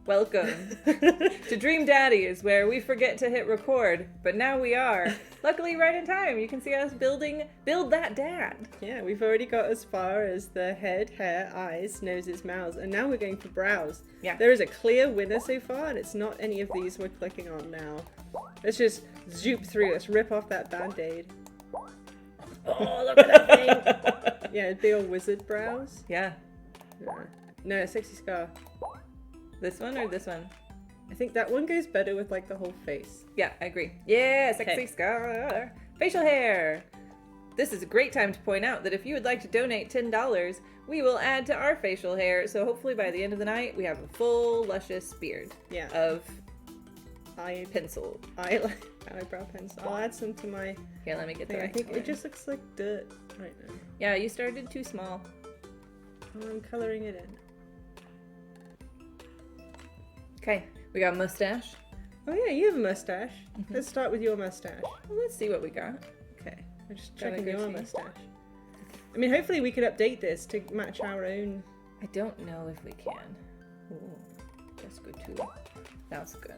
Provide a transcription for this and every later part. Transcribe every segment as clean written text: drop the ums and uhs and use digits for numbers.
Welcome to Dream Daddies, where we forget to hit record, but now we are. Luckily, right in time. You can see us build that dad. Yeah, we've already got as far as the head, hair, eyes, noses, mouths, and now we're going for brows. Yeah. There is a clear winner so far, and it's not any of these we're clicking on now. Let's just zoop through. Let's rip off that band-aid. Oh, look at that thing! Yeah, big old wizard brows. Yeah. No, sexy scar. This one or this one? I think that one goes better with like the whole face. Yeah, I agree. Yeah, sexy scar. Facial hair. This is a great time to point out that if you would like to donate $10, we will add to our facial hair. So hopefully by the end of the night, we have a full, luscious beard. Yeah. Of eyebrow pencil. I'll add some to my... Here, let me get the right I think one. it just looks like dirt right now. Yeah, you started too small. Oh, I'm colouring it in. Okay, we got a mustache. Oh yeah, you have a mustache. Mm-hmm. Let's start with your mustache. Well, let's see what we got. Okay, I'm just Gotta checking go your see. mustache. I mean, hopefully we could update this to match our own. I don't know if we can. Ooh, that's good too. That's good.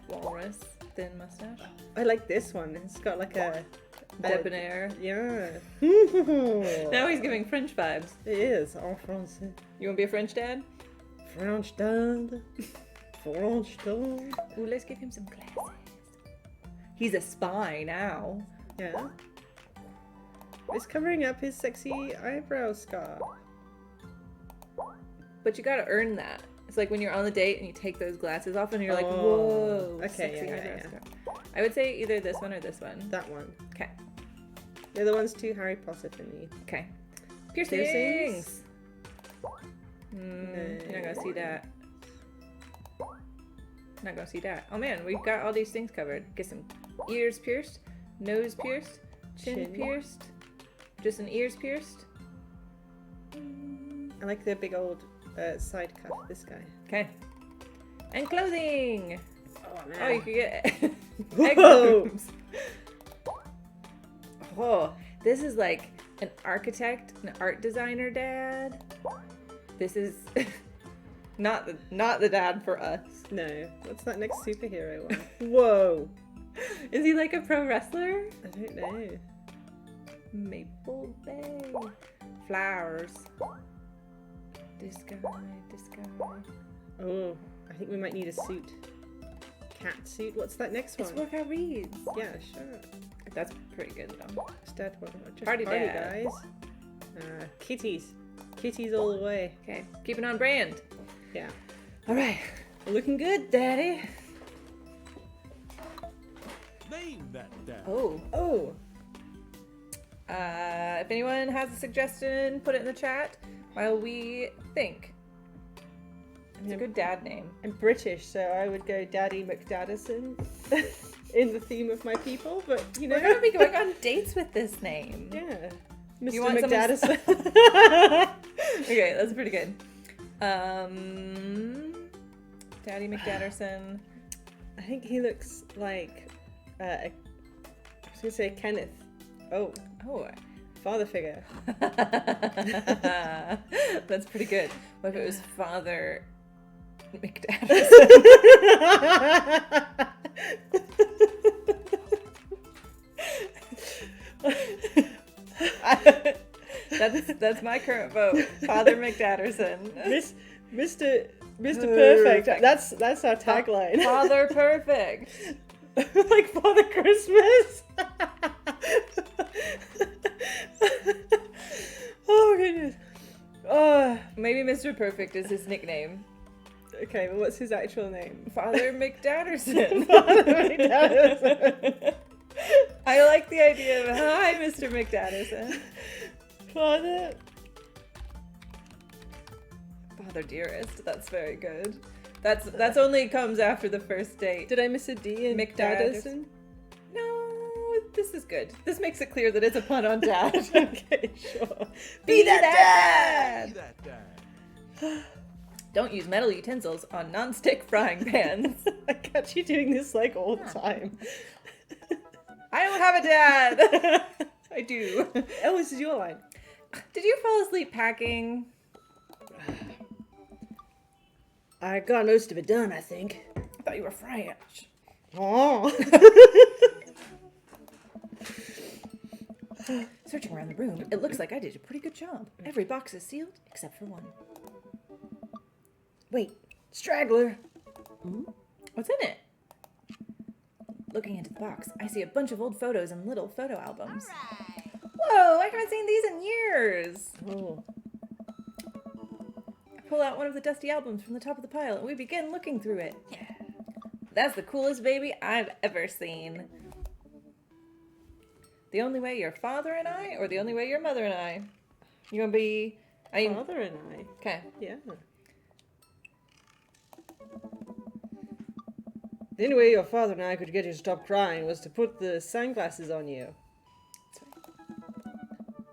Walrus, thin mustache. I like this one. It's got like a Debonair. Yeah. Now he's giving French vibes. It is en français. You want to be a French dad? French dad. French dad. Ooh, let's give him some glasses. He's a spy now. Yeah. It's covering up his sexy eyebrow scar. But you gotta earn that. It's like when you're on the date and you take those glasses off and you're like, Oh. whoa, Okay, sexy yeah. eyebrow scar. I would say either this one or this one. That one. Okay. The other one's too Harry Potter for me. Okay. Piercings. You're not gonna see that. Not gonna see that. Oh man, we've got all these things covered. Get some ears pierced, nose pierced, chin pierced, just an ears pierced. I like the big old side cuff, this guy. Okay. And clothing. Oh man. Oh, you could get egg Whoa. boobs. Oh, this is like an architect, an art designer dad. This is not the dad for us. No. What's that next superhero one? Whoa. Is he like a pro wrestler? I don't know. Maple Bay. Flowers. This guy. Oh, I think we might need a suit. Cat suit. What's that next one? It's workout reads. Yeah, sure. That's pretty good though. Just dad one. Just Party dad. guys. Kitties. Kitties all the way. Okay, keep it on brand. Yeah. All right, looking good, Daddy. Name that dad. Oh. Oh. If anyone has a suggestion, put it in the chat while we think. It's a good dad name. I'm British, so I would go Daddy McDaddison in the theme of my people, but you know. We're gonna be going on dates with this name. Yeah. You Mr. want someone- McDaddison. Okay, that's pretty good. Daddy McDadderson. I think he looks like I was gonna say Kenneth. Oh, Oh. father figure. That's pretty good. What if it was Father McDadderson? That's my current vote. Father McDadderson. Mr. Perfect. Perfect. That's our tagline. Father Perfect. Like Father Christmas. Oh goodness. Oh, Maybe Mr. Perfect is his nickname. okay, well, what's his actual name? Father McDadderson. Father McDaddison. I like the idea of hi, Mr. McDadderson. Father. Father Dearest. That's very good. That's only comes after the first date. Did I miss a D in McDaddison? No, this is good. This makes it clear that it's a pun on dad. Okay, sure. Be that Be dad! that dad. Don't use metal utensils on non-stick frying pans. I catch you doing this like all the time. I don't have a dad. I do. Oh, this is your line. Did you fall asleep packing? I got most of it done, I think. I thought you were French. Oh. Searching around the room, it looks like I did a pretty good job. Every box is sealed except for one. Wait, straggler. What's in it? Looking into the box, I see a bunch of old photos and little photo albums. Whoa, I haven't seen these in years. Oh. I pull out one of the dusty albums from the top of the pile and we begin looking through it. Yeah. That's the coolest baby I've ever seen. The only way your father and I, or the only way your mother and I? You gonna be... Father and I. Okay. Yeah. The only way your father and I could get you to stop crying was to put the sunglasses on you. That's right.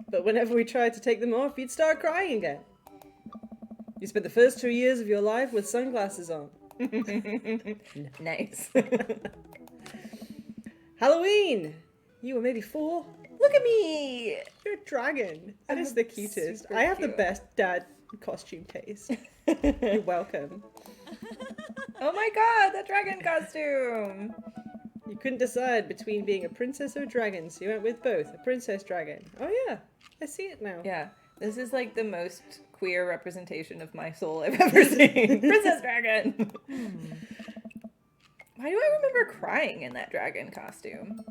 But whenever we tried to take them off, you'd start crying again. You spent the first 2 years of your life with sunglasses on. Nice. Halloween! You were maybe 4? Look at me! You're a dragon. That is I'm the cutest. super I have the cute. best dad costume taste. You're welcome. Oh my god, that dragon costume! You couldn't decide between being a princess or a dragon, so you went with both. A princess dragon. Oh yeah, I see it now. Yeah, this is like the most queer representation of my soul I've ever seen. Princess dragon! Why do I remember crying in that dragon costume?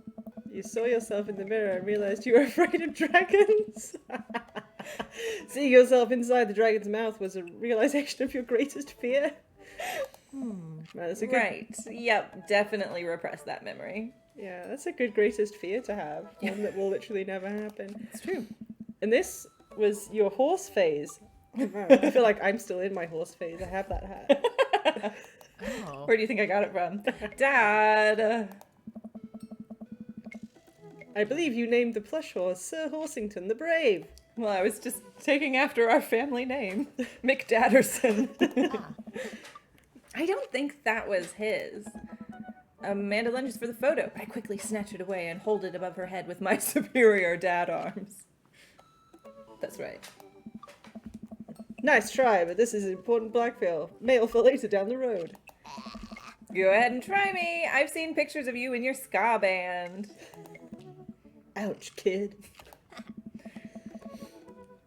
You saw yourself in the mirror and realized you were afraid of dragons. Seeing yourself inside the dragon's mouth was a realization of your greatest fear. Man, that's a good, Right. Yep, definitely repress that memory. yeah, that's a good greatest fear to have. One that will literally never happen. It's true. And this was your horse phase. I feel like I'm still in my horse phase. I have that hat. Oh. Where do you think I got it from? Dad! I believe you named the plush horse Sir Horsington the Brave. Well, I was just taking after our family name, McDadderson. I don't think that was his. Amanda lunges for the photo. I quickly snatch it away and hold it above her head with my superior dad arms. That's right. Nice try, but this is important blackmail. Mail for later down the road. Go ahead and try me. I've seen pictures of you in your ska band. Ouch, kid.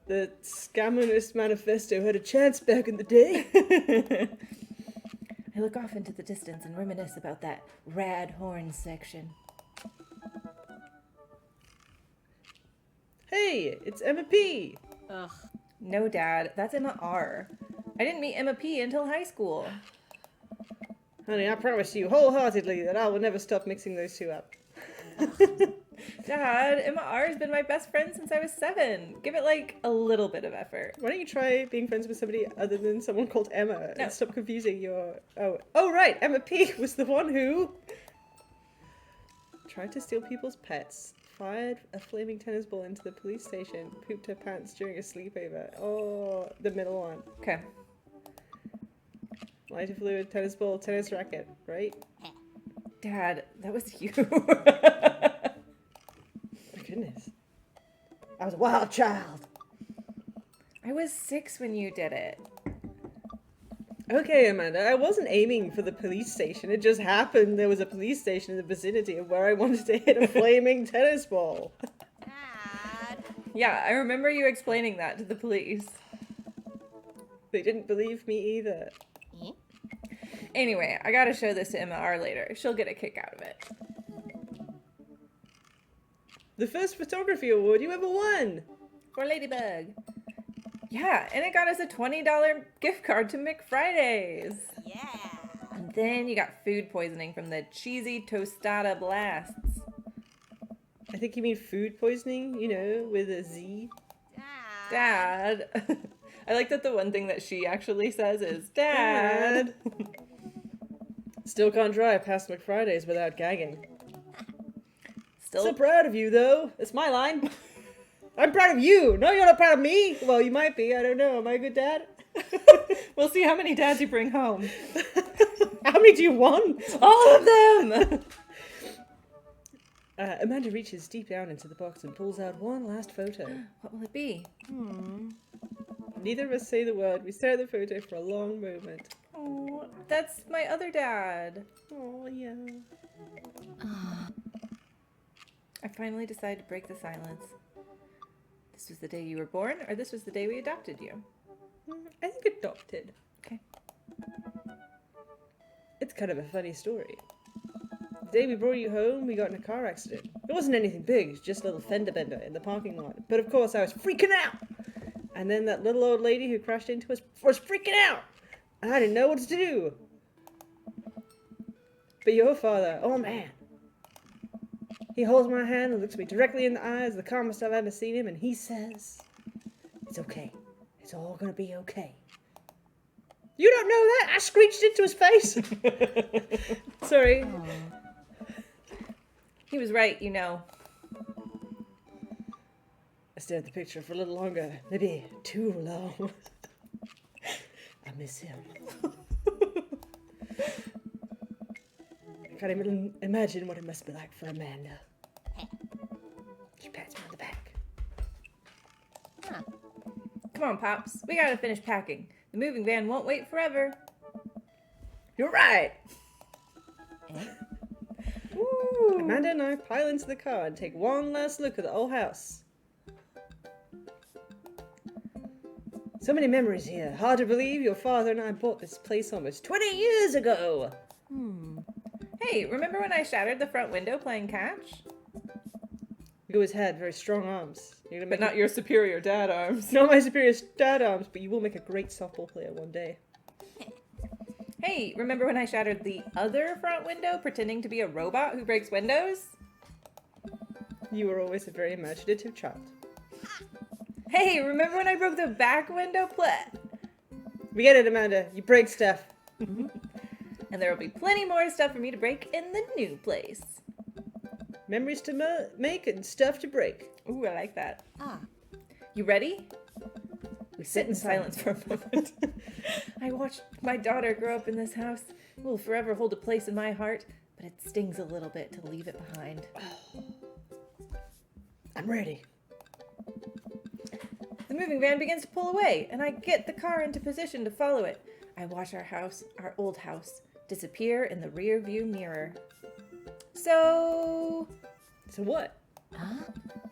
The Scammonist Manifesto had a chance back in the day. I look off into the distance and reminisce about that rad horn section. Hey, it's Emma P. Ugh. No, Dad, that's Emma R. I didn't meet Emma P until high school. Honey, I promise you wholeheartedly that I will never stop mixing those two up. Dad, Emma R has been my best friend since I was 7. Give it, like, a little bit of effort. Why don't you try being friends with somebody other than someone called Emma No. and stop confusing your... Oh, right, Emma P was the one who tried to steal people's pets, fired a flaming tennis ball into the police station, pooped her pants during a sleepover. Oh, the middle one. Okay. Lighter fluid, tennis ball, tennis racket, right? Dad, that was you. My goodness. I was a wild child. I was 6 when you did it. Okay, Amanda, I wasn't aiming for the police station. It just happened there was a police station in the vicinity of where I wanted to hit a flaming tennis ball. Dad. Yeah, I remember you explaining that to the police. They didn't believe me either. Anyway, I gotta show this to Emma R later. She'll get a kick out of it. The first photography award you ever won! For Ladybug. Yeah, and it got us a $20 gift card to McFridays. Yeah. And then you got food poisoning from the cheesy tostada blasts. I think you mean food poisoning, you know, with a Z. Dad. I like that the one thing that she actually says is, Dad. Still can't drive past McFridays without gagging. Still So proud of you, though. That's my line. I'm proud of you. No, you're not proud of me. Well, you might be. I don't know. Am I a good dad? We'll see how many dads you bring home. How many do you want? All of them! Amanda reaches deep down into the box and pulls out one last photo. What will it be? Neither of us say the word. We stare at the photo for a long moment. Oh, that's my other dad. Oh, yeah. I finally decided to break the silence. This was the day you were born, or this was the day we adopted you? I think adopted. Okay. It's kind of a funny story. The day we brought you home, we got in a car accident. It wasn't anything big, it was just a little fender bender in the parking lot. But of course, I was freaking out! And then that little old lady who crashed into us was freaking out! And I didn't know what to do! But your father, oh man! He holds my hand and looks me directly in the eyes, the calmest I've ever seen him, and he says, "It's okay. It's all gonna be okay." You don't know that? I screeched into his face! Sorry. He was right, you know. I stared at the picture for a little longer, maybe too long. I miss him. I can't even imagine what it must be like for Amanda. She pats me on the back. Come on, Pops. We gotta finish packing. The moving van won't wait forever. You're right! Ooh. Amanda and I pile into the car and take one last look at the old house. So many memories here. Hard to believe your father and I bought this place almost 20 years ago. Hey, remember when I shattered the front window playing catch? You always had very strong arms. You're gonna But make not your superior dad arms. not my superior dad arms, but you will make a great softball player one day. Hey, remember when I shattered the other front window pretending to be a robot who breaks windows? You were always a very imaginative child. Hey, remember when I broke the back window We get it, Amanda. You break stuff. And there will be plenty more stuff for me to break in the new place. Memories to make and stuff to break. Ooh, I like that. You ready? We sit in silence for a moment. I watched my daughter grow up in this house. It will forever hold a place in my heart, but it stings a little bit to leave it behind. I'm ready. The moving van begins to pull away, and I get the car into position to follow it. I watch our old house, disappear in the rear view mirror. So what?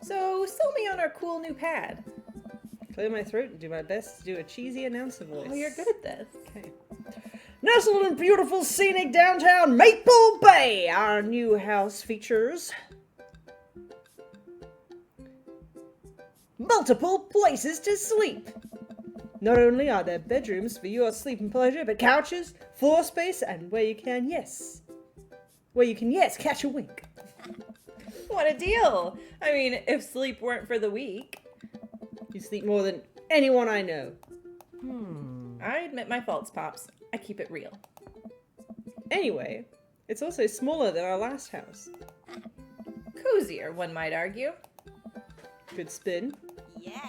So sell me on our cool new pad. Clear my throat and do my best to do a cheesy announcer voice. Oh, you're good at this. Okay. Nestled in beautiful scenic downtown Maple Bay, our new house features multiple places to sleep. Not only are there bedrooms for your sleeping pleasure, but couches, floor space, and where you can, yes, catch a wink. What a deal! I mean, if sleep weren't for the weak. You sleep more than anyone I know. I admit my faults, Pops. I keep it real. Anyway, it's also smaller than our last house. Cozier, one might argue. Good spin. Yeah.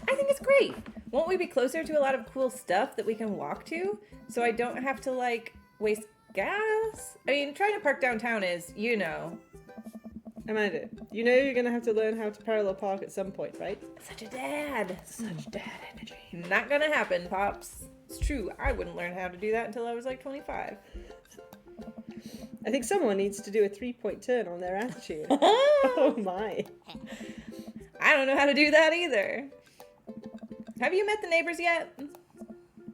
I think it's great. Won't we be closer to a lot of cool stuff that we can walk to? So I don't have to, like, waste gas? I mean, trying to park downtown is, you know. Amanda, you know you're gonna have to learn how to parallel park at some point, right? Such a dad. Such dad energy. Not gonna happen, Pops. It's true, I wouldn't learn how to do that until I was like 25. I think someone needs to do a 3-point turn on their attitude. Oh my. I don't know how to do that either. Have you met the neighbors yet?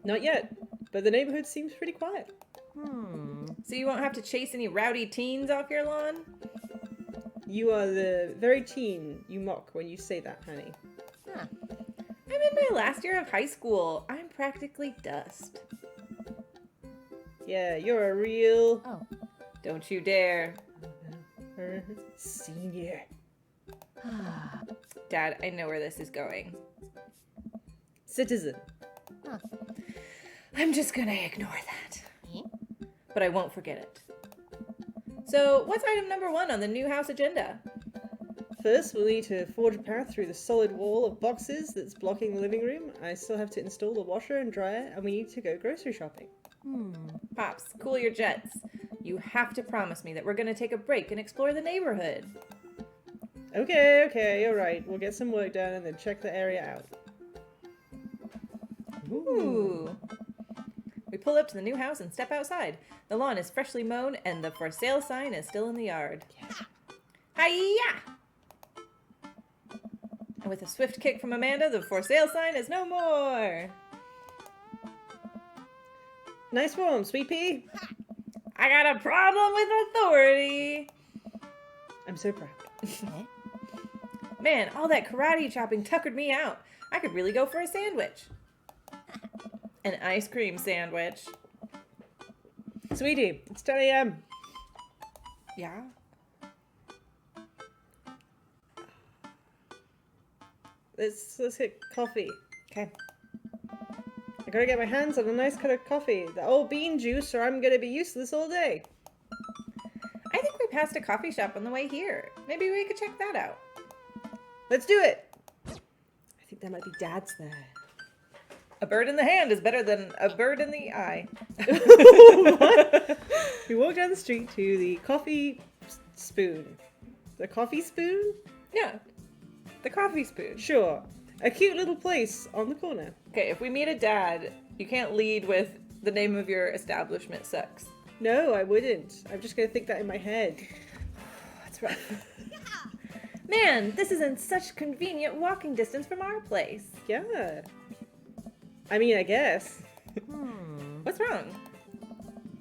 Not yet, but the neighborhood seems pretty quiet. So you won't have to chase any rowdy teens off your lawn? You are the very teen you mock when you say that, honey. I'm in my last year of high school. I'm practically dust. Yeah, you're a real Don't you dare. senior. Dad, I know where this is going. Citizen. I'm just gonna ignore that. But I won't forget it. So, what's item number 1 on the new house agenda? First, we'll need to forge a path through the solid wall of boxes that's blocking the living room. I still have to install the washer and dryer, and we need to go grocery shopping. Pops, cool your jets. You have to promise me that we're gonna take a break and explore the neighborhood. Okay, you're right. We'll get some work done and then check the area out. Ooh. We pull up to the new house and step outside. The lawn is freshly mown and the for sale sign is still in the yard. Hi-ya! And with a swift kick from Amanda, the for sale sign is no more. Nice one, Sweet Pea. I got a problem with authority. I'm so proud. Man, all that karate chopping tuckered me out. I could really go for a sandwich. An ice cream sandwich. Sweetie, it's 10 a.m. Yeah? Let's get coffee. Okay. I gotta get my hands on a nice cup of coffee. The old bean juice, or I'm gonna be useless all day. I think we passed a coffee shop on the way here. Maybe we could check that out. Let's do it. I think there might be dads there. A bird in the hand is better than a bird in the eye. We walk down the street to the coffee spoon. The coffee spoon? Yeah. The coffee spoon. Sure. A cute little place on the corner. Okay, if we meet a dad, you can't lead with the name of your establishment sucks. No, I wouldn't. I'm just gonna think that in my head. That's rough. Man, this is in such convenient walking distance from our place. Yeah. I mean, I guess. What's wrong?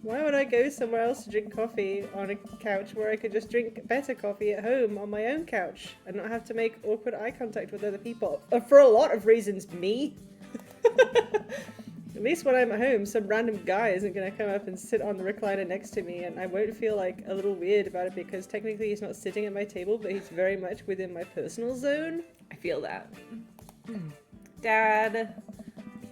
Why would I go somewhere else to drink coffee on a couch where I could just drink better coffee at home on my own couch and not have to make awkward eye contact with other people? For a lot of reasons, me. At least when I'm at home, some random guy isn't going to come up and sit on the recliner next to me, and I won't feel like a little weird about it because technically he's not sitting at my table, but he's very much within my personal zone. I feel that. Dad.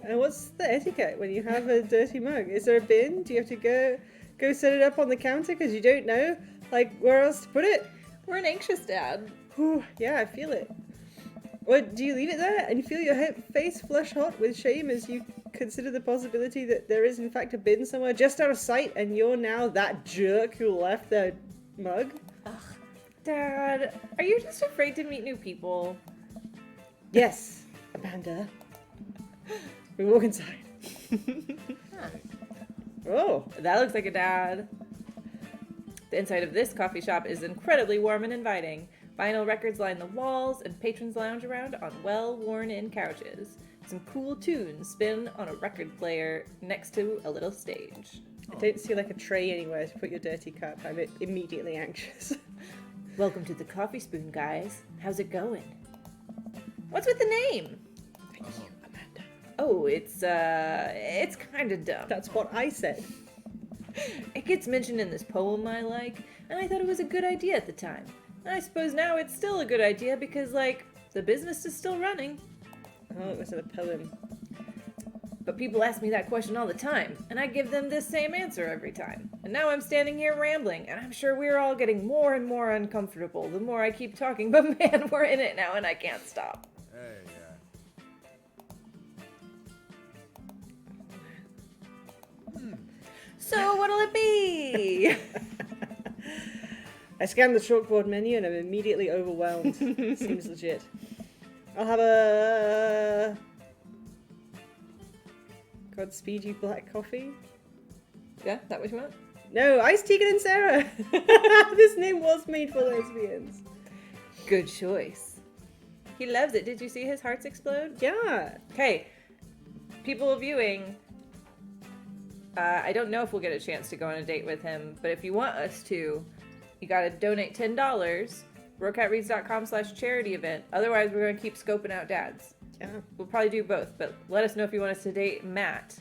And what's the etiquette when you have a dirty mug? Is there a bin? Do you have to go set it up on the counter because you don't know, like, where else to put it? We're an anxious dad. Whew, yeah, I feel it. Or do you leave it there and you feel your face flush hot with shame as you consider the possibility that there is in fact a bin somewhere just out of sight and you're now that jerk who left their mug? Dad, are you just afraid to meet new people? Yes, Amanda. We walk inside. Oh, That looks like a dad. The inside of this coffee shop is incredibly warm and inviting. Vinyl records line the walls, and patrons lounge around on well-worn-in couches. Some cool tunes spin on a record player next to a little stage. I don't see like a tray anywhere to put your dirty cup. I'm immediately anxious. Welcome to the Coffee Spoon, guys. How's it going? What's with the name? Thank you, Amanda. Oh, it's kind of dumb. That's what I said. It gets mentioned in this poem I like, and I thought it was a good idea at the time. And I suppose now it's still a good idea because, like, the business is still running. Oh, it was a poem. But people ask me that question all the time, and I give them this same answer every time. And now I'm standing here rambling, and I'm sure we're all getting more and more uncomfortable the more I keep talking, but man, we're in it now and I can't stop. Hey, So what'll it be? I scan the chalkboard menu and I'm immediately overwhelmed. Seems legit. I'll have a Godspeed You black coffee. Yeah, that what you want? No, iced Tegan and Sarah. This name was made for lesbians. Good choice. He loves it. Did you see his hearts explode? Yeah. Okay, people viewing, I don't know if we'll get a chance to go on a date with him, but if you want us to, you gotta donate $10, brocatreads.com/charity event. Otherwise, we're gonna keep scoping out dads. Yeah. We'll probably do both, but let us know if you want us to date Matt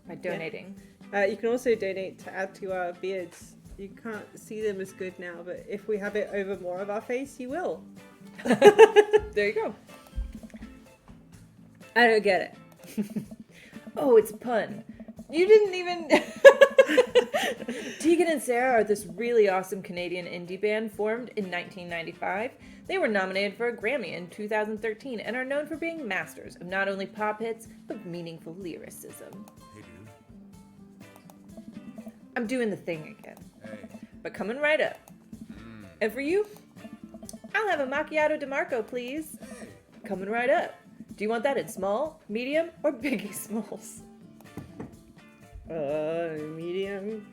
by donating. You can also donate to add to our beards. You can't see them as good now, but if we have it over more of our face, you will. There you go. I don't get it. Oh, it's a pun. You didn't even... Tegan and Sarah are this really awesome Canadian indie band formed in 1995. They were nominated for a Grammy in 2013 and are known for being masters of not only pop hits, but meaningful lyricism. hey, dude. I'm doing the thing again, Hey. but coming right up. And for you, I'll have a macchiato DeMarco, please. Hey. Coming right up. Do you want that in small, medium, or biggie smalls? Medium.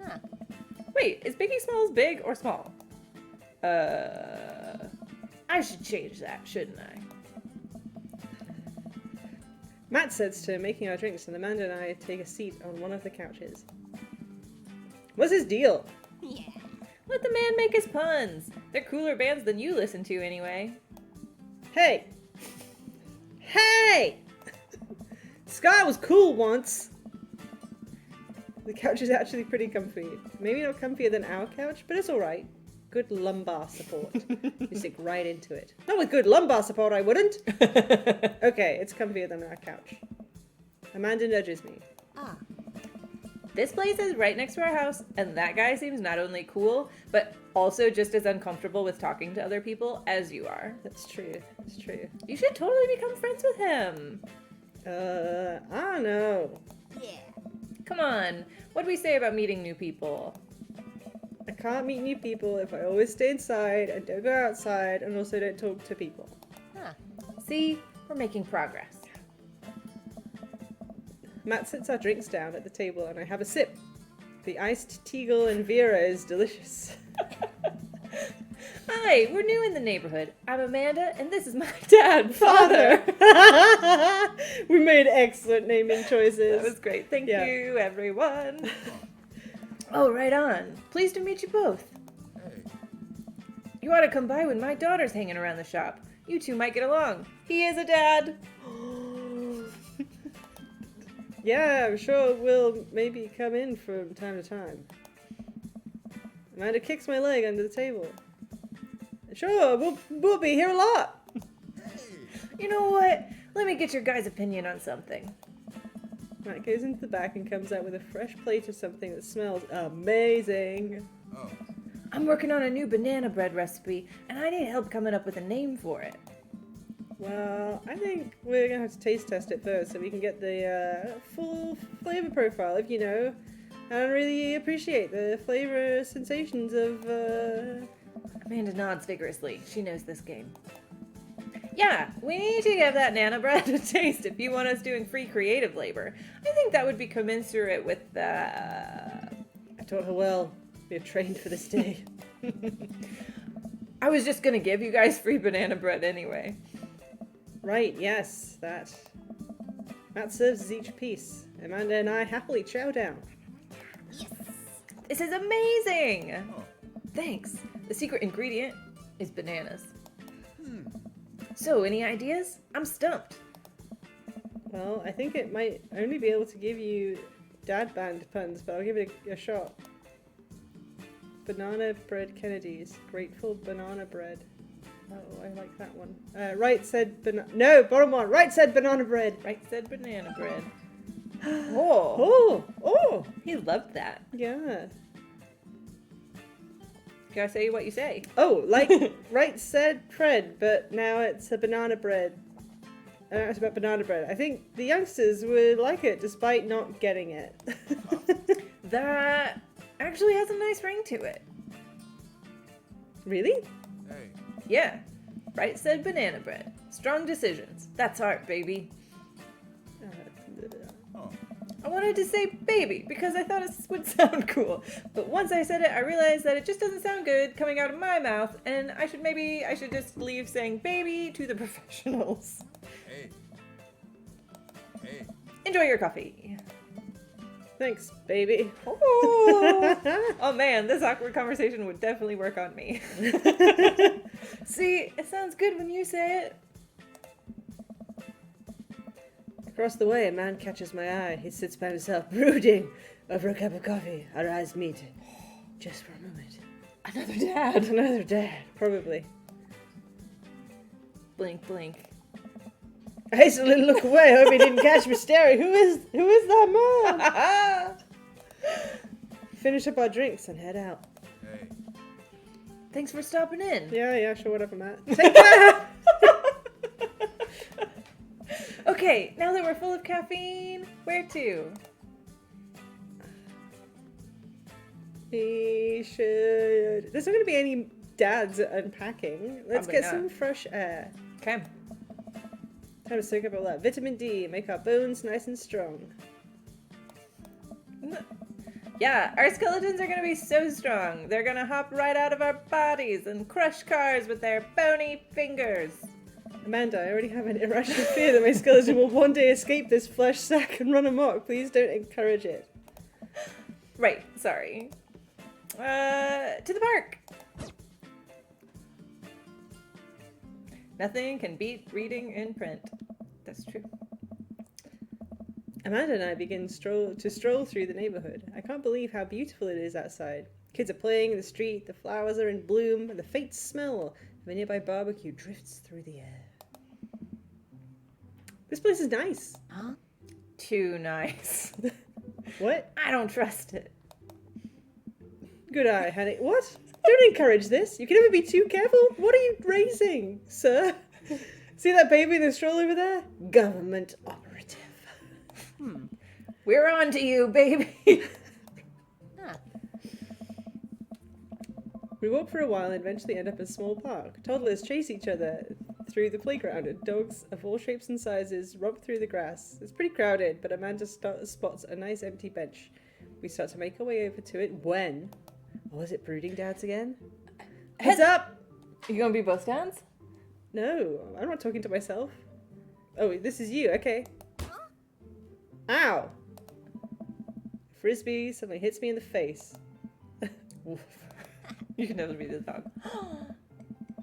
Huh. Wait, is biggie smalls big or small? I should change that, shouldn't I? Matt sits to making our drinks, and Amanda and I take a seat on one of the couches. What's his deal? Yeah. Let the man make his puns. They're cooler bands than you listen to anyway. Hey! Hey! Sky was cool once! The couch is actually pretty comfy. Maybe not comfier than our couch, but it's alright. Good lumbar support. You stick right into it. Not with good lumbar support, I wouldn't! Okay, it's comfier than our couch. Amanda nudges me. Ah. This place is right next to our house, and that guy seems not only cool, but also just as uncomfortable with talking to other people as you are. That's true. That's true. You should totally become friends with him. I don't know. Yeah. Come on, what do we say about meeting new people? I can't meet new people if I always stay inside and don't go outside and also don't talk to people. Huh. See, we're making progress. Matt sits our drinks down at the table and I have a sip. The iced Teagle and Vera is delicious. Hi, we're new in the neighborhood. I'm Amanda, and this is my dad, Father. We made excellent naming choices. That was great. Thank Yeah. you, everyone. Oh, right on. Pleased to meet you both. Hey. You ought to come by when my daughter's hanging around the shop. You two might get along. He is a dad. Yeah, I'm sure we'll maybe come in from time to time. Amanda kicks my leg under the table. Sure, we'll be here a lot. You know what? Let me get your guys' opinion on something. Matt goes into the back and comes out with a fresh plate of something that smells amazing. Oh. I'm working on a new banana bread recipe, and I need help coming up with a name for it. Well, I think we're gonna have to taste test it first so we can get the full flavor profile, if you know, and really appreciate the flavor sensations of. Amanda nods vigorously. She knows this game. Yeah, we need to give that nana bread a taste if you want us doing free creative labor. I think that would be commensurate with I taught her well. We have trained for this day. I was just gonna give you guys free banana bread anyway. Right, yes, that. Matt serves us each piece. Amanda and I happily chow down. This is amazing! Oh. Thanks. The secret ingredient is bananas. So, any ideas? I'm stumped. Well, I think it might only be able to give you dad band puns, but I'll give it a shot. Banana bread Kennedys. Grateful banana bread. Oh, I like that one. Right said banana. No, bottom one. Right said banana bread. Right said banana bread. Oh, oh, He loved that. yeah. Can I say what you say? Oh, like right said Fred, but now it's a banana bread. It's about banana bread. I think the youngsters would like it despite not getting it. That actually has a nice ring to it. Really? Hey. Yeah. Right said banana bread. Strong decisions. That's art, baby. Oh. I wanted to say baby because I thought it would sound cool. But once I said it, I realized that it just doesn't sound good coming out of my mouth, and I should just leave saying baby to the professionals. Hey. Hey. Enjoy your coffee. Thanks, baby. Oh. Oh man, this awkward conversation would definitely work on me. See, it sounds good when you say it. Across the way, a man catches my eye. He sits by himself, brooding over a cup of coffee. Our eyes meet. Just for a moment. Another dad. Another dad, probably. Blink, blink. I hastily look away, hope he didn't catch me staring. Who is that man? Finish up our drinks and head out. Hey. Thanks for stopping in. Yeah, sure, whatever, Matt. Take care! Okay, now that we're full of caffeine, where to? We should... There's not going to be any dads unpacking. Let's Probably get not. some fresh air. Okay. Time to soak up all that vitamin D, make our bones nice and strong. Yeah, our skeletons are gonna be so strong. They're gonna hop right out of our bodies and crush cars with their bony fingers. Amanda, I already have an irrational fear that my skeleton will one day escape this flesh sack and run amok. Please don't encourage it. Right, sorry. To the park. Nothing can beat reading in print. That's true. Amanda and I begin to stroll through the neighbourhood. I can't believe how beautiful it is outside. Kids are playing in the street, the flowers are in bloom, and the faint smell of a nearby barbecue drifts through the air. This place is nice. Huh? Too nice. What? I don't trust it. Good eye, honey. What? Don't encourage this. You can never be too careful. What are you raising, sir? See that baby in the stroll over there? Government operative. We're on to you, baby. Huh. We walk for a while and eventually end up in a small park. Toddlers chase each other through the playground, and dogs of all shapes and sizes romp through the grass. It's pretty crowded, but Amanda spots a nice empty bench. We start to make our way over to it when... Oh, is it Brooding Dads again? Heads up! You gonna be both dads? No, I'm not talking to myself. Oh, this is you, okay. Ow! Frisbee suddenly hits me in the face. Woof. You can never be the dog.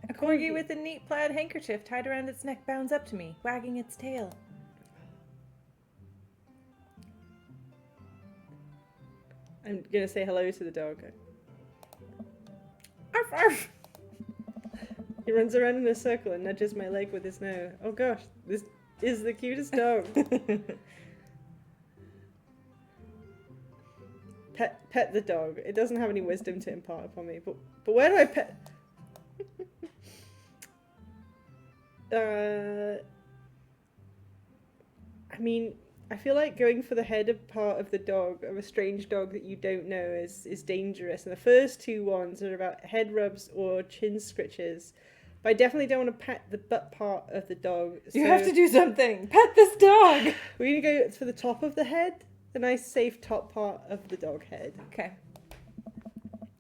A corgi with a neat plaid handkerchief tied around its neck bounds up to me, wagging its tail. I'm gonna say hello to the dog. Arf, arf. He runs around in a circle and nudges my leg with his nose. Oh gosh, this is the cutest dog. Pet the dog. It doesn't have any wisdom to impart upon me. But where do I pet? I mean, I feel like going for the head part of the dog, of a strange dog that you don't know, is dangerous. And the first two ones are about head rubs or chin scritches. But I definitely don't want to pet the butt part of the dog. You have to do something. Pet this dog. We're going to go for the top of the head. The nice, safe top part of the dog head. Okay.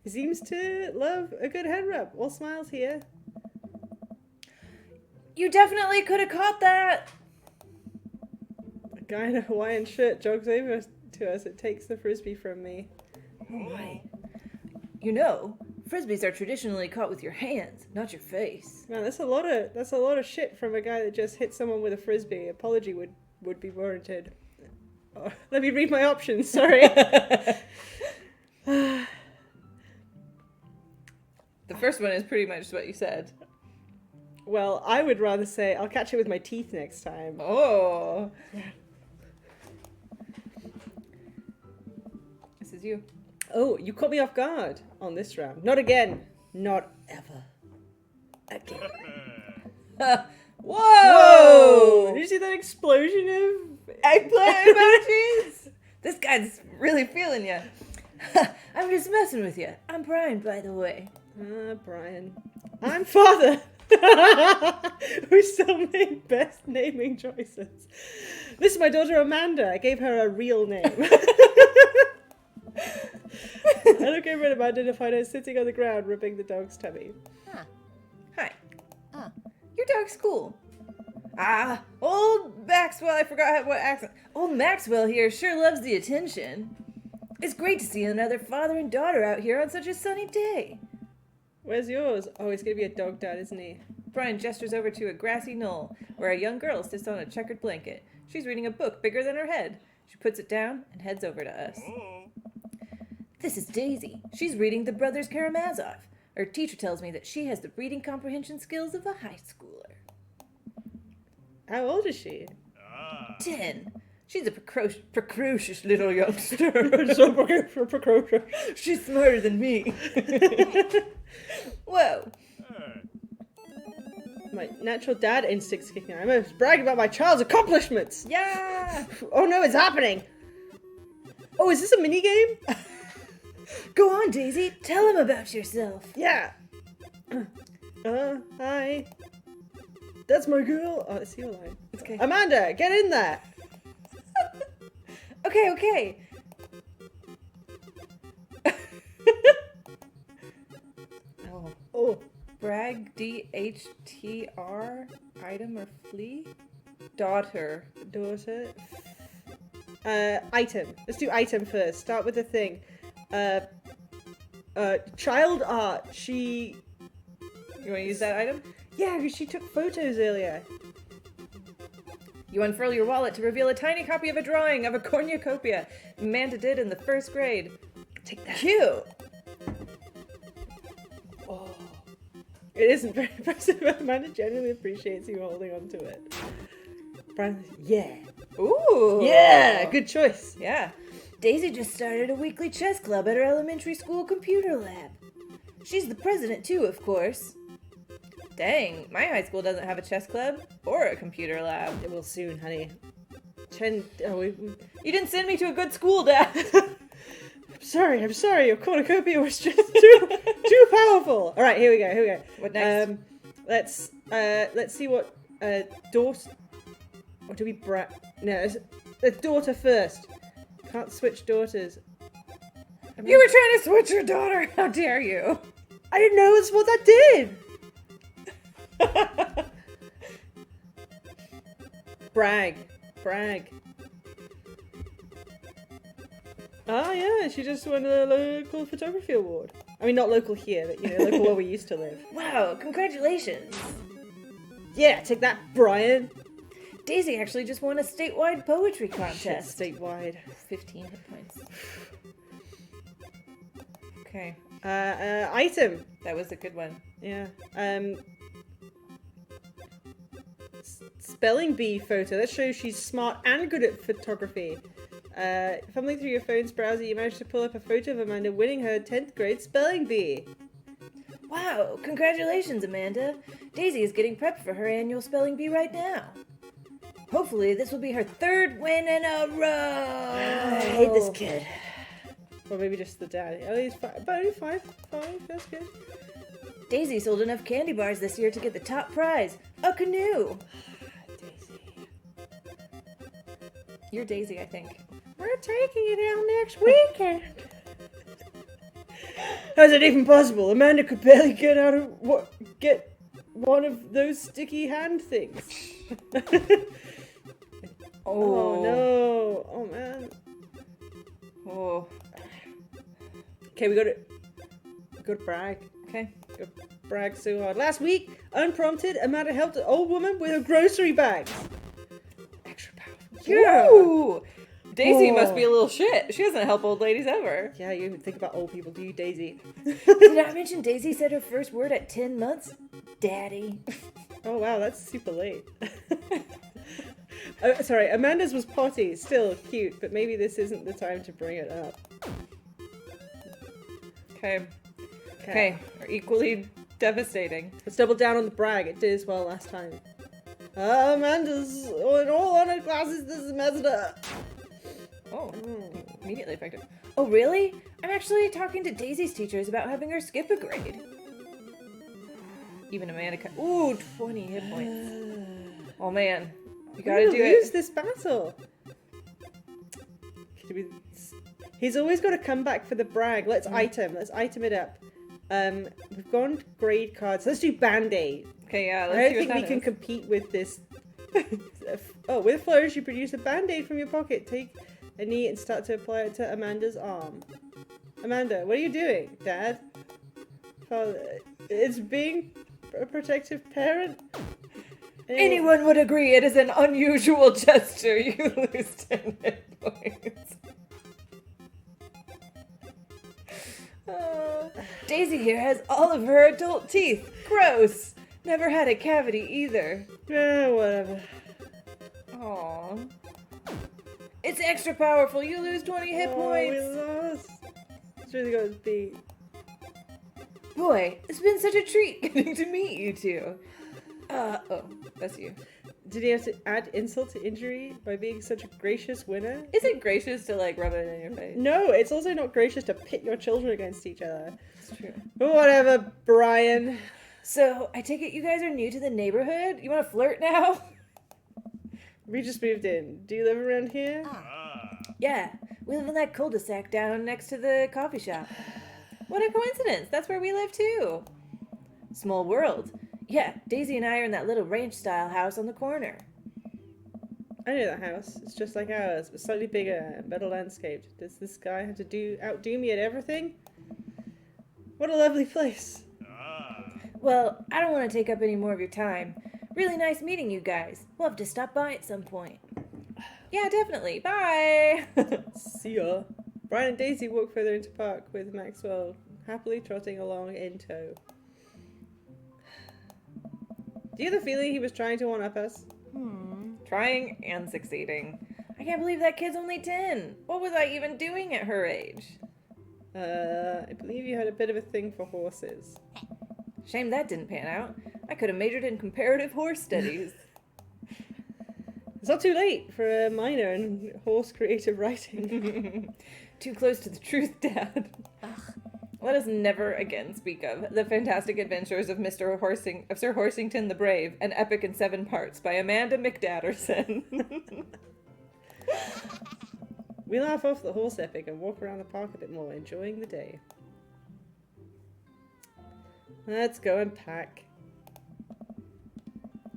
He seems to love a good head rub. All smiles here. You definitely could have caught that. A guy in a Hawaiian shirt jogs over to us and takes the frisbee from me. Oh my. You know, frisbees are traditionally caught with your hands, not your face. Man, that's a lot of shit from a guy that just hit someone with a frisbee. Apology would be warranted. Oh, let me read my options, sorry. The first one is pretty much what you said. Well, I would rather say I'll catch it with my teeth next time. Oh. This is you. Oh, you caught me off guard on this round. Not again. Not ever. Again. Whoa! Whoa! Did you see that explosion of Eggplant emojis? This guy's really feeling you. I'm just messing with you. I'm Brian, by the way. Brian. I'm father. We still made best naming choices. This is my daughter Amanda. I gave her a real name. I look over at Amanda to find her sitting on the ground rubbing the dog's tummy. Huh. Hi. Oh. Your dog's cool. Ah, old Maxwell, I forgot what accent. Old Maxwell here sure loves the attention. It's great to see another father and daughter out here on such a sunny day. Where's yours? Oh, he's gonna be a dog dad, isn't he? Brian gestures over to a grassy knoll where a young girl sits on a checkered blanket. She's reading a book bigger than her head. She puts it down and heads over to us. This is Daisy. She's reading The Brothers Karamazov. Her teacher tells me that she has the reading comprehension skills of a high schooler. How old is she? 10. She's a precocious little youngster. So precocious. She's smarter than me. Whoa. My natural dad instincts kicking in. I must brag about my child's accomplishments. Yeah. Oh no, it's happening. Oh, is this a mini game? Go on, Daisy. Tell him about yourself. Yeah. Hi. That's my girl. Oh, it's your line. It's okay. Amanda, get in there. Okay. Oh. Brag DHTR item or flea? Daughter. Item. Let's do item first. Start with the thing. Child art. She. You want to use that item? Yeah, because she took photos earlier. You unfurl your wallet to reveal a tiny copy of a drawing of a cornucopia Amanda did in the 1st grade. Take that. Cute! Oh. It isn't very impressive, but Amanda genuinely appreciates you holding on to it. Brian, yeah. Ooh! Yeah! Good choice. Yeah. Daisy just started a weekly chess club at her elementary school computer lab. She's the president too, of course. Dang, my high school doesn't have a chess club or a computer lab. It will soon, honey. You didn't send me to a good school, Dad. I'm sorry. Your cornucopia was just too powerful. All right, here we go. What next? Let's see what daughter. Or do we No, let's daughter first. Can't switch daughters. You were trying to switch your daughter. How dare you? I didn't know that's what that did. Brag. Oh yeah, she just won a local photography award. I mean, not local here, but local where we used to live. Wow, congratulations. Yeah, take that, Brian. Daisy actually just won a statewide poetry contest. Statewide. 15 hit points. Okay. Item. That was a good one. Yeah. Spelling bee photo. That shows she's smart and good at photography. Fumbling through your phone's browser, you managed to pull up a photo of Amanda winning her 10th grade spelling bee. Wow, congratulations, Amanda. Daisy is getting prepped for her annual spelling bee right now. Hopefully, this will be her 3rd win in a row. I hate this kid. Or maybe just the dad. Oh, he's five. But only five. That's good. Daisy sold enough candy bars this year to get the top prize, a canoe. Daisy. You're Daisy, I think. We're taking it out next weekend. How's it even possible? Amanda could barely get one of those sticky hand things. Oh no! Oh man! Oh. Okay, we got to brag. Okay. Gotta brag so hard. Last week, unprompted, Amanda helped an old woman with her grocery bags. Extra powerful. Yeah. Ooh. Daisy must be a little shit. She doesn't help old ladies ever. Yeah, you even think about old people, do you, Daisy? Did I mention Daisy said her first word at 10 months? Daddy. Oh wow, that's super late. Sorry, Amanda's was potty. Still cute, but maybe this isn't the time to bring it up. Okay. Are equally devastating. Let's double down on the brag. It did as well last time. Amanda's in all honor classes this semester. Oh, immediately effective. Oh, really? I'm actually talking to Daisy's teachers about having her skip a grade. Even Amanda ooh, 20 hit points. Oh man, you gotta do it. Lose this battle. He's always got to come back for the brag. Let's item it up. We've gone grade cards. Let's do Band-Aid. Okay, yeah. I don't think we can compete with this. Oh, with a flourish, you produce a Band-Aid from your pocket. Take a knee and start to apply it to Amanda's arm. Amanda, what are you doing, Dad? Father, it's being a protective parent. Anyone would agree it is an unusual gesture. You lose 10 hit points. Daisy here has all of her adult teeth. Gross. Never had a cavity either. Whatever. Aww. It's extra powerful. You lose 20 hit points. We lost. It's really got to be. Boy, it's been such a treat getting to meet you two. Oh, that's you. Did he have to add insult to injury by being such a gracious winner? Is it gracious to, like, rub it in your face? No, it's also not gracious to pit your children against each other. It's true. But whatever, Brian. So, I take it you guys are new to the neighborhood? You want to flirt now? We just moved in. Do you live around here? Yeah, we live in that cul-de-sac down next to the coffee shop. What a coincidence. That's where we live too. Small world. Yeah, Daisy and I are in that little ranch-style house on the corner. I know that house. It's just like ours, but slightly bigger and better landscaped. Does this guy have to outdo me at everything? What a lovely place. Well, I don't want to take up any more of your time. Really nice meeting you guys. Love to stop by at some point. Yeah, definitely. Bye! See ya. Brian and Daisy walk further into park with Maxwell happily trotting along in tow. Do you have the feeling he was trying to one-up us? Trying and succeeding. I can't believe that kid's only 10. What was I even doing at her age? I believe you had a bit of a thing for horses. Shame that didn't pan out. I could have majored in comparative horse studies. It's not too late for a minor in horse creative writing. Too close to the truth, Dad. Let us never again speak of The Fantastic Adventures of Sir Horsington the Brave, an epic in 7 parts by Amanda McDadderson. We laugh off the horse epic and walk around the park a bit more, enjoying the day. Let's go and pack.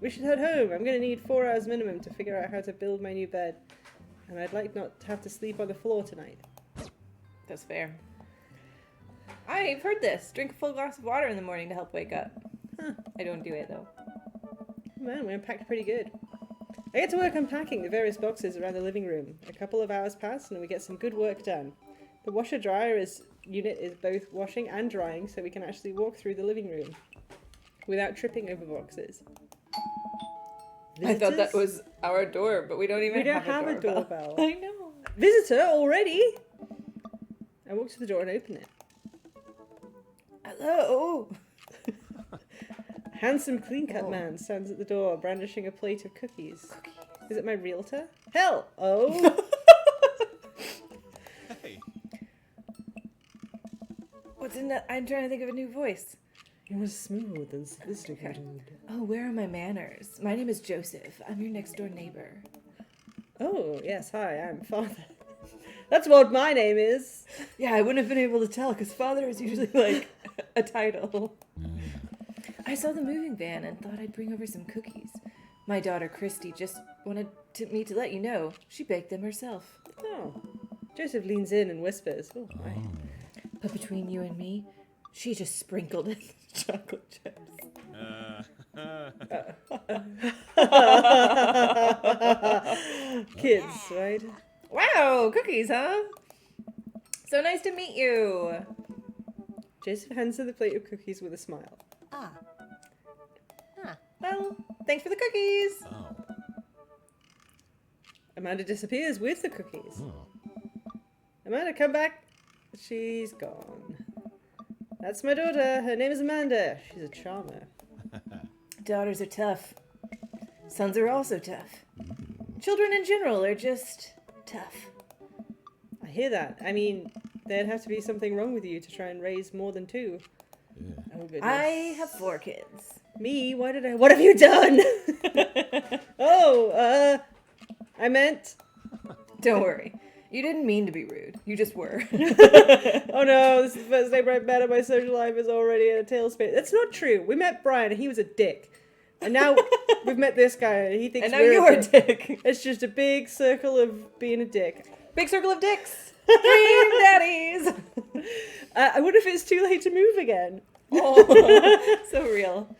We should head home. I'm going to need 4 hours minimum to figure out how to build my new bed. And I'd like not to have to sleep on the floor tonight. That's fair. I've heard this. Drink a full glass of water in the morning to help wake up. Huh. I don't do it, though. Man, we unpacked pretty good. I get to work unpacking the various boxes around the living room. A couple of hours pass and we get some good work done. The washer-dryer unit is both washing and drying, so we can actually walk through the living room without tripping over boxes. I thought that was our door, but we don't even have a doorbell. I know. Visitor already? I walk to the door and open it. Hello. Handsome, clean-cut man stands at the door, brandishing a plate of cookies. Is it my realtor? Hell! Oh! Hey. What's in that? I'm trying to think of a new voice. It was smooth and sophisticated. Oh, where are my manners? My name is Joseph. I'm your next-door neighbor. Oh, yes, hi, I'm Father. That's what my name is. Yeah, I wouldn't have been able to tell, because Father is usually, like, a title. I saw the moving van and thought I'd bring over some cookies. My daughter, Christy, just wanted me to let you know. She baked them herself. Oh. Joseph leans in and whispers. Oh, hi. But between you and me, she just sprinkled in chocolate chips. Kids, right? Wow, cookies, huh? So nice to meet you. Joseph hands her the plate of cookies with a smile. Well, thanks for the cookies. Oh. Amanda disappears with the cookies. Amanda, come back. She's gone. That's my daughter. Her name is Amanda. She's a charmer. Daughters are tough. Sons are also tough. Children in general are just tough. I hear that. I mean, there'd have to be something wrong with you to try and raise more than 2. Yeah. Oh, goodness. I have 4 kids. Me? What have you done? I meant... Don't worry. You didn't mean to be rude. You just were. Oh no, this is the first neighbor I've met and my social life is already in a tailspin. That's not true. We met Brian and he was a dick. And now we've met this guy and he thinks And now we're you're a dick. It's just a big circle of being a dick. Big circle of dicks. Dream Daddies. I wonder if it's too late to move again. Oh, so real.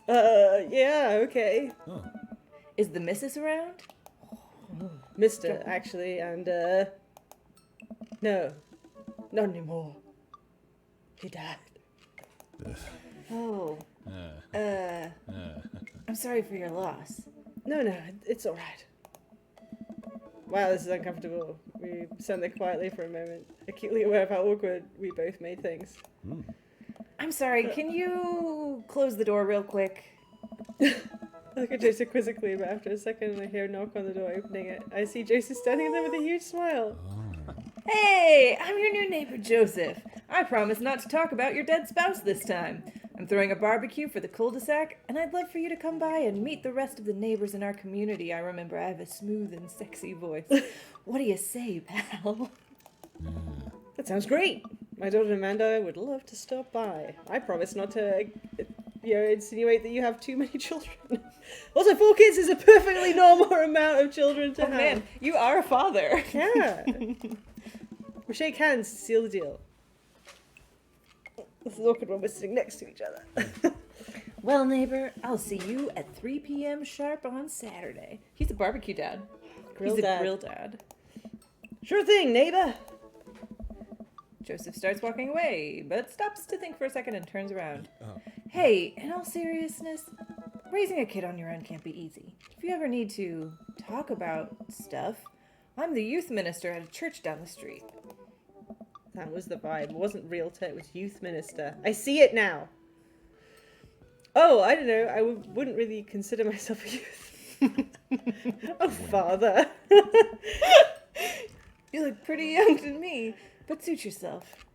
Yeah, okay. Oh. Is the missus around? Mr. actually, and no, not anymore. He died. Oh. I'm sorry for your loss. No, it's alright. Wow, this is uncomfortable. We sat there quietly for a moment, acutely aware of how awkward we both made things. I'm sorry, can you close the door real quick? I look at Joseph quizzically, but after a second I hear a knock on the door opening it. I see Joseph standing there with a huge smile. Hey, I'm your new neighbor, Joseph. I promise not to talk about your dead spouse this time. I'm throwing a barbecue for the cul-de-sac, and I'd love for you to come by and meet the rest of the neighbors in our community. I remember I have a smooth and sexy voice. What do you say, pal? That sounds great. My daughter Amanda would love to stop by. I promise not to, insinuate that you have too many children. Also, 4 kids is a perfectly normal amount of children to have. Man, you are a father. Yeah. We shake hands to seal the deal. This is awkward when we're sitting next to each other. Well, neighbor, I'll see you at 3 p.m. sharp on Saturday. He's a barbecue dad. Grill He's dad. a grill dad. Sure thing, neighbor. Joseph starts walking away, but stops to think for a second and turns around. Oh. Hey, in all seriousness, raising a kid on your own can't be easy. If you ever need to talk about stuff, I'm the youth minister at a church down the street. That was the vibe. It wasn't realtor, it was youth minister. I see it now. Oh, I don't know. I wouldn't really consider myself a youth. Oh, father. You look pretty young to me, but suit yourself.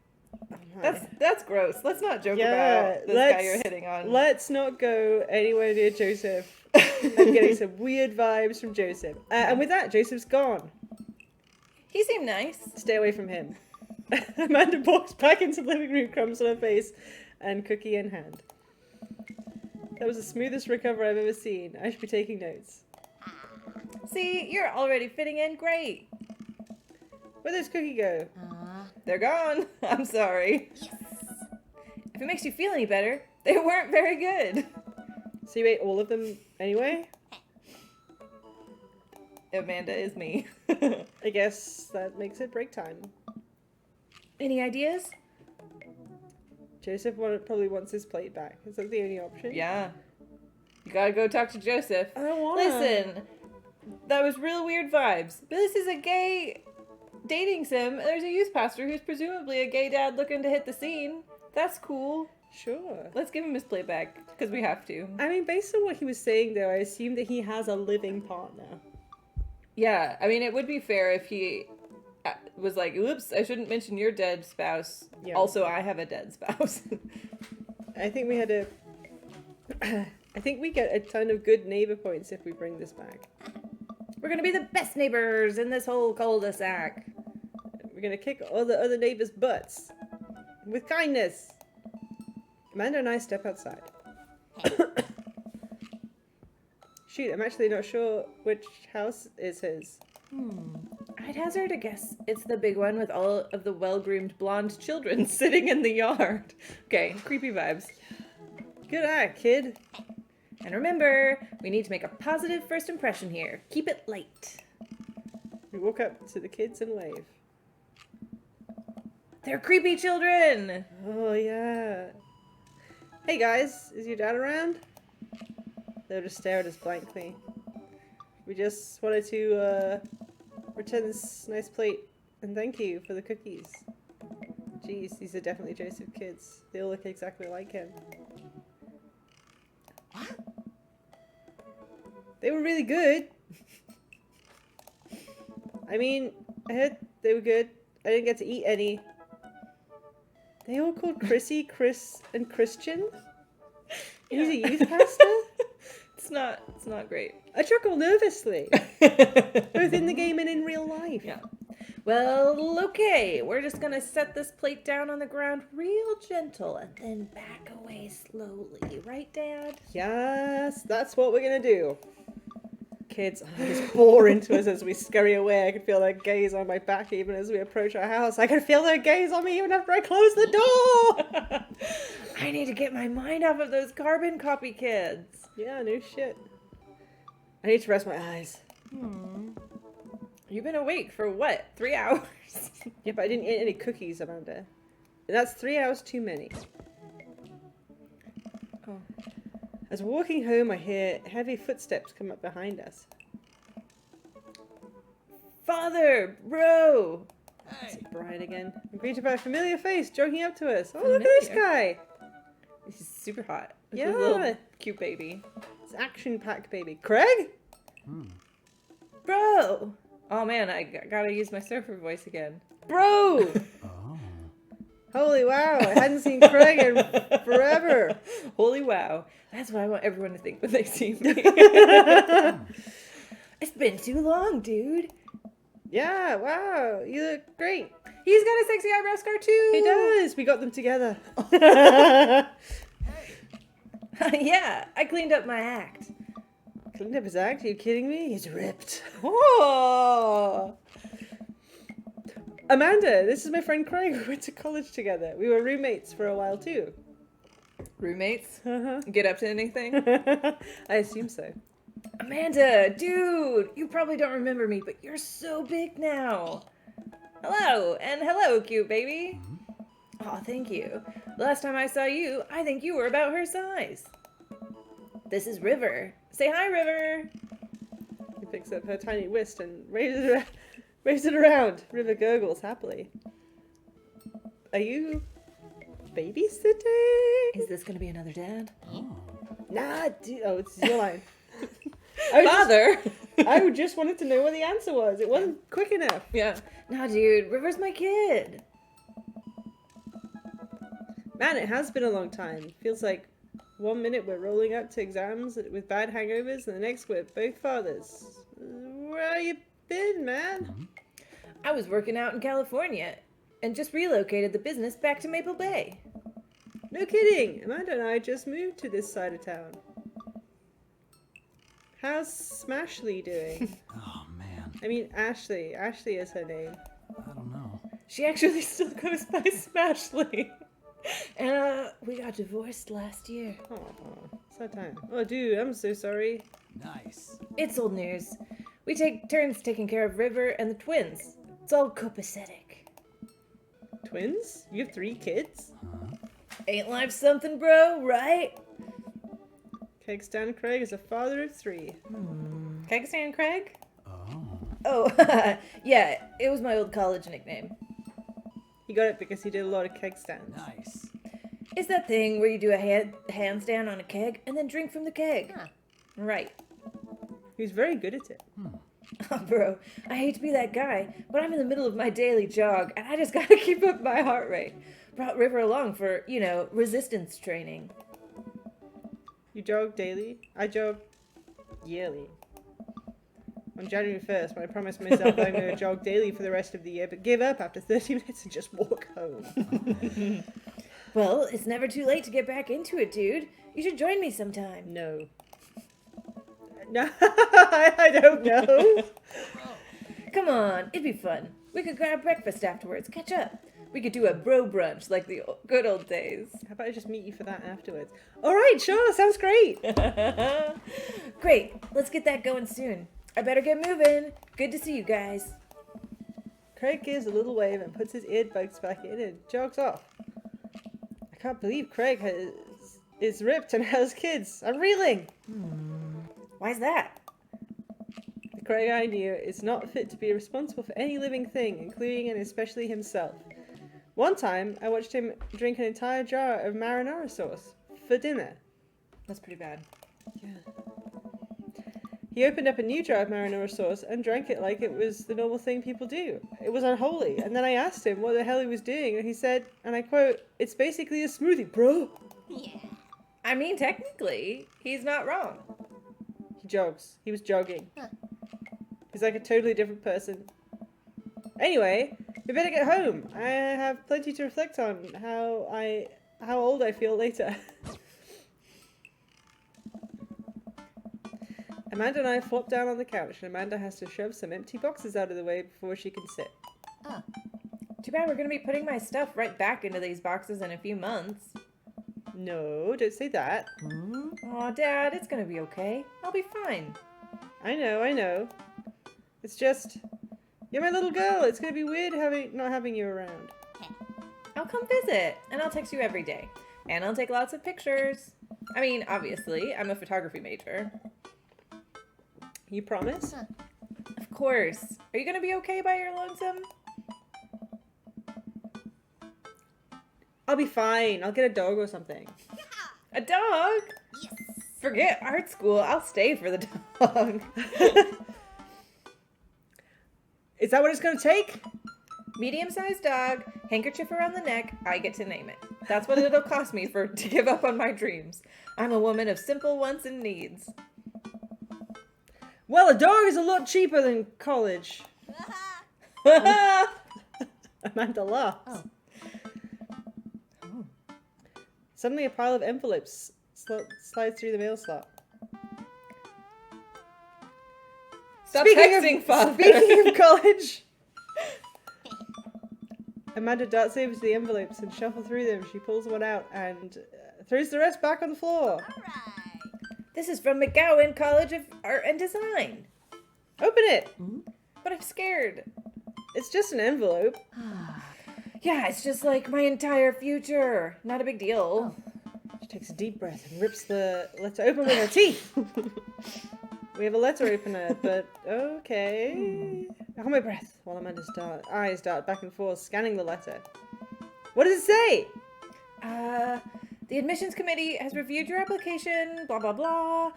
That's gross. Let's not joke about this guy you're hitting on. Let's not go anywhere near Joseph. I'm getting some weird vibes from Joseph. And with that, Joseph's gone. He seemed nice. Stay away from him. Amanda walks back into the living room, crumbs on her face, and cookie in hand. That was the smoothest recovery I've ever seen. I should be taking notes. See, you're already fitting in great. Where'd those cookie go? They're gone. I'm sorry. Yes. If it makes you feel any better, they weren't very good. So you ate all of them anyway? Amanda is me. I guess that makes it break time. Any ideas? Joseph probably wants his plate back. Is that the only option? Yeah. You gotta go talk to Joseph. I don't wanna. Listen, that was real weird vibes. But this is a gay dating sim. There's a youth pastor who's presumably a gay dad looking to hit the scene. That's cool. Sure. Let's give him his plate back, because we have to. I mean, based on what he was saying, though, I assume that he has a living partner. Yeah, I mean, it would be fair if he was like, oops, I shouldn't mention your dead spouse. Yeah. Also, I have a dead spouse. I think we had a... I think we get a ton of good neighbor points if we bring this back. We're gonna be the best neighbors in this whole cul-de-sac. We're gonna kick all the other neighbors' butts. With kindness. Amanda and I step outside. Shoot, I'm actually not sure which house is his. I'd hazard a guess it's the big one with all of the well-groomed blonde children sitting in the yard. Okay, creepy vibes. Good eye, kid. And remember, we need to make a positive first impression here. Keep it light. We walk up to the kids and wave. They're creepy children! Oh, yeah. Hey, guys, is your dad around? They'll just stare at us blankly. We just wanted to, return this nice plate and thank you for the cookies. Jeez, these are definitely Joseph's kids. They all look exactly like him. They were really good. I mean, I heard they were good. I didn't get to eat any. They all called Chrissy, Chris, and Christian? He's a youth pastor? It's not great. I chuckle nervously. Both in the game and in real life. Yeah. Well, okay. We're just gonna set this plate down on the ground real gentle and then back away slowly. Right, Dad? Yes, that's what we're gonna do. Kids just pour into us as we scurry away. I can feel their gaze on my back even as we approach our house. I can feel their gaze on me even after I close the door. I need to get my mind off of those carbon copy kids. Yeah, no shit. I need to rest my eyes. You've been awake for what? 3 hours? Yep, I didn't eat any cookies, Amanda. And that's 3 hours too many. Oh. As we're walking home, I hear heavy footsteps come up behind us. Father! Bro! Is it Brian again? I'm greeted by a familiar face jogging up to us. Oh, look at this guy! He's super hot. Yeah. His little cute baby. It's action-packed baby. Craig? Bro! Oh man, I gotta use my surfer voice again. Bro! Holy wow, I hadn't seen Craig in forever. Holy wow. That's what I want everyone to think when they see me. It's been too long, dude. Yeah, wow, you look great. He's got a sexy eyebrow scar too. He does. We got them together. Yeah, I cleaned up my act. Cleaned up his act? Are you kidding me? He's ripped. Oh. Amanda, this is my friend Craig. We went to college together. We were roommates for a while too. Roommates? Uh-huh. Get up to anything? I assume so. Amanda, dude, you probably don't remember me, but you're so big now. Hello, and hello, cute baby. Oh, thank you. The last time I saw you, I think you were about her size. This is River. Say hi, River. He picks up her tiny wrist and waves it around. River gurgles happily. Are you babysitting? Is this gonna be another dad? Nah, dude. Oh, it's your line. Father! I just wanted to know what the answer was. It wasn't quick enough. Yeah. Nah, dude, River's my kid. Man, it has been a long time. Feels like 1 minute we're rolling up to exams with bad hangovers, and the next we're both fathers. Where you been, man? I was working out in California and just relocated the business back to Maple Bay. No kidding. Amanda and I just moved to this side of town. How's Smashley doing? Oh, man. I mean, Ashley. Ashley is her name. I don't know. She actually still goes by Smashley. And we got divorced last year. Oh, sad time. Oh, dude, I'm so sorry. Nice. It's old news. We take turns taking care of River and the twins. It's all copacetic. Twins? You have 3 kids? Ain't life something, bro, right? Kegstan Craig is a father of 3. Kegstan Craig? Oh. Oh, yeah, it was my old college nickname. He got it because he did a lot of keg stands. Nice. It's that thing where you do a handstand on a keg and then drink from the keg. Huh. Right. He was very good at it. Oh, bro, I hate to be that guy, but I'm in the middle of my daily jog, and I just gotta keep up my heart rate. Brought River along for, resistance training. You jog daily? I jog yearly. On January 1st, when I promised myself I'm going to jog daily for the rest of the year, but give up after 30 minutes and just walk home. Well, it's never too late to get back into it, dude. You should join me sometime. No. No, I don't know. Come on, it'd be fun. We could grab breakfast afterwards, catch up. We could do a bro brunch like the good old days. How about I just meet you for that afterwards? All right, sure, sounds great. Great, let's get that going soon. I better get moving. Good to see you guys. Craig gives a little wave and puts his earbuds back in and jogs off. I can't believe Craig is ripped and has kids. I'm reeling. Why's that? The Craig I knew is not fit to be responsible for any living thing, including and especially himself. One time, I watched him drink an entire jar of marinara sauce for dinner. That's pretty bad. Yeah. He opened up a new jar of marinara sauce and drank it like it was the normal thing people do. It was unholy. And then I asked him what the hell he was doing, and he said, and I quote, "It's basically a smoothie, bro." Yeah. I mean, technically, he's not wrong. He jogs. He was jogging. Huh. He's like a totally different person. Anyway, we better get home. I have plenty to reflect on how old I feel later. Amanda and I flop down on the couch, and Amanda has to shove some empty boxes out of the way before she can sit. Oh. Too bad we're gonna be putting my stuff right back into these boxes in a few months. No, don't say that. Aw, Dad, it's gonna be okay. I'll be fine. I know. It's just, you're my little girl. It's gonna be weird not having you around. I'll come visit, and I'll text you every day. And I'll take lots of pictures. I mean, obviously, I'm a photography major. You promise? Huh. Of course. Are you gonna be okay by your lonesome? I'll be fine. I'll get a dog or something. A dog? Yes. Forget art school. I'll stay for the dog. Is that what it's gonna take? Medium-sized dog, handkerchief around the neck, I get to name it. That's what it'll cost me to give up on my dreams. I'm a woman of simple wants and needs. Well, a dog is a lot cheaper than college. Amanda laughs. Oh. Suddenly a pile of envelopes slides through the mail slot. Stop texting, Father. Speaking of college... Amanda darts over to the envelopes and shuffles through them. She pulls one out and throws the rest back on the floor. Alright. This is from McGowan College of Art and Design. Open it! But I'm scared. It's just an envelope. Yeah, it's just like my entire future. Not a big deal. She takes a deep breath and rips the letter open with her teeth. We have a letter opener, but okay. I hold my breath while Amanda's eyes dart back and forth, scanning the letter. What does it say? The admissions committee has reviewed your application, blah, blah, blah.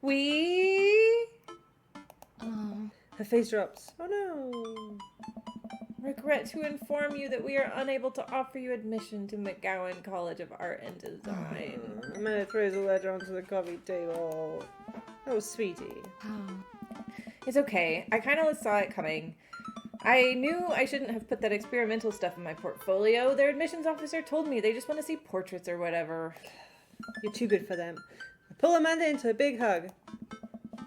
We Oh. Her face drops. Oh no. regret to inform you that we are unable to offer you admission to McGowan College of Art and Design. Amanda throws the letter onto the coffee table. Oh, sweetie. Oh. It's okay. I kind of saw it coming. I knew I shouldn't have put that experimental stuff in my portfolio. Their admissions officer told me they just want to see portraits or whatever. You're too good for them. I pull Amanda into a big hug.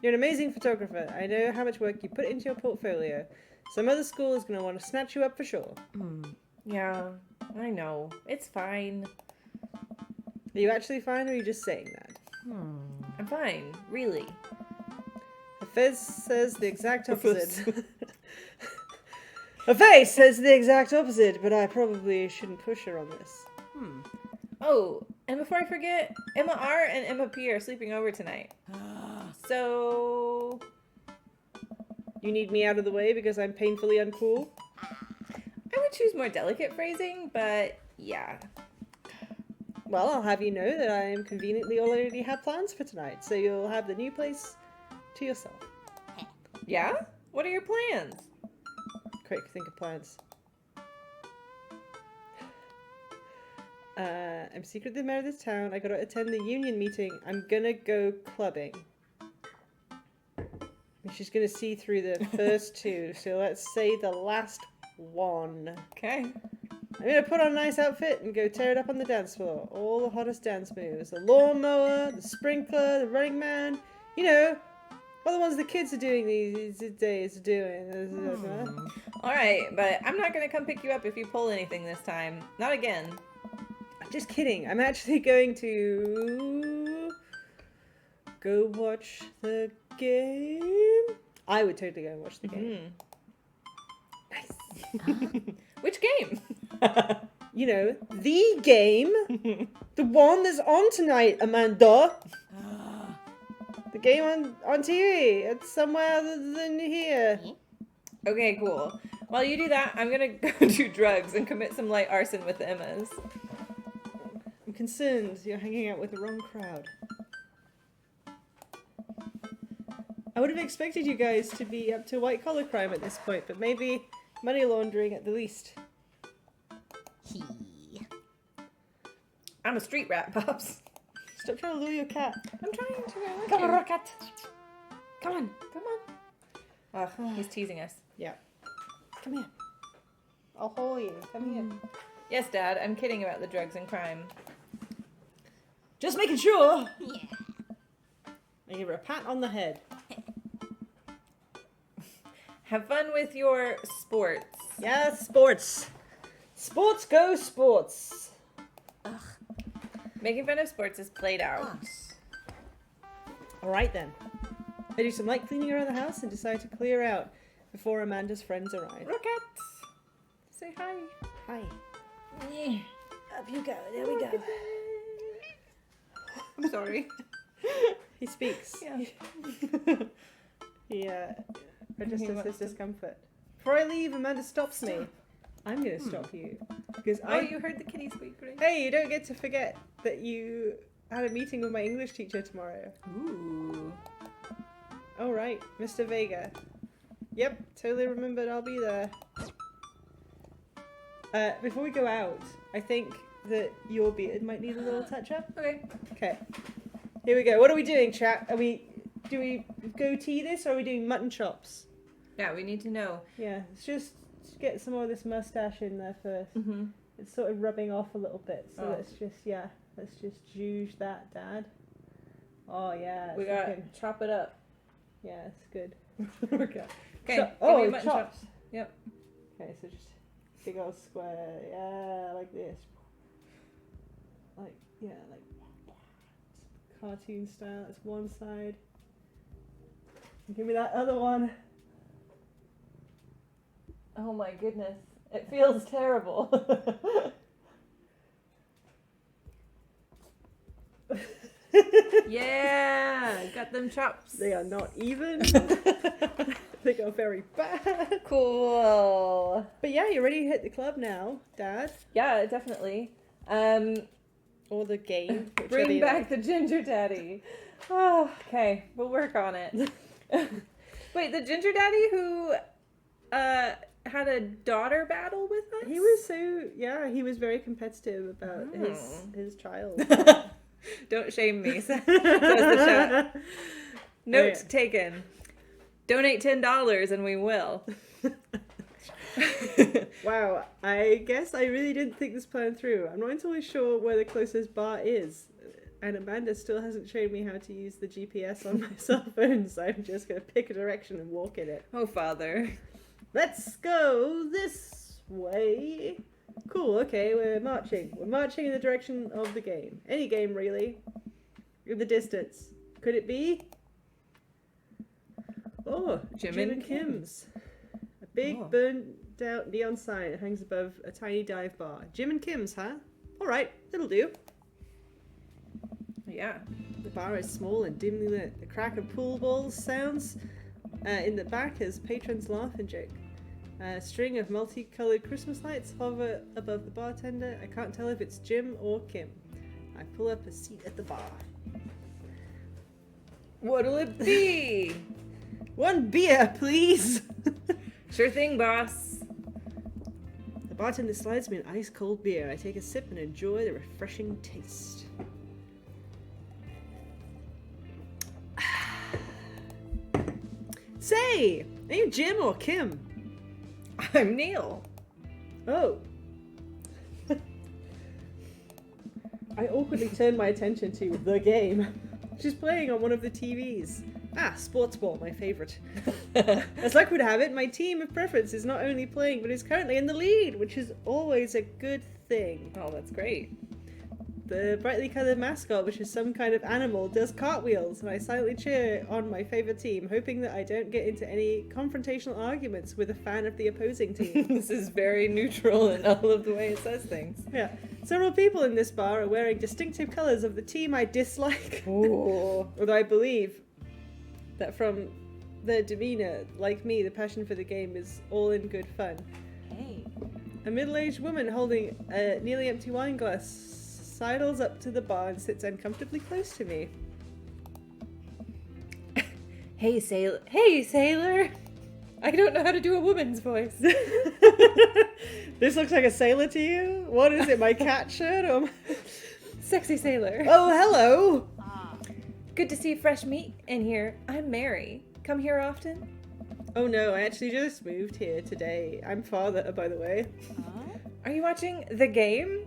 You're an amazing photographer. I know how much work you put into your portfolio. Some other school is going to want to snatch you up for sure. Yeah, I know. It's fine. Are you actually fine, or are you just saying that? I'm fine, really. Her face says the exact opposite. Her face says the exact opposite, but I probably shouldn't push her on this. Oh, and before I forget, Emma R and Emma P are sleeping over tonight. So You need me out of the way because I'm painfully uncool? I would choose more delicate phrasing, but yeah. Well, I'll have you know that I am conveniently already have plans for tonight, so you'll have the new place to yourself. Yeah? What are your plans? Quick, think of plans. I'm secretly mayor of this town. I gotta attend the union meeting. I'm gonna go clubbing. And she's gonna see through the first two, so let's say the last one. Okay. I'm gonna put on a nice outfit and go tear it up on the dance floor. All the hottest dance moves. The lawnmower, the sprinkler, the running man. You know, all the ones the kids are doing these days are doing. Alright, but I'm not gonna come pick you up if you pull anything this time. Not again. I'm just kidding. I'm actually going to go watch the game. I would totally go and watch the game. Nice. Which game? You know, the game. The one that's on tonight, Amanda. The game on TV. It's somewhere other than here. Okay, cool. While you do that, I'm gonna go do drugs and commit some light arson with the Emmas. I'm concerned you're hanging out with the wrong crowd. I would have expected you guys to be up to white collar crime at this point, but maybe money laundering at the least. He. I'm a street rat, Pops. Stop trying to lure your cat. I'm trying to. Come on, Rocket. Come on. Come on. Oh, he's teasing us. Yeah. Come here. I'll hold you. Come here. Yes, Dad. I'm kidding about the drugs and crime. Just making sure. Yeah. I give her a pat on the head. Have fun with your sports. Yeah, sports. Sports go sports. Making fun of sports is played out. Us. All right then. I do some light cleaning around the house and decide to clear out before Amanda's friends arrive. Rocket! Say hi. Hi. Yeah. Up you go. There we go. I'm sorry. He speaks. Yeah. Yeah. Registers wants his to- discomfort. Before I leave, Amanda stops me. I'm gonna stop you. Because Oh, you heard the kitty squeak, right? Hey, you don't get to forget that you had a meeting with my English teacher tomorrow. Ooh. Oh, right. Mr. Vega. Yep, totally remembered I'll be there. Before we go out, I think that your beard might need a little touch up. Okay. Okay. Here we go. What are we doing, chat? Do we goatee this or are we doing mutton chops? Yeah, we need to know. Yeah, let's just get some more of this mustache in there first. Mm-hmm. It's sort of rubbing off a little bit, so Oh. let's just juice that, Dad. Oh yeah, We it's got looking- chop it up. yeah, it's good. Okay. Okay. So- give me oh, a mutton chop. chops. Yep. Okay, so just big old square, yeah, like this. Like cartoon style. That's one side. Give me that other one. Oh my goodness. It feels terrible. Yeah, got them chops. They are not even. They go very bad. Cool. But yeah, you're ready to hit the club now, Dad. Yeah, definitely. Or the game. whichever Bring you back like. the ginger daddy. Oh, okay, we'll work on it. Wait, the ginger daddy who had a daughter battle with us? He was he was very competitive about Oh. his child. Don't shame me, says the chat. Note yeah. taken. Donate $10 and we will. Wow, I guess I really didn't think this plan through. I'm not entirely sure where the closest bar is. And Amanda still hasn't shown me how to use the GPS on my cell phone, so I'm just going to pick a direction and walk in it. Oh, father. Let's go this way. Cool, okay, we're marching. We're marching in the direction of the game. Any game, really. In the distance. Could it be? Oh, Jim Jim and and Kim's. A big Oh. burned out neon sign that hangs above a tiny dive bar. Jim and Kim's, huh? Alright, it'll do. Yeah. The bar is small and dimly lit. The crack of pool balls sounds in the back as patrons laugh and joke. A string of multicolored Christmas lights hover above the bartender. I can't tell if it's Jim or Kim. I pull up a seat at the bar. What'll it be? One beer, please! Sure thing, boss. The bartender slides me an ice cold beer. I take a sip and enjoy the refreshing taste. Say, are you Jim or Kim? I'm Neil. Oh. I awkwardly turn my attention to the game. She's playing on one of the TVs. Ah, sports ball, my favourite. As luck would have it, my team of preference is not only playing, but is currently in the lead, which is always a good thing. Oh, that's great. The brightly coloured mascot, which is some kind of animal, does cartwheels, and I silently cheer on my favourite team, hoping that I don't get into any confrontational arguments with a fan of the opposing team. This is very neutral in all of the way it says things. Yeah. Several people in this bar are wearing distinctive colours of the team I dislike. Oh. Although I believe that from their demeanour, like me, the passion for the game is all in good fun. Hey. A middle-aged woman holding a nearly empty wine glass sidles up to the bar and sits uncomfortably close to me. Hey, sailor. Hey, sailor. I don't know how to do a woman's voice. This looks like a sailor to you? What is it, my cat shirt? Or my... Sexy sailor. Oh, hello! Good to see fresh meat in here. I'm Mary. Come here often? Oh no, I actually just moved here today. I'm father, by the way. Are you watching the game?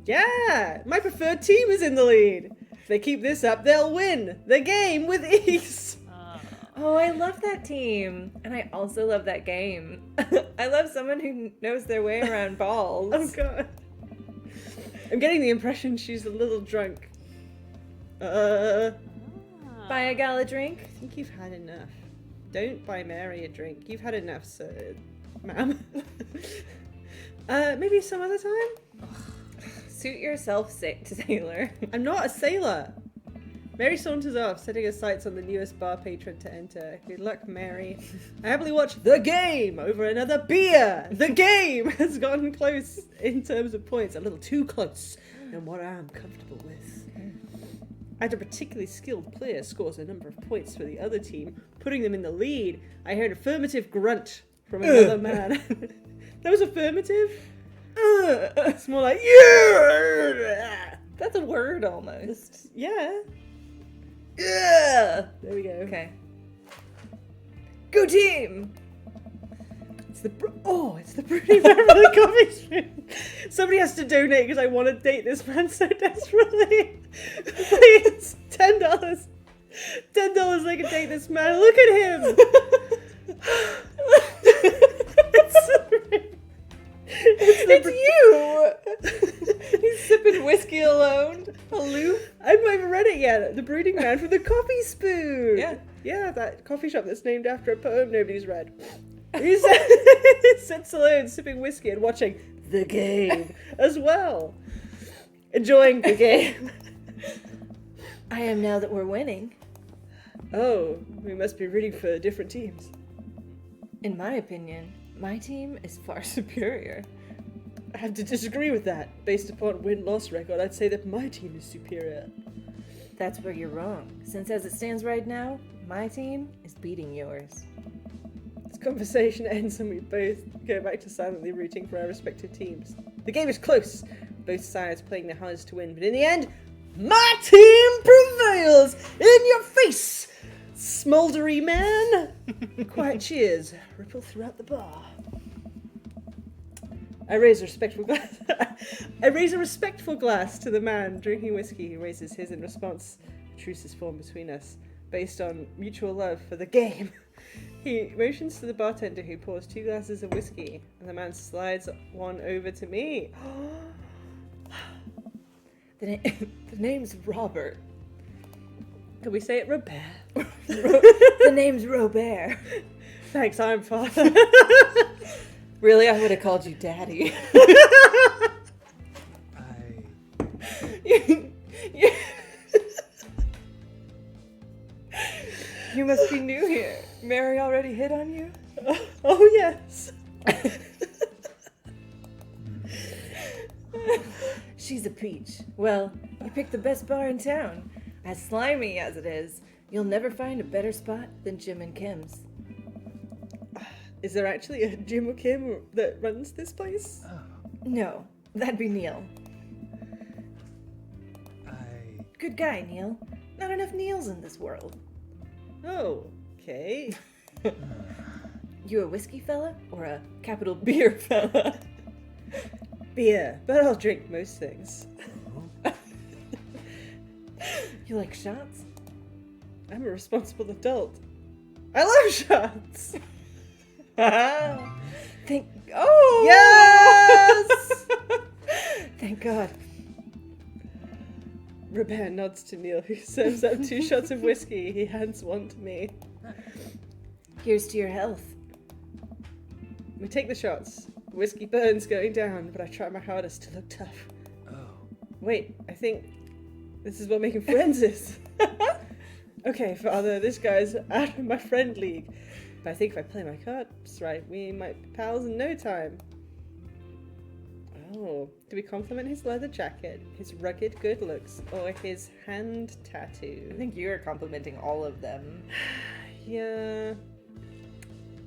Yeah! My preferred team is in the lead! If they keep this up, they'll win the game with ease! Oh, I love that team. And I also love that game. I love someone who knows their way around balls. Oh god. I'm getting the impression she's a little drunk. Buy a gal a drink? I think you've had enough. Don't buy Mary a drink. You've had enough, sir. Ma'am. Maybe some other time? Suit yourself, sailor. I'm not a sailor. Mary saunters off, setting her sights on the newest bar patron to enter. Good luck, Mary. I happily watch the game over another beer. The game has gotten close in terms of points, a little too close than what I'm comfortable with. As a particularly skilled player scores a number of points for the other team, putting them in the lead, I heard an affirmative grunt from another man. That was affirmative? It's more like, yeah! That's a word almost. Yeah. Yeah. There we go. Okay. Go team! It's the pretty man from the coffee spoon. Somebody has to donate because I want to date this man so desperately. Please, $10. $10 I can date this man. Look at him. It's you! He's sipping whiskey alone, aloof. I've not even read it yet. The brooding man from the coffee spoon. Yeah. Yeah, that coffee shop that's named after a poem nobody's read. He sits alone, sipping whiskey and watching the game as well. Enjoying the game. I am now that we're winning. Oh, we must be rooting for different teams. In my opinion, my team is far superior. I have to disagree with that. Based upon win-loss record, I'd say that my team is superior. That's where you're wrong, since as it stands right now, my team is beating yours. This conversation ends and we both go back to silently rooting for our respective teams. The game is close, both sides playing their hardest to win, but in the end, my team prevails! In your face, smouldery man! Quiet cheers ripple throughout the bar. I raise a respectful glass. I raise a respectful glass to the man drinking whiskey. He raises his in response. A truce is formed between us, based on mutual love for the game. He motions to the bartender, who pours 2 glasses of whiskey, and the man slides one over to me. The name's Robert. Can we say it, Robert? The name's Robert. Thanks, I'm father. Really, I would have called you Daddy. You must be new here. Mary already hit on you? Oh, yes. She's a peach. Well, you picked the best bar in town. As slimy as it is, you'll never find a better spot than Jim and Kim's. Is there actually a Jim or Kim that runs this place? No, that'd be Neil. Good guy, Neil. Not enough Neils in this world. Oh, okay. You a whiskey fella or a capital beer fella? Beer, but I'll drink most things. You like shots? I'm a responsible adult. I love shots! Oh! Yes! Thank God. Robert nods to Neil, who serves up 2 shots of whiskey. He hands one to me. Here's to your health. We take the shots. Whiskey burns going down, but I try my hardest to look tough. Wait, I think this is what making friends is. Okay, Father, this guy's out of my friend league. But I think if I play my cards right, we might be pals in no time. Oh, do we compliment his leather jacket, his rugged good looks, or his hand tattoo? I think you're complimenting all of them. Yeah.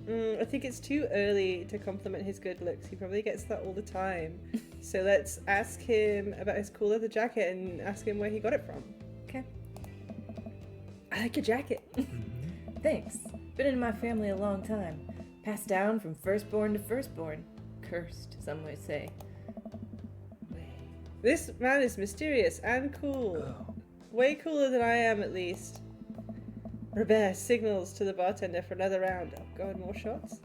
I think it's too early to compliment his good looks. He probably gets that all the time. So let's ask him about his cool leather jacket and ask him where he got it from. Okay. I like your jacket. Thanks. Been in my family a long time. Passed down from firstborn to firstborn. Cursed, some would say. This man is mysterious and cool. Way cooler than I am, at least. Robert signals to the bartender for another round. Oh god, more shots?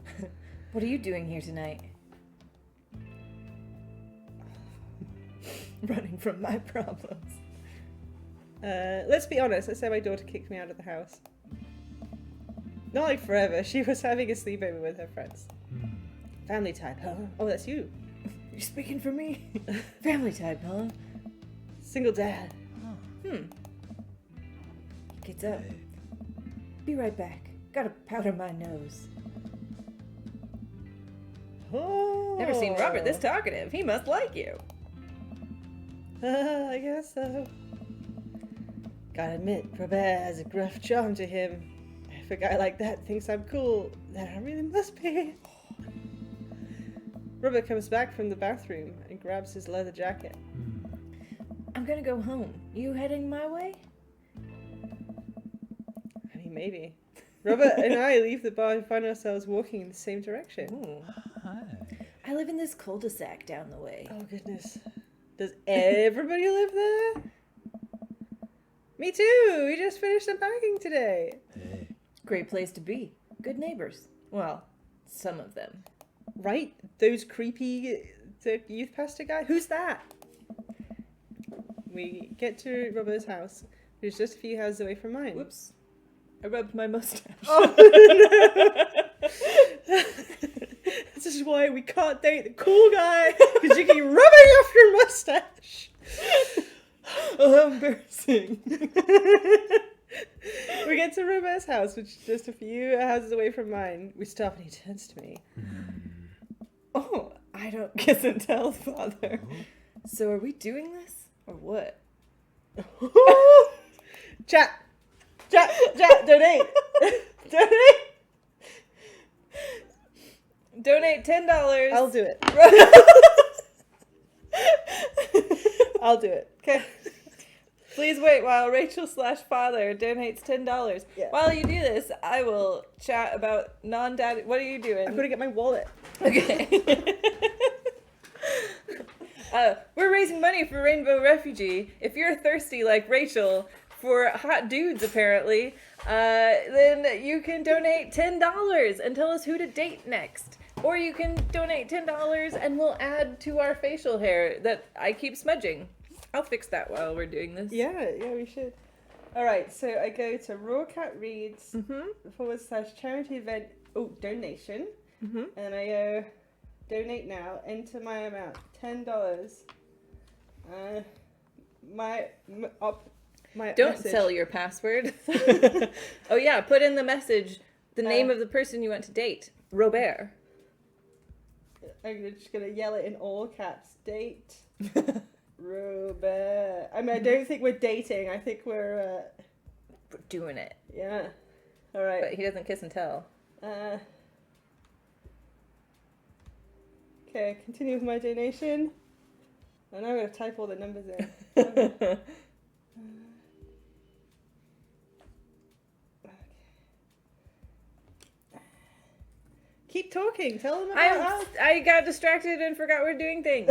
What are you doing here tonight? Running from my problems. Let's be honest, let's say my daughter kicked me out of the house. Not like forever, she was having a sleepover with her friends. Family type, huh? Oh, that's you. You're speaking for me? Family type, huh? Single dad. Gets up. Be right back. Gotta powder my nose. Oh. Never seen Robert this talkative. He must like you. I guess so. Gotta admit, Robert has a gruff charm to him. If a guy like that thinks I'm cool, then I really must be. Robert comes back from the bathroom and grabs his leather jacket. I'm gonna go home. You heading my way? I mean, maybe. Robert and I leave the bar and find ourselves walking in the same direction. Ooh. Hi. I live in this cul-de-sac down the way. Oh, goodness. Does everybody live there? Me too! We just finished unpacking today. Hey. Great place to be. Good neighbors. Well, some of them. Right? Those creepy the youth pastor guy? Who's that? We get to Robert's house, which is just a few houses away from mine. Whoops. I rubbed my mustache. Oh, no. This is why we can't date the cool guy, because you keep rubbing off your mustache. Oh, how embarrassing. We get to Robert's house, which is just a few houses away from mine. We stop and he turns to me. Oh, I don't kiss and tell, Father. So are we doing this? Or what? Chat, donate. Donate. Donate $10. I'll do it. I'll do it. Okay. Please wait while Rachel/Father donates $10. Yeah. While you do this, I will chat about non-daddy. What are you doing? I'm gonna get my wallet. Okay. We're raising money for Rainbow Refugee. If you're thirsty like Rachel for hot dudes, apparently, then you can donate $10 and tell us who to date next. Or you can donate $10 and we'll add to our facial hair that I keep smudging. I'll fix that while we're doing this. Yeah, we should. Alright, so I go to Rawcat Reads / charity event, donation. Mm-hmm. And I go, donate now, enter my amount, $10. My Don't message. tell your password. Oh yeah, put in the message the name of the person you want to date. Robert. I'm just gonna yell it in all caps. Date Robert. I mean, I don't think we're dating. I think we're Doing it. yeah. All right. But he doesn't kiss and tell. Okay, continue with my donation. And I'm gonna type all the numbers in. Keep talking. Tell them about I got distracted and forgot we're doing things.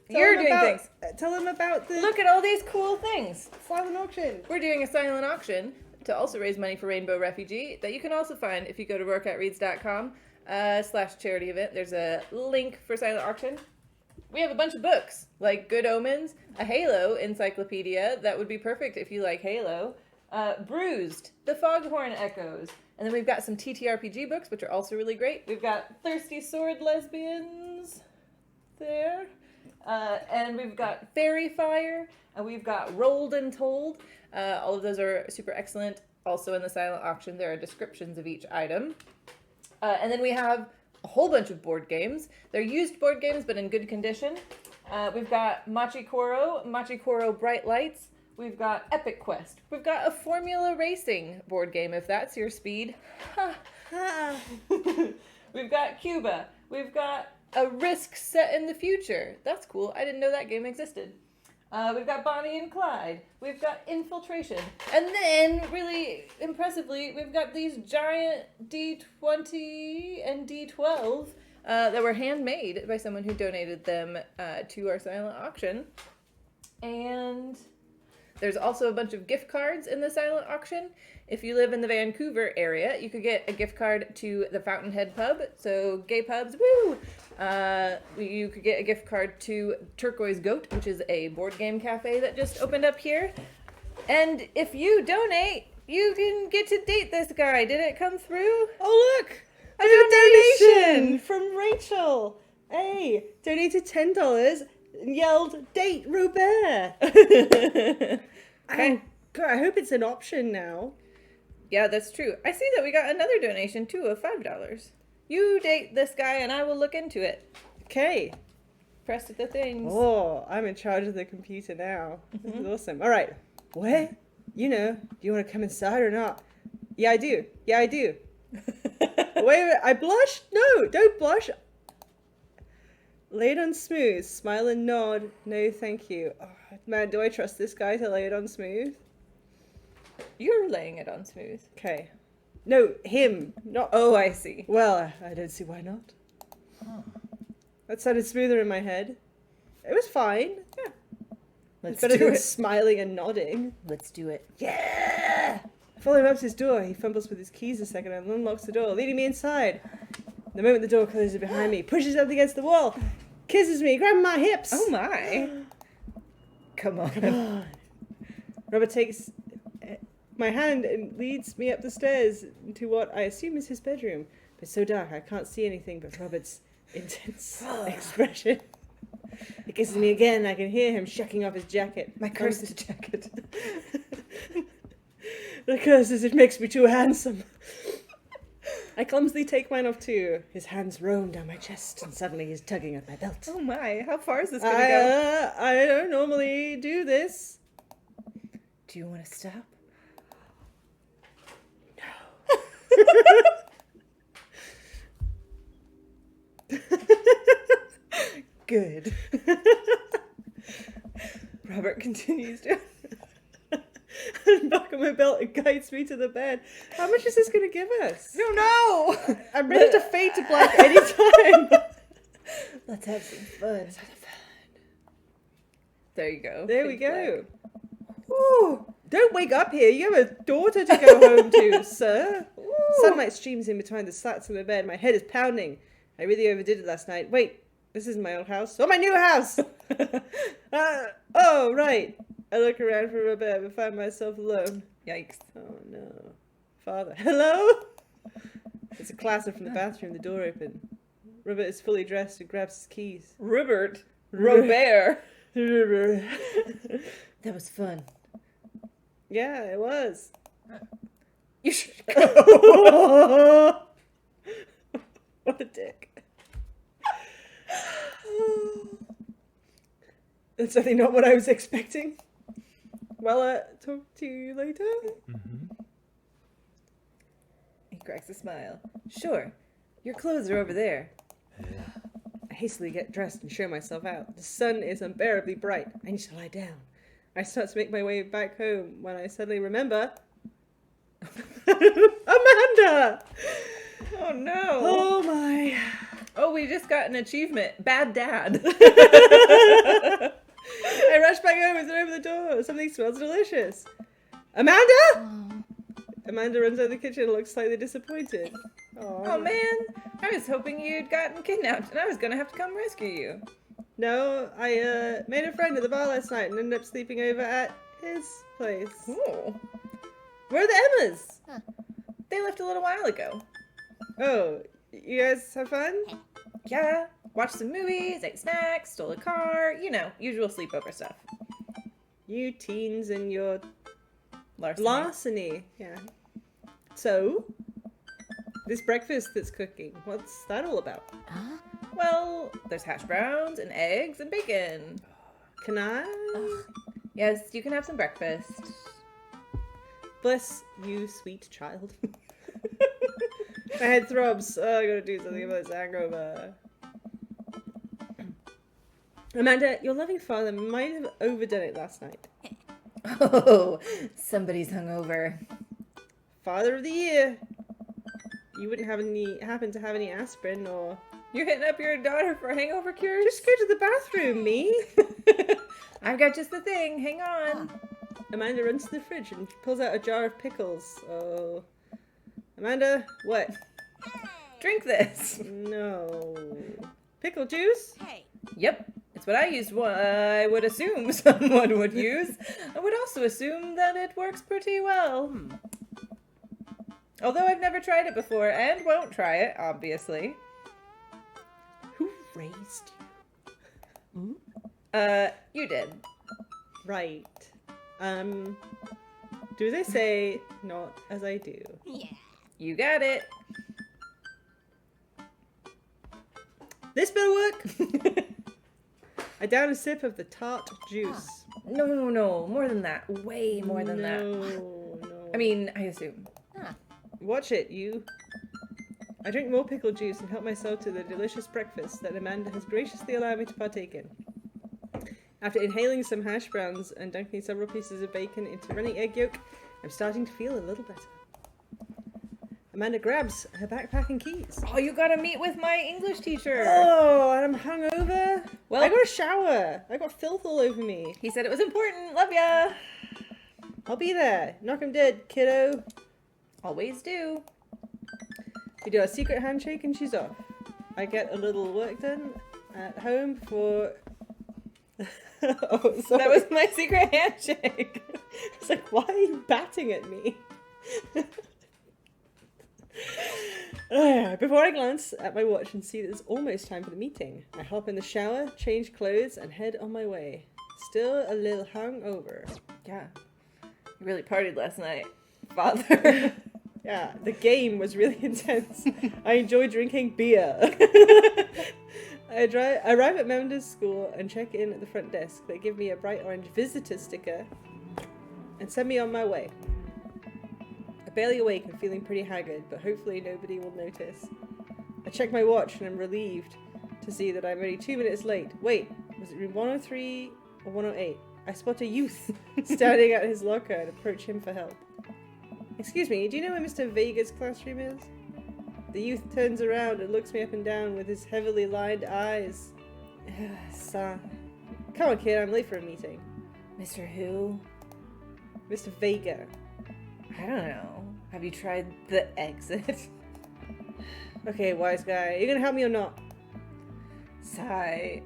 You're doing things. Tell them about the Look at all these cool things. silent auction. We're doing a silent auction to also raise money for Rainbow Refugee that you can also find if you go to roarcatreads.com /charity event. There's a link for silent auction. We have a bunch of books like Good Omens, a Halo encyclopedia that would be perfect if you like Halo, Bruised, The Foghorn Echoes, and then we've got some TTRPG books which are also really great. We've got Thirsty Sword Lesbians there. And we've got Fairy Fire, and we've got Rolled and Told. All of those are super excellent. Also in the silent auction, there are descriptions of each item. And then we have a whole bunch of board games. They're used board games, but in good condition. We've got Machikoro Bright Lights. We've got Epic Quest. We've got a Formula Racing board game, if that's your speed. We've got Cuba. We've got a Risk set in the future. That's cool. I didn't know that game existed. We've got Bonnie and Clyde. We've got Infiltration. And then, really impressively, we've got these giant D20 and D12 that were handmade by someone who donated them to our silent auction. And there's also a bunch of gift cards in the silent auction. If you live in the Vancouver area, you could get a gift card to the Fountainhead Pub. So gay pubs, woo! You could get a gift card to Turquoise Goat, which is a board game cafe that just opened up here. And if you donate, you can get to date this guy. Did it come through? Oh look! A donation from Rachel. Hey, donated $10 and yelled, "Date Robert." Okay. God, I hope it's an option now. Yeah, that's true. I see that we got another donation too of $5. You date this guy and I will look into it. Okay. Press the things. Oh, I'm in charge of the computer now. This is awesome. All right. What? You know, do you want to come inside or not? Yeah, I do. Yeah, I do. Wait a minute. I blushed? No, don't blush. Lay it on smooth. Smile and nod. No, thank you. Oh, man, do I trust this guy to lay it on smooth? You're laying it on smooth. Okay. No, him. Not. Oh, I see. Well, I don't see why not. That sounded smoother in my head. It was fine. Yeah. Let's It's better do than it. smiling and nodding. Let's do it. Yeah! I follow him up to his door. He fumbles with his keys a second and unlocks the door, leading me inside. The moment the door closes behind me, pushes up against the wall, kisses me, grabbing my hips. Oh my. Come on. Come on. Robert takes my hand and leads me up the stairs into what I assume is his bedroom. But it's so dark I can't see anything but Robert's intense expression. He kisses me again. I can hear him shucking off his jacket. My cursed jacket. The curse is it makes me too handsome. I clumsily take mine off too. His hands roam down my chest and suddenly he's tugging at my belt. Oh my. How far is this going to go? I don't normally do this. Do you want to stop? Good. Robert continues to Unbuckle my belt and guides me to the bed. How much is this going to give us? No, no! I'm ready to fade to black anytime. Let's have some fun. There you go. There we Fade to go. black. Ooh, don't wake up here. You have a daughter to go home to, sir. Sunlight streams in between the slats of the bed. My head is pounding. I really overdid it last night. Wait, this isn't my old house. Oh, my new house! Oh, right. I look around for a bit and find myself alone. Yikes. Oh, no. Father. Hello? It's a classer from the bathroom. The door open. Robert is fully dressed and grabs his keys. Robert. Robert. Yeah, That was fun. it was. You should go. What a dick. That's certainly not what I was expecting. Well, talk to you later. He cracks a smile. Sure. Your clothes are over there. I hastily get dressed and show myself out. The sun is unbearably bright. I need to lie down. I start to make my way back home when I suddenly remember... Amanda! Oh no. Oh my... Oh, we just got an achievement. Bad dad. I rush back home and open the door. Something smells delicious. Amanda? Oh. Amanda runs out of the kitchen and looks slightly disappointed. Oh man, I was hoping you'd gotten kidnapped and I was gonna have to come rescue you. No, I made a friend at the bar last night and ended up sleeping over at his place. Oh. Where are the Emmas? They left a little while ago. Oh, you guys have fun? Yeah, watched some movies, ate snacks, stole a car, you know, usual sleepover stuff. You teens and your Larceny. larceny. Yeah. So, this breakfast that's cooking, what's that all about? Huh? Well, there's hash browns and eggs and bacon. Can I? Yes, you can have some breakfast. Bless you, sweet child. My head throbs. Oh, I gotta do something about this hangover. Amanda, your loving father might have overdone it last night. Oh, somebody's hungover. Father of the year. You wouldn't happen to have any aspirin or... You're hitting up your daughter for hangover cures? Just go to the bathroom, me. I've got just the thing. Hang on. Amanda runs to the fridge and pulls out a jar of pickles. Oh. Amanda, what? Drink this. No. Pickle juice? Hey. Yep, it's what I used. I would assume someone would use. I would also assume that it works pretty well. Although I've never tried it before and won't try it, obviously. Who raised you? You did. Right. Do they say not as I do? Yeah. You got it. This better work. I down a sip of the tart juice. No, more than that. Way more than that. No. I mean, I assume. Watch it, you. I drink more pickle juice and help myself to the delicious breakfast that Amanda has graciously allowed me to partake in. After inhaling some hash browns and dunking several pieces of bacon into running egg yolk, I'm starting to feel a little better. Amanda grabs her backpack and keys. Oh, you gotta meet with my English teacher. Oh, and I'm hungover. Well- I got a shower. I got filth all over me. He said it was important. Love ya. I'll be there. Knock 'em dead, kiddo. Always do. We do our secret handshake and she's off. I get a little work done at home for... oh, sorry. That was my secret handshake. It's like, why are you batting at me? Before I glance at my watch and see that it's almost time for the meeting, I hop in the shower, change clothes, and head on my way. Still a little hungover. Yeah. You really partied last night, father. Yeah, the game was really intense. I enjoy drinking beer. I arrive at Amanda's school and check in at the front desk. They give me a bright orange visitor sticker and send me on my way. I'm barely awake and feeling pretty haggard, but hopefully nobody will notice. I check my watch and I'm relieved to see that I'm only 2 minutes late. Wait, was it room 103 or 108? I spot a youth standing at his locker and approach him for help. Excuse me, do you know where Mr. Vega's classroom is? The youth turns around and looks me up and down with his heavily lined eyes. Son. Come on, kid, I'm late for a meeting. Mr. Who? Mr. Vega. I don't know. Have you tried the exit? Okay, wise guy, are you gonna help me or not? Sigh.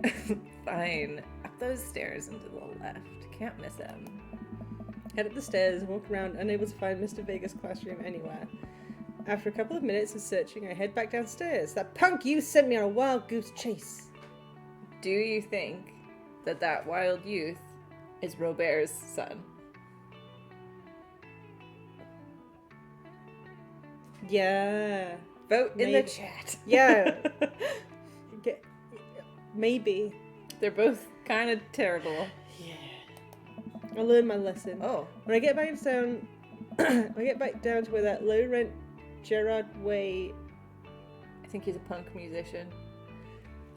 Fine. Up those stairs and to the left. Can't miss him. Head up the stairs and walk around, unable to find Mr. Vega's classroom anywhere. After a couple of minutes of searching, I head back downstairs. That punk youth sent me on a wild goose chase. Do you think that that wild youth is Robert's son? Yeah. Vote in the Maybe. chat. Yeah. Maybe. They're both kind of terrible. I learned my lesson. Oh. When I get back down, to where that low rent Gerard Way I think he's a punk musician.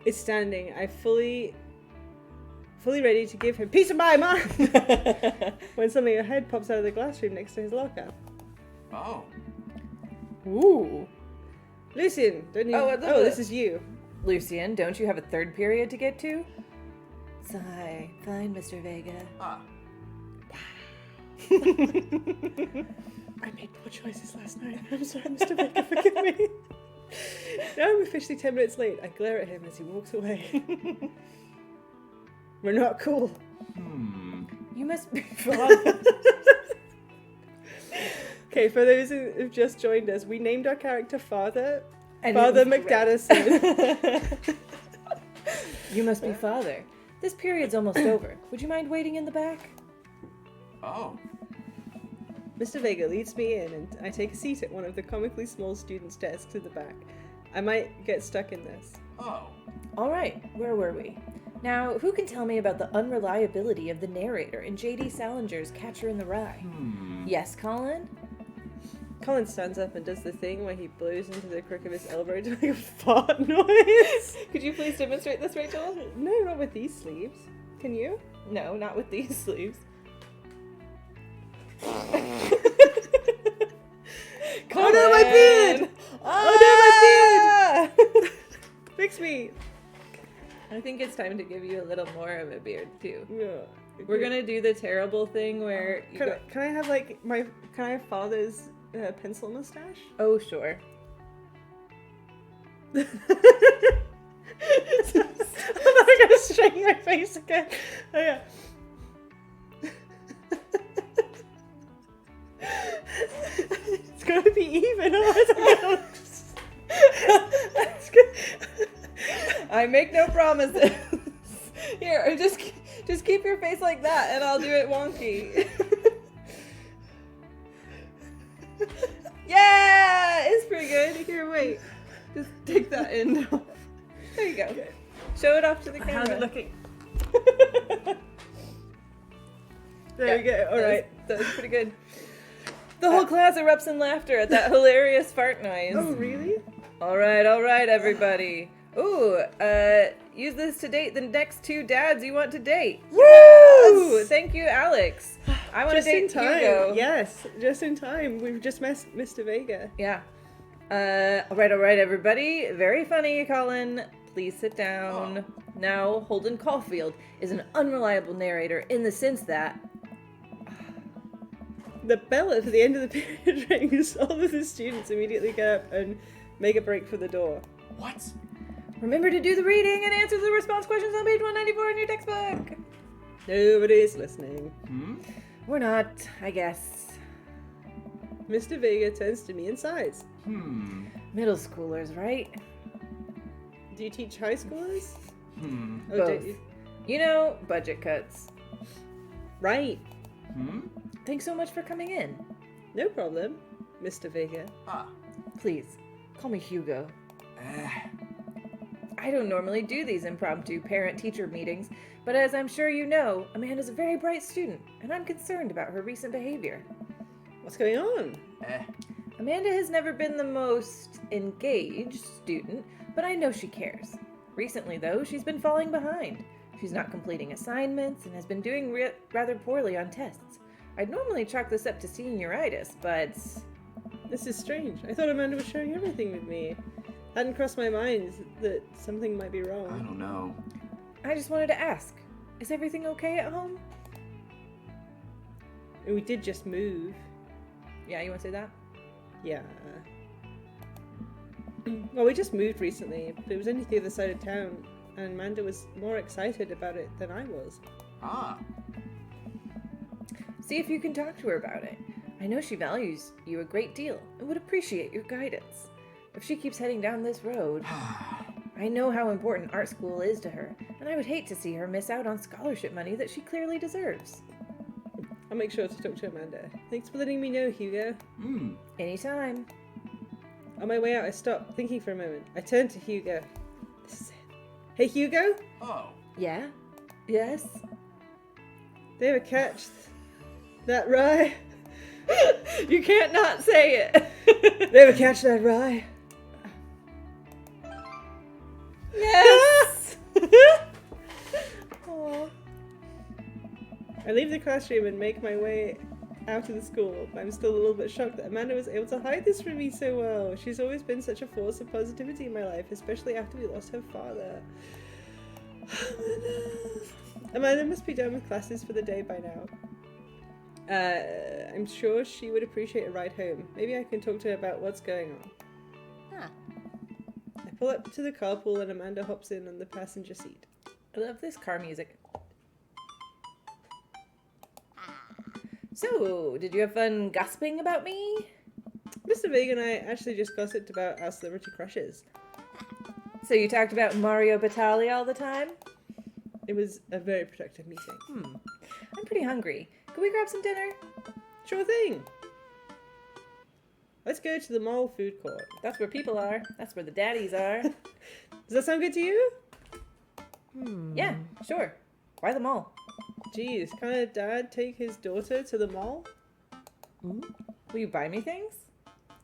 is standing, I fully ready to give him peace of my mind. When suddenly a head pops out of the glass room next to his locker. Oh. Ooh. Lucian, don't you? Oh, This is you. Lucian, don't you have a third period to get to? Sigh. Fine, Mr. Vega. Ah. I made poor choices last night. I'm sorry, Mr. Baker, forgive me. Now I'm officially 10 minutes late. I glare at him as he walks away. We're not cool. You must be Okay, for those who have just joined us, we named our character Father. And Father it was McDaddison. You must be father. This period's almost over. Would you mind waiting in the back? Oh. Mr. Vega leads me in and I take a seat at one of the comically small students' desks at the back. I might get stuck in this. Oh. All right, where were we? Now, who can tell me about the unreliability of the narrator in J.D. Salinger's Catcher in the Rye? Yes, Colin? Colin stands up and does the thing where he blows into the crook of his elbow to make a fart noise. Could you please demonstrate this, Rachel? No, not with these sleeves. Can you? No, not with these sleeves. Oh no, my beard! Oh no, my beard! Fix me! I think it's time to give you a little more of a beard, too. Yeah. We're gonna do the terrible thing where you go... Can I have like can I have father's pencil mustache? Oh, sure. I'm not gonna straighten my face again. Oh yeah. It's gonna be even. I make no promises. Here, just keep your face like that, and I'll do it wonky. Yeah, it's pretty good. Here, wait. Just take that end off. There you go. Okay. Show it off to the camera. How's it looking? There we go. All right. That was pretty good. The whole class erupts in laughter at that hilarious fart noise. Oh, really? All right, everybody. Ooh, use this to date the next 2 dads you want to date. Woo! Thank you, Alex. I want to Just in date time. Hugo. Yes, just in time. We've just met Mr. Vega. Yeah. All right, everybody. Very funny, Colin. Please sit down. Now, Holden Caulfield is an unreliable narrator in the sense that... The bell at the end of the period rings. All of the students immediately get up and make a break for the door. What? Remember to do the reading and answer the response questions on page 194 in your textbook. Nobody's listening. We're not, I guess. Mr. Vega turns to me and sighs. Middle schoolers, right? Do you teach high schoolers? Oh, Both. don't you? You know, budget cuts. Right. Thanks so much for coming in. No problem, Mr. Vega. Please, call me Hugo. I don't normally do these impromptu parent-teacher meetings, but as I'm sure you know, Amanda's a very bright student, and I'm concerned about her recent behavior. What's going on? Amanda has never been the most engaged student, but I know she cares. Recently, though, she's been falling behind. She's not completing assignments and has been doing rather poorly on tests. I'd normally chalk this up to senioritis, but... This is strange. I thought Amanda was sharing everything with me. Hadn't crossed my mind that something might be I wrong. don't know. I just wanted to ask, is everything okay at home? We did just move. Yeah, you want to say that? Yeah. Well, we just moved recently, but it was only the other side of town, and Amanda was more excited about it than I was. See if you can talk to her about it. I know she values you a great deal and would appreciate your guidance. If she keeps heading down this road, I know how important art school is to her, and I would hate to see her miss out on scholarship money that she clearly deserves. I'll make sure to talk to Amanda. Thanks for letting me know, Hugo. Anytime. On my way out, I stopped, thinking for a moment. I turned to Hugo. This is it. Hey, Hugo? Yeah? Yes? They ever catch that rye? You can't not say it. They ever catch that rye? Yes! Aww. I leave the classroom and make my way out of the school. I'm still a little bit shocked that Amanda was able to hide this from me so well. She's always been such a force of positivity in my life, especially after we lost her father. Amanda must be done with classes for the day by now. I'm sure she would appreciate a ride home. Maybe I can talk to her about what's going on. I pull up to the carpool and Amanda hops in on the passenger seat. I love this car music. So, did you have fun gossiping about me? Mr. Vega and I actually just gossiped about our celebrity crushes. So you talked about Mario Batali all the time? It was a very productive meeting. I'm pretty hungry. Can we grab some dinner? Sure thing. Let's go to the mall food court. That's where people are. That's where the daddies are. Does that sound good to you? Yeah, sure. Why the mall? Geez, can a dad take his daughter to the mall? Will you buy me things?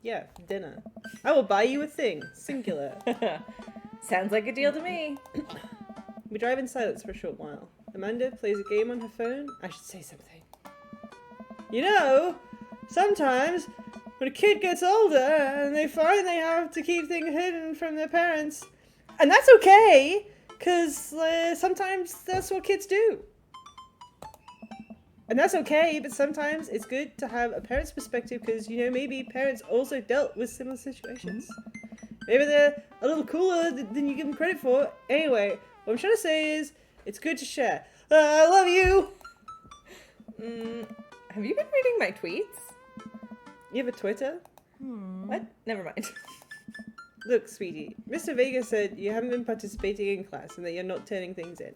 Yeah, for dinner. I will buy you a thing. Singular. Sounds like a deal to me. We drive in silence for a short while. Amanda plays a game on her phone. I should say something. You know, sometimes when a kid gets older and they find they have to keep things hidden from their parents, and that's okay, because sometimes that's what kids do. And that's okay, but sometimes it's good to have a parent's perspective because, you know, maybe parents also dealt with similar situations. Maybe they're a little cooler than you give them credit for. Anyway, what I'm trying to say is, it's good to share. I love you! Have you been reading my tweets? You have a Twitter? What? Never mind. Look, sweetie, Mr. Vega said you haven't been participating in class and that you're not turning things in.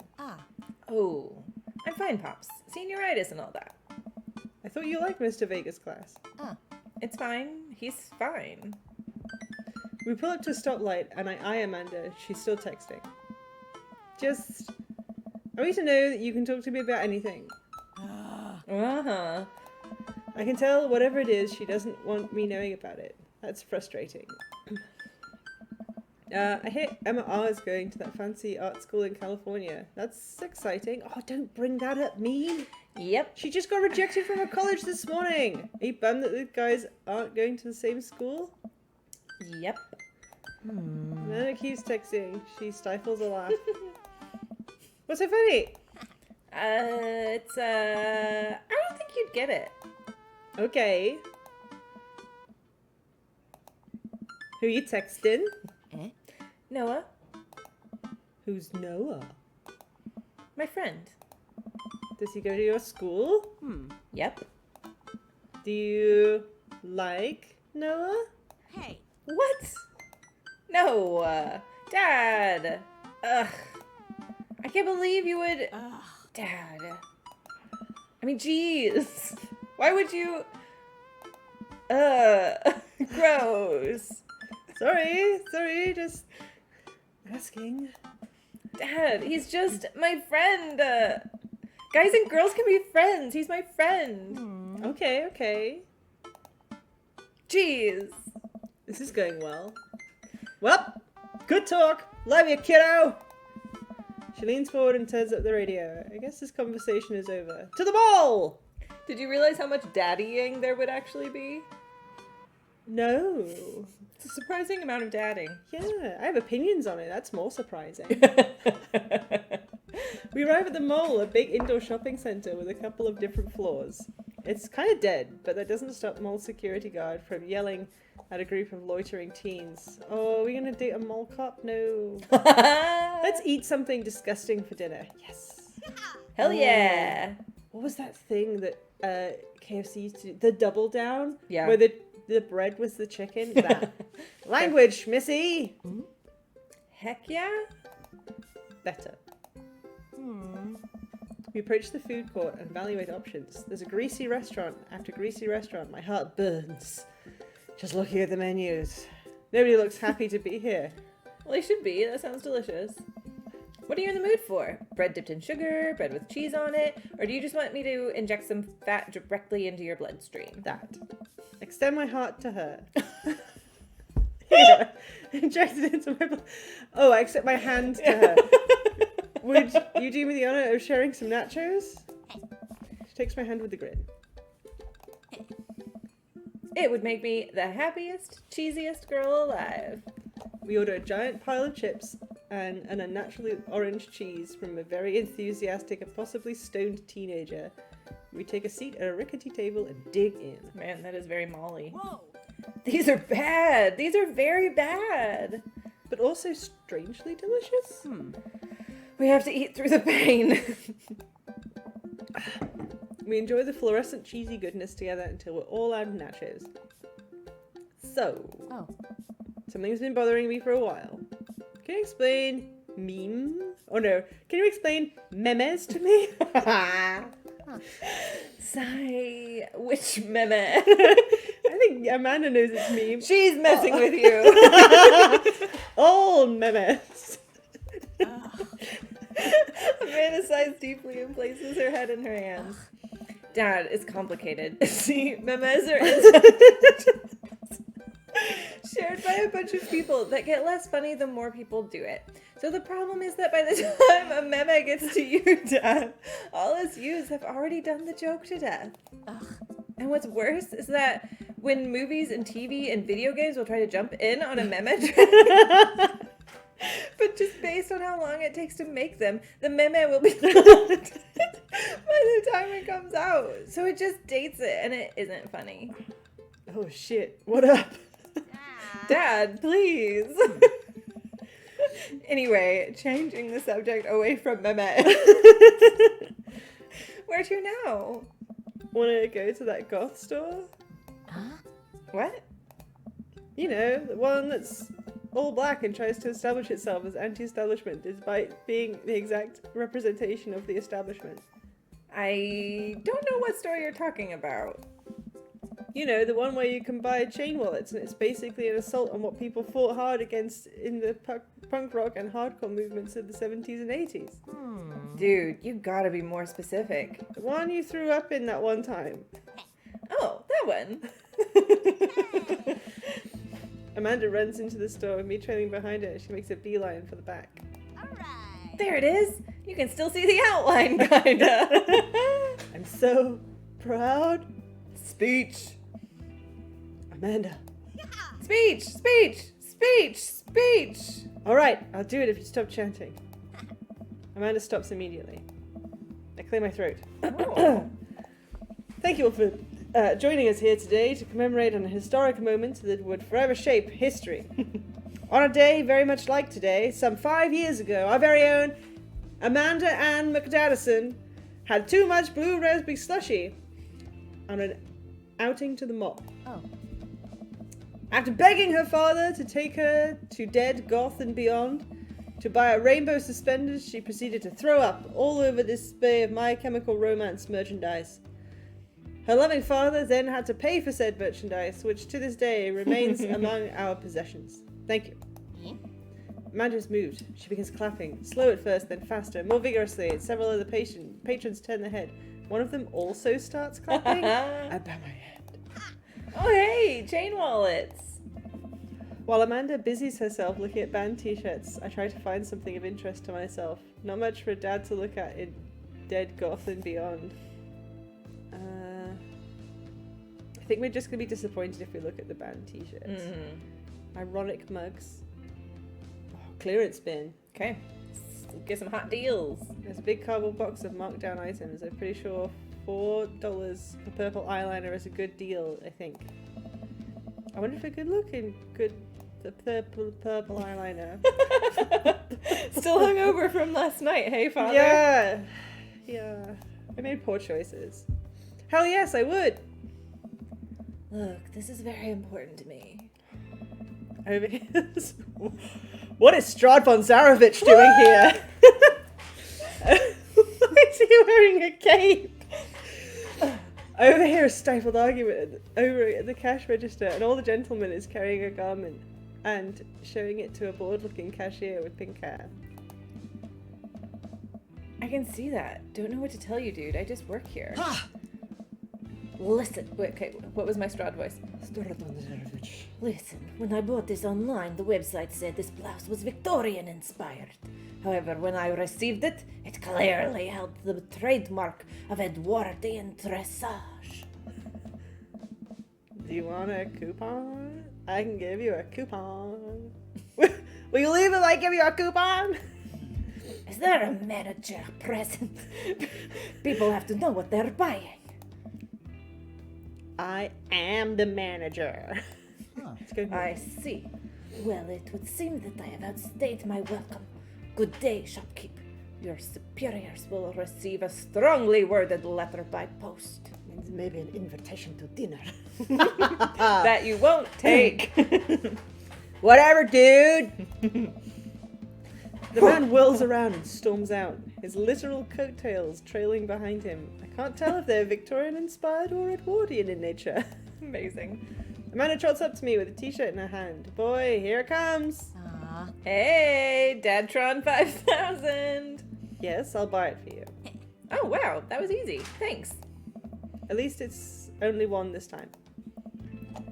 Oh, I'm fine, Pops. Senioritis and all that. I thought you liked Mr. Vega's class. It's fine. He's fine. We pull up to a stoplight and I eye Amanda. She's still texting. I want you to know that you can talk to me about anything. Uh-huh. I can tell whatever it is, she doesn't want me knowing about it. That's frustrating. I hear Emma R is going to that fancy art school in California. That's exciting. Oh, don't bring that up, mean. Yep. She just got rejected from a college this morning. Are you bummed that the guys aren't going to the same school? Yep. And then it keeps texting. She stifles a laugh. What's so funny? I don't think you'd get it. Okay. Who you texting? Noah, Who's Noah? my friend. Does he go to your school? Yep. Do you like Noah? Hey. What? No, Dad. Ugh. I can't believe you would. Ugh. Dad. I mean, jeez. Why would you? Gross. Sorry, just asking. Dad, he's just my friend. Guys and girls can be friends. He's my friend. Okay. Jeez. This is going well. Well, good talk. Love you, kiddo. She leans forward and turns up the radio. I guess this conversation is over. To the ball! Did you realize how much daddying there would actually be? No. It's a surprising amount of dadding. Yeah, I have opinions on it. That's more surprising. We arrive at the mall, a big indoor shopping center with a couple of different floors. It's kind of dead, but that doesn't stop mall security guard from yelling at a group of loitering teens. Oh, are we gonna date a mall cop? No. Let's eat something disgusting for dinner. Yes. Hell yeah. What was that thing that KFC used to do? The double down? Yeah. Where the bread was the chicken? That. Language, Missy! Heck yeah. Better. We approach the food court and evaluate options. There's a greasy restaurant after greasy restaurant. My heart burns. Just looking at the menus. Nobody looks happy to be here. Well, they should be. That sounds delicious. What are you in the mood for? Bread dipped in sugar, bread with cheese on it, or do you just want me to inject some fat directly into your bloodstream? That. Extend my heart to her. Here. Inject it into my blood. Oh, I accept my hand to her. Would you do me the honor of sharing some nachos? She takes my hand with a grin. It would make me the happiest, cheesiest girl alive. We order a giant pile of chips and an unnaturally orange cheese from a very enthusiastic and possibly stoned teenager. We take a seat at a rickety table and dig in. Man, that is very Molly. Whoa. These are bad. These are very bad. But also strangely delicious. We have to eat through the pain. We enjoy the fluorescent cheesy goodness together until we're all out of nachos. So, Oh. something's been bothering me for a while. Can you explain meme? Oh no, can you explain memes to me? Sigh. Which meme? I think Amanda knows it's meme. She's messing with you. All memes. Amanda sighs deeply and places her head in her hands. Dad, it's complicated. See, memes are shared by a bunch of people that get less funny the more people do it. So the problem is that by the time a meme gets to you, Dad, all us yous have already done the joke to death. Ugh. And what's worse is that when movies and TV and video games will try to jump in on a meme trend, but just based on how long it takes to make them, the meme will be by the time it comes out. So it just dates it, and it isn't funny. Oh shit, what up? Dad, please. Anyway, changing the subject away from meme. Where to now? Wanna go to that goth store? Huh? What? You know, the one that's all black and tries to establish itself as anti-establishment despite being the exact representation of the establishment. I don't know what store you're talking about. You know, the one where you can buy chain wallets and it's basically an assault on what people fought hard against in the punk rock and hardcore movements of the 70s and 80s. Dude, you gotta be more specific. The one you threw up in that one time. Oh, that one. Amanda runs into the store with me trailing behind her. She makes a beeline for the back. Alright. There it is. You can still see the outline, kinda. I'm so proud. Speech. Amanda. Speech, speech, speech, speech. All right, I'll do it if you stop chanting. Amanda stops immediately. I clear my throat. Oh. Thank you all for joining us here today to commemorate an historic moment that would forever shape history. On a day very much like today, some 5 years ago, our very own Amanda Ann McDaddison had too much blue raspberry slushy on an outing to the mall. Oh. After begging her father to take her to Dead, Goth and Beyond to buy a rainbow suspenders, she proceeded to throw up all over this display of My Chemical Romance merchandise. Her loving father then had to pay for said merchandise, which to this day remains among our possessions. Thank you. Yeah. Amanda is moved. She begins clapping, slow at first, then faster, more vigorously, and several other patrons turn their head. One of them also starts clapping. I bow my head. Oh, hey, chain wallets. While Amanda busies herself looking at band t-shirts, I try to find something of interest to myself. Not much for Dad to look at in Dead, Goth and Beyond. I think we're just going to be disappointed if we look at the band t-shirts. Mm-hmm. Ironic mugs. Oh, clearance bin. Okay, let's get some hot deals. There's a big cardboard box of marked down items. I'm pretty sure $4 for purple eyeliner is a good deal, I think. I wonder if it could look in good the purple eyeliner. Still hungover from last night, hey, father? Yeah. I made poor choices. Hell yes, I would. Look, this is very important to me. Over here. What is Strad von Zarovich doing here? Why is he wearing a cape? Over here, a stifled argument over at the cash register, and all the gentleman is carrying a garment and showing it to a bored-looking cashier with pink hair. I can see that. Don't know what to tell you, dude. I just work here. Listen. Wait, okay, what was my Strahd voice? Strad von Zarovich. Listen, when I bought this online, the website said this blouse was Victorian inspired. However, when I received it, it clearly held the trademark of Edwardian dressage. Do you want a coupon? I can give you a coupon. Will you leave if I give you a coupon? Is there a manager present? People have to know what they're buying. I am the manager. Let's go. I see. Well, it would seem that I have outstayed my welcome. Good day, shopkeep. Your superiors will receive a strongly worded letter by post. Means maybe an invitation to dinner. That you won't take. Whatever, dude. The man whirls around and storms out, his literal coattails trailing behind him. I can't tell if they're Victorian-inspired or Edwardian in nature. Amazing. Amanda trots up to me with a t-shirt in her hand. Boy, here it comes. Hey, Dadtron 5000. Yes, I'll buy it for you. Oh, wow. That was easy. Thanks. At least it's only one this time.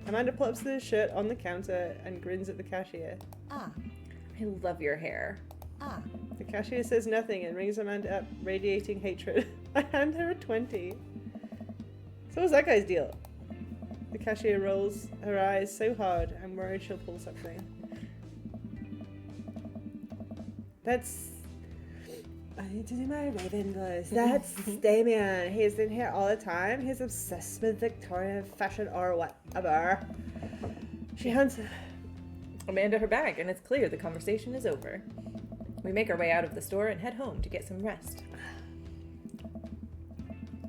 Amanda plops the shirt on the counter and grins at the cashier. I love your hair. The cashier says nothing and rings Amanda up, radiating hatred. I hand her a 20. So what's that guy's deal? The cashier rolls her eyes so hard, I'm worried she'll pull something. I need to do my Raven voice. That's Damien. He's in here all the time. He's obsessed with Victorian fashion or whatever. She hands Amanda her bag, and it's clear the conversation is over. We make our way out of the store and head home to get some rest.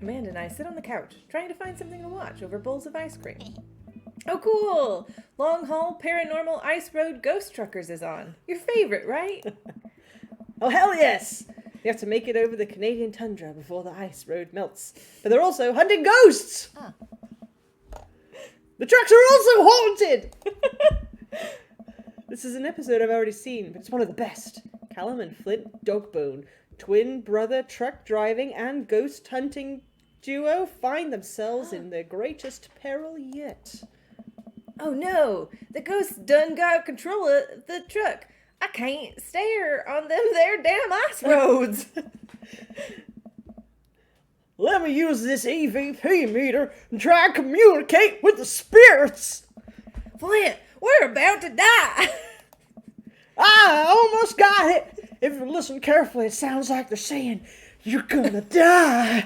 Amanda and I sit on the couch, trying to find something to watch over bowls of ice cream. Oh, cool! Long Haul Paranormal Ice Road Ghost Truckers is on. Your favorite, right? Oh, hell yes! You have to make it over the Canadian tundra before the ice road melts. But they're also hunting ghosts! The trucks are also haunted! This is an episode I've already seen, but it's one of the best. Callum and Flint Dogbone, twin brother truck driving and ghost hunting duo, find themselves in their greatest peril yet. Oh no, the ghost done got control of the truck. I can't stare on them there damn ice roads. Let me use this EVP meter and try and communicate with the spirits. Flint, we're about to die. I almost got it. If you listen carefully, it sounds like they're saying, you're gonna die.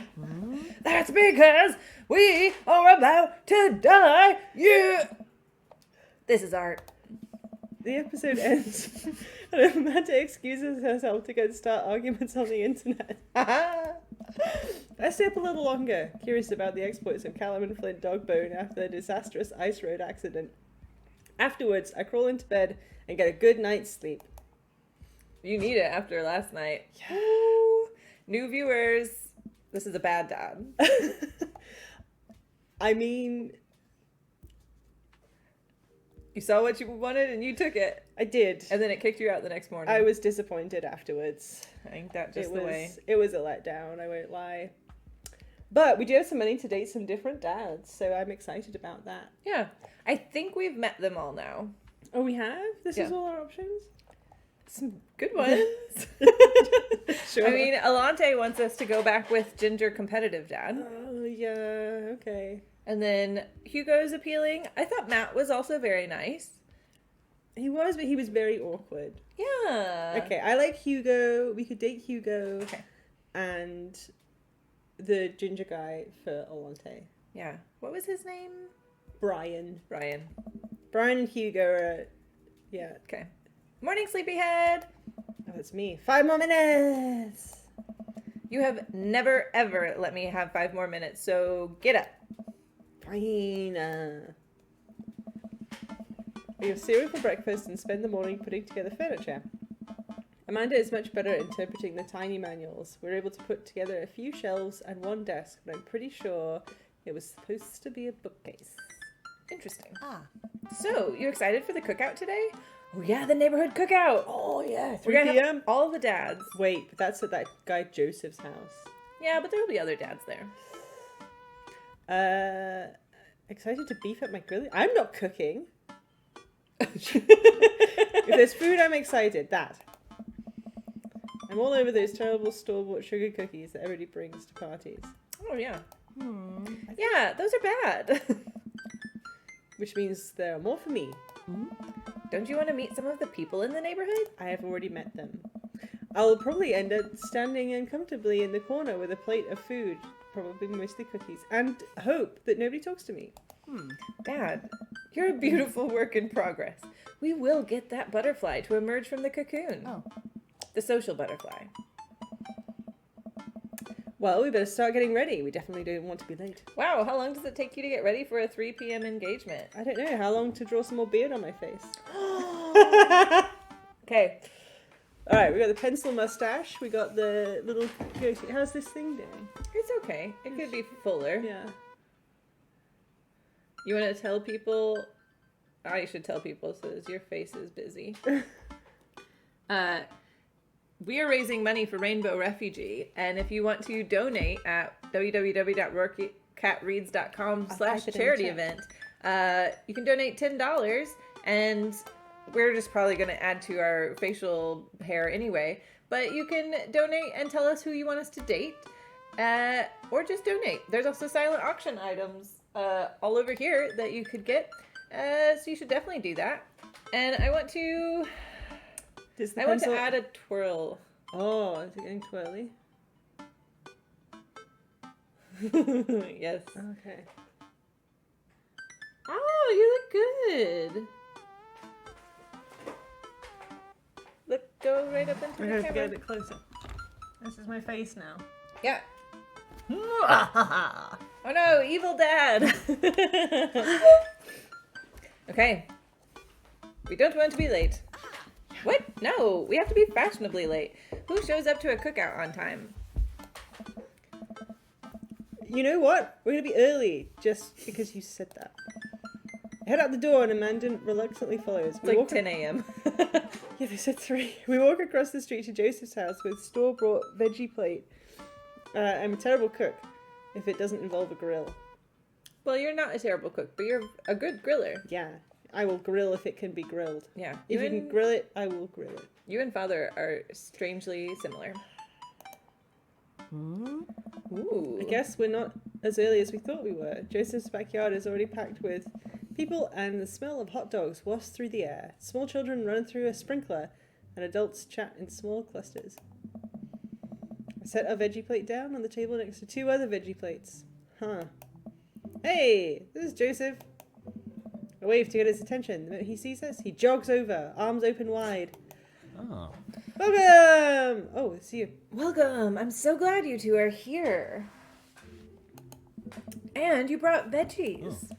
That's because we are about to die. Yeah. This is art. The episode ends and Amanda excuses herself to go start arguments on the internet. I stay up a little longer, curious about the exploits of Callum and Flint Dogbone after their disastrous ice road accident. Afterwards, I crawl into bed and get a good night's sleep. You need it after last night. Woo. New viewers, this is a bad dad. I mean, You saw what you wanted and you took it. I did. And then it kicked you out the next morning. I was disappointed afterwards. Ain't that just the way? It was a letdown, I won't lie. But we do have some money to date some different dads, so I'm excited about that. Yeah. I think we've met them all now. Oh, we have? This is Yeah. all our options? Some good ones. Sure. I mean, Alante wants us to go back with Ginger Competitive Dad. Oh, yeah, okay. And then Hugo's appealing. I thought Matt was also very nice. He was, but he was very awkward. Yeah. Okay, I like Hugo. We could date Hugo. Okay. And the ginger guy for Alante. Yeah. What was his name? Brian. Brian. Brian and Hugo are... Yeah. Okay. Morning, sleepyhead. Oh, it's me. 5 more minutes! You have never, ever let me have 5 more minutes, so get up. Fine. We have cereal for breakfast and spend the morning putting together furniture. Amanda is much better at interpreting the tiny manuals. We're able to put together a few shelves and one desk, but I'm pretty sure it was supposed to be a bookcase. Interesting. Ah. So, you excited for the cookout today? Oh yeah, the neighborhood cookout. Oh yeah, 3 We're gonna p.m. have all the dads. Wait, but that's at that guy Joseph's house. Yeah, but there'll be other dads there. Excited to beef up my grilling. I'm not cooking. If there's food, I'm excited. That. I'm all over those terrible store-bought sugar cookies that everybody brings to parties. Oh yeah. Yeah, those are bad. Which means there are more for me. Don't you want to meet some of the people in the neighborhood? I have already met them. I'll probably end up standing uncomfortably in the corner with a plate of food, probably mostly cookies, and hope that nobody talks to me. Dad, you're a beautiful work in progress. We will get that butterfly to emerge from the cocoon. Oh. The social butterfly. Well, we better start getting ready. We definitely don't want to be late. Wow, how long does it take you to get ready for a 3 p.m. engagement? I don't know. How long to draw some more beard on my face? Okay. All right, we got the pencil mustache. We got the little goatee. How's this thing doing? It's okay. It could be fuller. Yeah. You want to tell people? I should tell people so as your face is busy. We are raising money for Rainbow Refugee, and if you want to donate at www.roarcatreads.com/charity event, you can donate $10, and we're just probably going to add to our facial hair anyway. But you can donate and tell us who you want us to date, or just donate. There's also silent auction items all over here that you could get, so you should definitely do that. And I want to add a twirl. Oh, is it getting twirly? Yes. Okay. Oh, you look good. Look, go right up into I'm the going to get a camera. bit closer. This is my face now. Yeah. Oh no, evil dad. Okay. We don't want to be late. What? No, we have to be fashionably late. Who shows up to a cookout on time? You know what? We're going to be early just because you said that. Head out the door and Amanda reluctantly follows. It's like 10 a.m. Yeah, they said 3. We walk across the street to Joseph's house with store-bought veggie plate. I'm a terrible cook if it doesn't involve a grill. Well, you're not a terrible cook, but you're a good griller. Yeah, I will grill if it can be grilled. Yeah. If you can grill it, I will grill it. You and Father are strangely similar. Ooh. I guess we're not as early as we thought we were. Joseph's backyard is already packed with people, and the smell of hot dogs wafts through the air. Small children run through a sprinkler, and adults chat in small clusters. I set a veggie plate down on the table next to 2 other veggie plates. Huh. Hey, this is Joseph. I wave to get his attention. The minute he sees us, he jogs over, arms open wide. Oh. Welcome! Oh, it's you. Welcome. I'm so glad you two are here. And you brought veggies.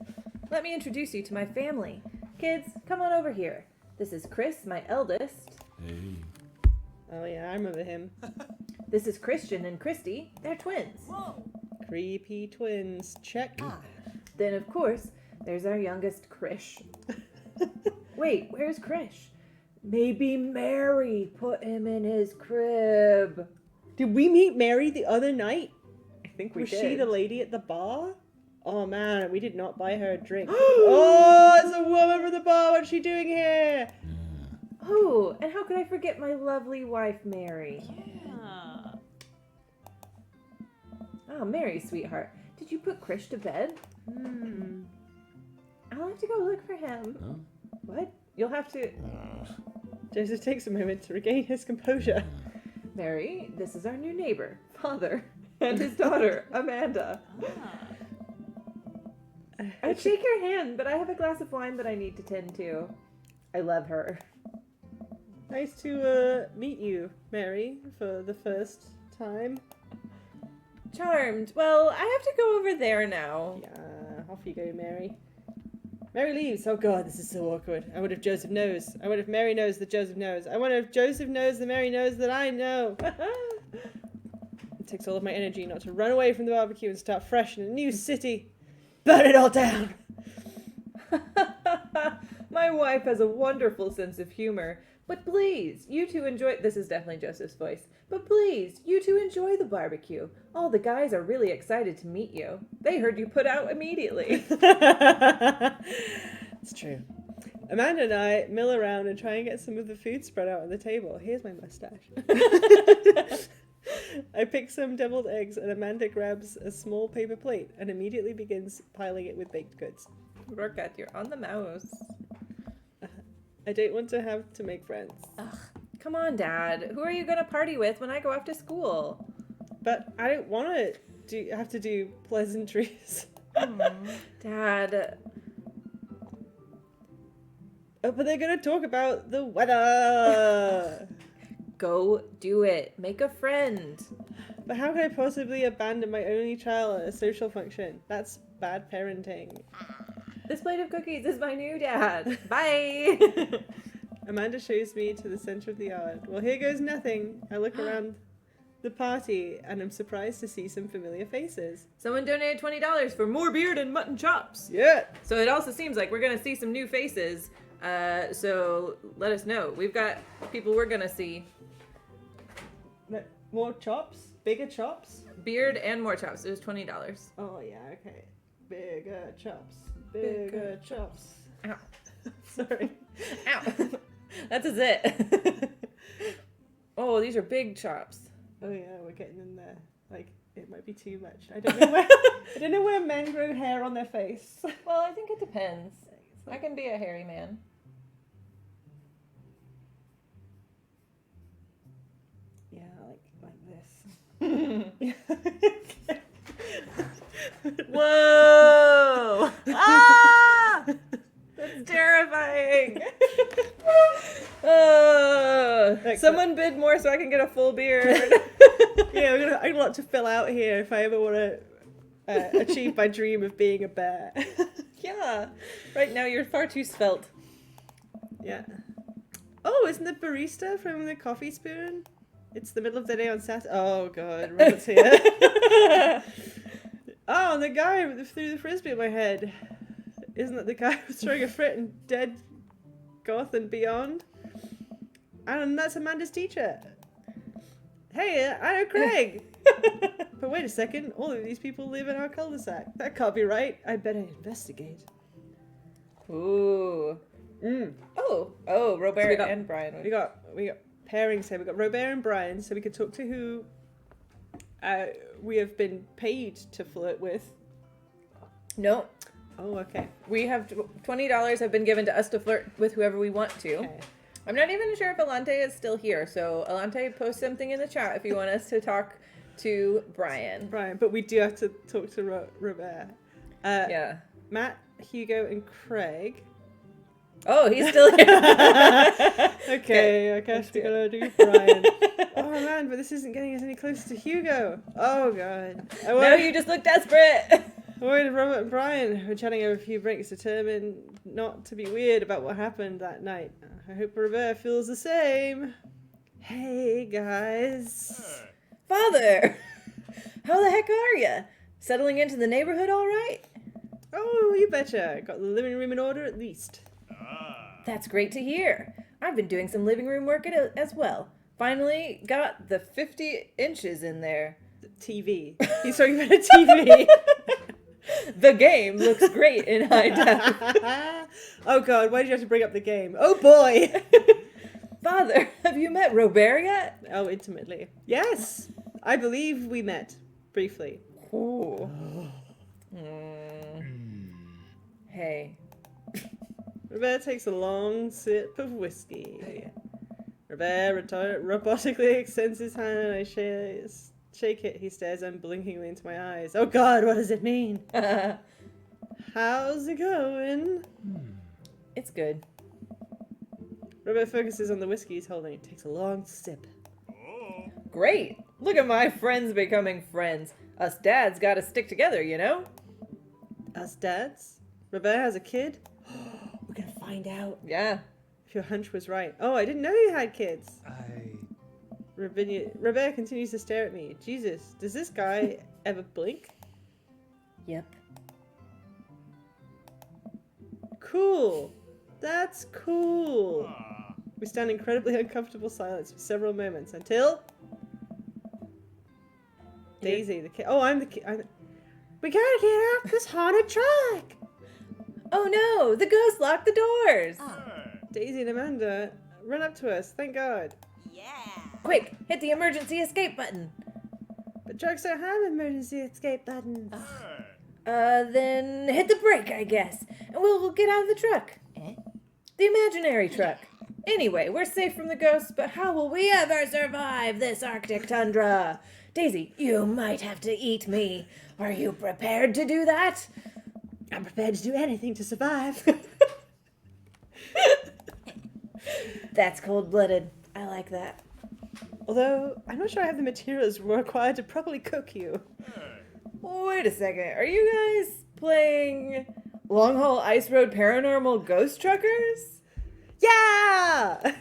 Let me introduce you to my family. Kids, come on over here. This is Chris, my eldest. Hey. Oh yeah, I remember him. This is Christian and Christy. They're twins. Creepy twins. Check. Then, of course, there's our youngest, Krish. Wait, where's Krish? Maybe Mary put him in his crib. Did we meet Mary the other night? I think we Was did. she the lady at the bar? Oh man, we did not buy her a drink. Oh, it's a woman from the bar. What's she doing here? Oh, and how could I forget my lovely wife, Mary? Oh, Mary, sweetheart. Did you put Krish to bed? I'll have to go look for him. Huh? What? You'll have to... Joseph takes a moment to regain his composure. Mary, this is our new neighbor, Father, and his daughter, Amanda. I'd shake your hand, but I have a glass of wine that I need to tend to. I love her. Nice to meet you, Mary, for the first time. Charmed. Well, I have to go over there now. Yeah, off you go, Mary. Mary leaves. Oh god, this is so awkward. I wonder if Joseph knows. I wonder if Mary knows that Joseph knows. I wonder if Joseph knows that Mary knows that I know. It takes all of my energy not to run away from the barbecue and start fresh in a new city. Burn it all down! My wife has a wonderful sense of humor. But please, you two enjoy... This is definitely Joseph's voice. But please, you two enjoy the barbecue. All the guys are really excited to meet you. They heard you put out immediately. It's true. Amanda and I mill around and try and get some of the food spread out on the table. Here's my mustache. I pick some deviled eggs and Amanda grabs a small paper plate and immediately begins piling it with baked goods. Rocket, you're on the mouse. I don't want to have to make friends. Ugh, come on, Dad. Who are you going to party with when I go off to school? But I don't want to have to do pleasantries. Dad. Oh, but they're going to talk about the weather. Go do it. Make a friend. But how can I possibly abandon my only child at a social function? That's bad parenting. This plate of cookies is my new dad. Bye. Amanda shows me to the center of the yard. Well, here goes nothing. I look around the party and I'm surprised to see some familiar faces. Someone donated $20 for more beard and mutton chops. Yeah. So it also seems like we're going to see some new faces. So let us know. We've got people we're going to see. More chops? Bigger chops? Beard and more chops. It was $20. Oh, yeah, okay. Bigger chops. Bigger chops. Ow. Sorry. Ow. That's a zit. Oh, these are big chops. Oh, yeah, we're getting in there. Like, it might be too much. I don't know where men grow hair on their face. Well, I think it depends. I can be a hairy man. Yeah, like this. Whoa! Ah! That's terrifying. Someone bid more so I can get a full beard. Yeah, I've got a lot to fill out here if I ever want to achieve my dream of being a bear. Yeah. Right now you're far too svelte. Yeah. Oh, isn't the barista from the Coffee Spoon? It's the middle of the day on Saturday. Oh god, Robert's here. Oh, and the guy who threw the frisbee at my head. Isn't that the guy who was throwing a fit in Dead Goth and Beyond? And that's Amanda's teacher. Hey, I know Craig. But wait a second, all of these people live in our cul-de-sac. That can't be right. I better investigate. Ooh. Oh, Robert So we got- and Brian. We got pairings here. We got Robert and Brian, so we could talk to who we have been paid to flirt with. No, Oh, okay. we have $20 have been given to us to flirt with whoever we want to. Okay. I'm not even sure if Alante is still here, so Alante, post something in the chat if you want us to talk to Brian. Brian, but we do have to talk to Robert. Yeah. Matt, Hugo, and Craig. Oh, he's still here. Okay, I guess we're gonna do Brian. Oh man, but this isn't getting us any closer to Hugo. Oh god. Now you just look desperate. Worried Robert and Brian were chatting over a few drinks, determined not to be weird about what happened that night. I hope Robert feels the same. Hey guys. Father, how the heck are you? Settling into the neighborhood all right? Oh, you betcha. Got the living room in order at least. That's great to hear. I've been doing some living room work as well. Finally got the 50 inches in there. The TV. He's talking about a TV. The game looks great in high def. Oh god, why did you have to bring up the game? Oh boy. Father, have you met Robert yet? Oh, intimately. Yes. I believe we met briefly. Ooh. Hey. Robert takes a long sip of whiskey. Robert robotically extends his hand and I shake it. He stares unblinkingly into my eyes. Oh god, what does it mean? How's it going? It's good. Robert focuses on the whiskey he's holding. Takes a long sip. Great. Look at my friends becoming friends. Us dads gotta stick together, you know? Us dads? Robert has a kid? We're gonna find out. Yeah. If your hunch was right. Oh, I didn't know you had kids. Robert continues to stare at me. Jesus, does this guy ever blink? Yep. Cool. That's cool. We stand in incredibly uncomfortable silence for several moments until Daisy, the kid. Oh, I'm the kid. We gotta get off this haunted truck. Oh no, the ghost locked the doors. Daisy and Amanda run up to us. Thank God. Yeah. Quick, hit the emergency escape button. But trucks don't have emergency escape buttons. Then hit the brake, I guess, and we'll get out of the truck. The imaginary truck. Anyway, we're safe from the ghosts, but how will we ever survive this Arctic tundra? Daisy, you might have to eat me. Are you prepared to do that? I'm prepared to do anything to survive. That's cold-blooded. I like that. Although, I'm not sure I have the materials required to properly cook you. Wait a second. Are you guys playing Long Haul Ice Road Paranormal Ghost Truckers? Yeah!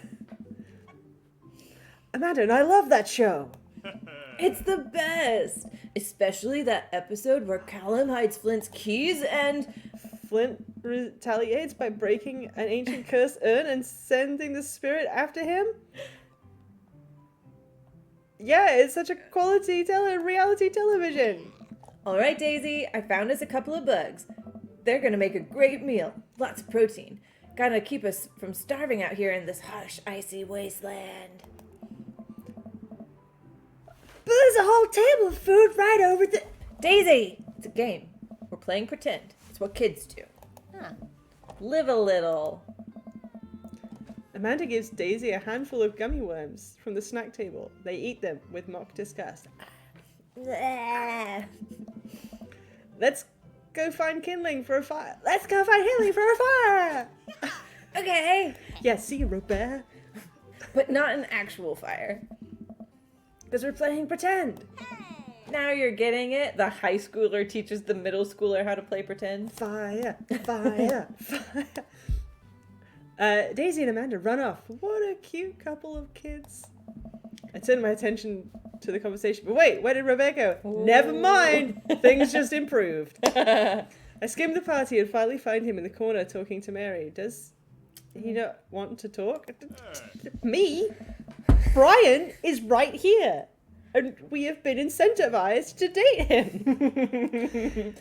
Amanda and I love that show. It's the best! Especially that episode where Callum hides Flint's keys and... Flint retaliates by breaking an ancient cursed urn and sending the spirit after him. Yeah, it's such a quality reality television. Alright, Daisy, I found us a couple of bugs. They're gonna make a great meal. Lots of protein. Gotta keep us from starving out here in this harsh, icy wasteland. But there's a whole table of food right over there. Daisy! It's a game. We're playing pretend. It's what kids do. Live a little. Amanda gives Daisy a handful of gummy worms from the snack table. They eat them with mock disgust. Let's go find kindling for a fire. Let's go find kindling for a fire. Okay. Yeah, see you, Robert. But not an actual fire. Because we're playing pretend. Now you're getting it. The high schooler teaches the middle schooler how to play pretend. Fire, fire, fire. Daisy and Amanda run off. What a cute couple of kids. I turned my attention to the conversation. But wait, where did Rebecca go? Never mind. Things just improved. I skimmed the party and finally find him in the corner talking to Mary. Does he not want to talk? Me? Brian is right here. and we have been incentivized to date him.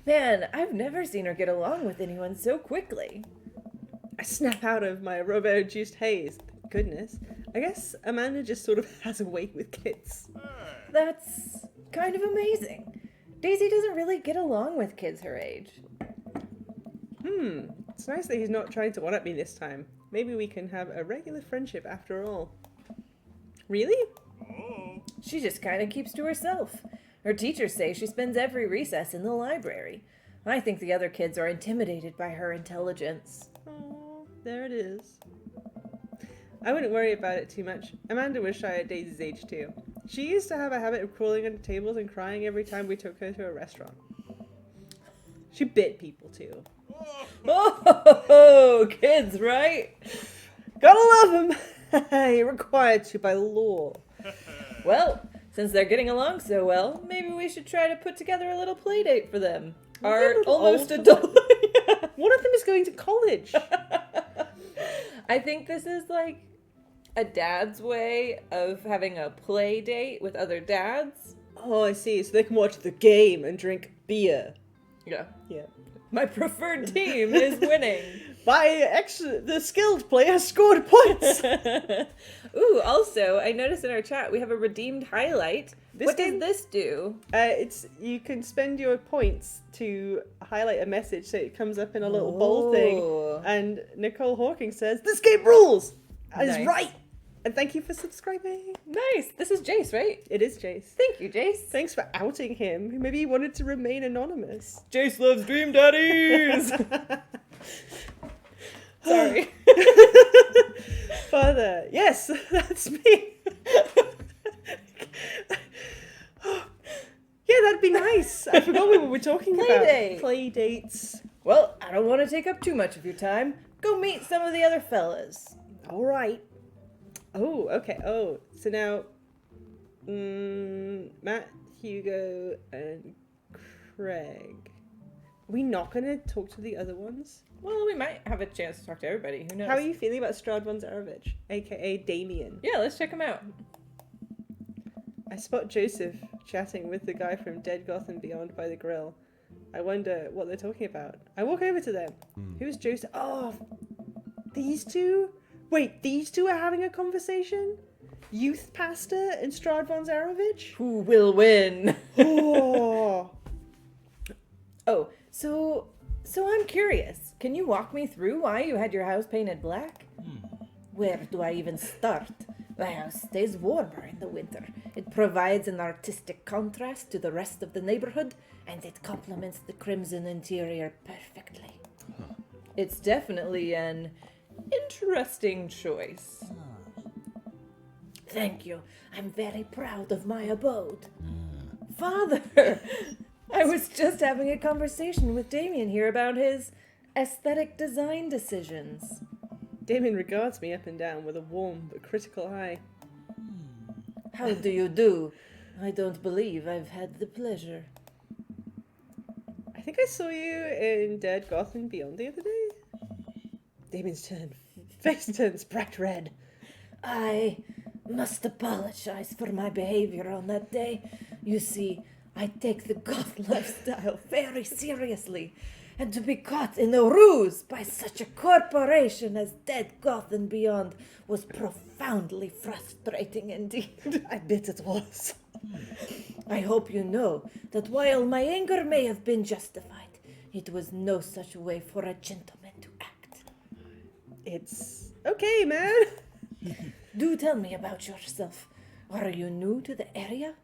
Man, I've never seen her get along with anyone so quickly. I snap out of my Robo-induced haze. Goodness. I guess Amanda just sort of has a way with kids. That's kind of amazing. Daisy doesn't really get along with kids her age. It's nice that he's not trying to one-up me this time. Maybe we can have a regular friendship after all. Really? She just kind of keeps to herself. Her teachers say she spends every recess in the library. I think the other kids are intimidated by her intelligence. Oh, there it is. I wouldn't worry about it too much. Amanda was shy at Daisy's age too. She used to have a habit of crawling under tables and crying every time we took her to a restaurant. She bit people too. Oh, kids, right? Gotta love them! You're required to by law. Well, since they're getting along so well, maybe we should try to put together a little play date for them. Our They're a little almost old. adult. One of them is going to college. I think this is like a dad's way of having a play date with other dads. Oh, I see. So they can watch the game and drink beer. Yeah. Yeah. My preferred team is winning. The skilled player scored points. Ooh, also, I noticed in our chat we have a redeemed highlight. This What game- does this do? It's you can spend your points to highlight a message so it comes up in a little bold thing. Oh. And Nicole Hawking says, "This game rules!" That is Nice. right! And thank you for subscribing. Nice. This is Jace, right? It is Jace. Thank you, Jace. Thanks for outing him. Maybe he wanted to remain anonymous. Jace loves Dream Daddies. Sorry. Father. Yes, that's me. Yeah, that'd be nice. I forgot what we were talking Play about. date. Play dates. Well, I don't want to take up too much of your time. Go meet some of the other fellas. All right. Oh, okay. Oh, so now, Matt, Hugo, and Craig. Are we not going to talk to the other ones? Well, we might have a chance to talk to everybody. Who knows? How are you feeling about Stradvan Zarovich, aka Damien? Yeah, let's check him out. I spot Joseph chatting with the guy from Dead Goth and Beyond by the grill. I wonder what they're talking about. I walk over to them. Who's Joseph? Oh, these two? Wait, these two are having a conversation? Youth Pastor and Stradvan Zarovich? Who will win? Oh. Oh, so I'm curious. Can you walk me through why you had your house painted black? Where do I even start? The house stays warmer in the winter. It provides an artistic contrast to the rest of the neighborhood, and it complements the crimson interior perfectly. It's definitely an interesting choice. Thank you. I'm very proud of my abode. Father, I was just having a conversation with Damien here about his aesthetic design decisions. Damien regards me up and down with a warm but critical eye. How do you do? I don't believe I've had the pleasure. I think I saw you in Dead Goth and Beyond the other day. Damien's face turns bright red. I must apologize for my behavior on that day. You see, I take the goth lifestyle very seriously, and to be caught in a ruse by such a corporation as Dead Goth and Beyond was profoundly frustrating indeed. I bet it was. I hope you know that while my anger may have been justified, it was no such way for a gentleman to act. It's okay, man. Do tell me about yourself. Are you new to the area?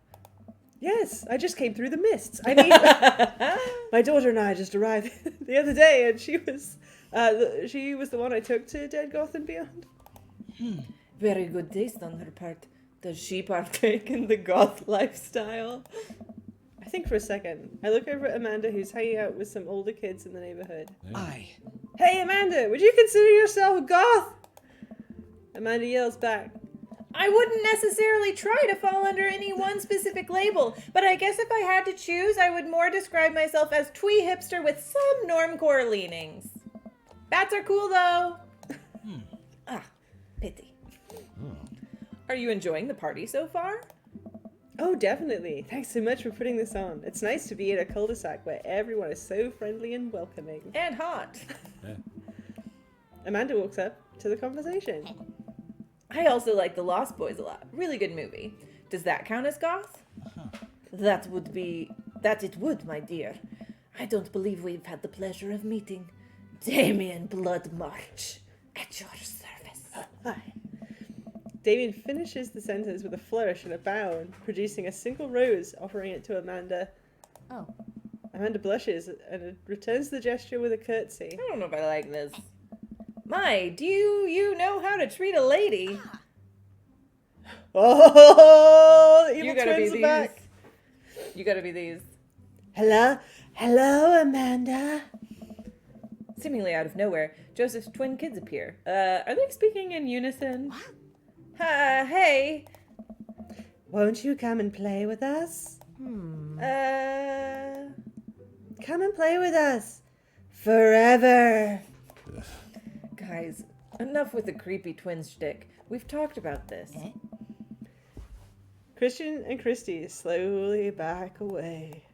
Yes, I just came through the mists. I mean, my daughter and I just arrived the other day, and she was the one I took to Dead Goth and Beyond. Very good taste on her part. Does she partake in the goth lifestyle? I think for a second. I look over at Amanda, who's hanging out with some older kids in the neighborhood. Aye. Hey, Amanda, would you consider yourself a goth? Amanda yells back. I wouldn't necessarily try to fall under any one specific label, but I guess if I had to choose, I would more describe myself as twee hipster with some normcore leanings. Bats are cool though. Ah, pity. Are you enjoying the party so far? Oh, definitely. Thanks so much for putting this on. It's nice to be in a cul-de-sac where everyone is so friendly and welcoming. And hot. Yeah. Amanda walks up to the conversation. I also like The Lost Boys a lot. Really good movie. Does that count as goth? That it would, my dear. I don't believe we've had the pleasure of meeting. Damien Bloodmarch, at your service. Hi. Damien finishes the sentence with a flourish and a bound, producing a single rose, offering it to Amanda. Oh. Amanda blushes and returns the gesture with a curtsy. I don't know if I like this. My, do you know how to treat a lady? Oh, the evil You gotta be twins are these. back. You gotta be these. Hello, Amanda. Seemingly out of nowhere, Joseph's twin kids appear. Are they speaking in unison? Hey. Won't you come and play with us? Come and play with us. Forever. Guys, enough with the creepy twin shtick. We've talked about this. Christian and Christy slowly back away.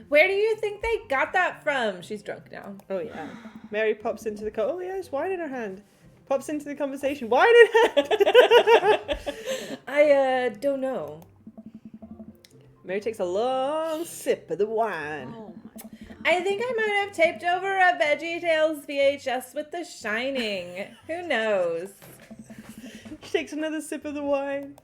Where do you think they got that from? She's drunk now. Oh, yeah. Mary pops into the... Oh, yeah, there's wine in her hand. Pops into the conversation. Wine in hand! I don't know. Mary takes a long sip of the wine. Oh my. I think I might have taped over a VeggieTales VHS with The Shining. Who knows? She takes another sip of the wine.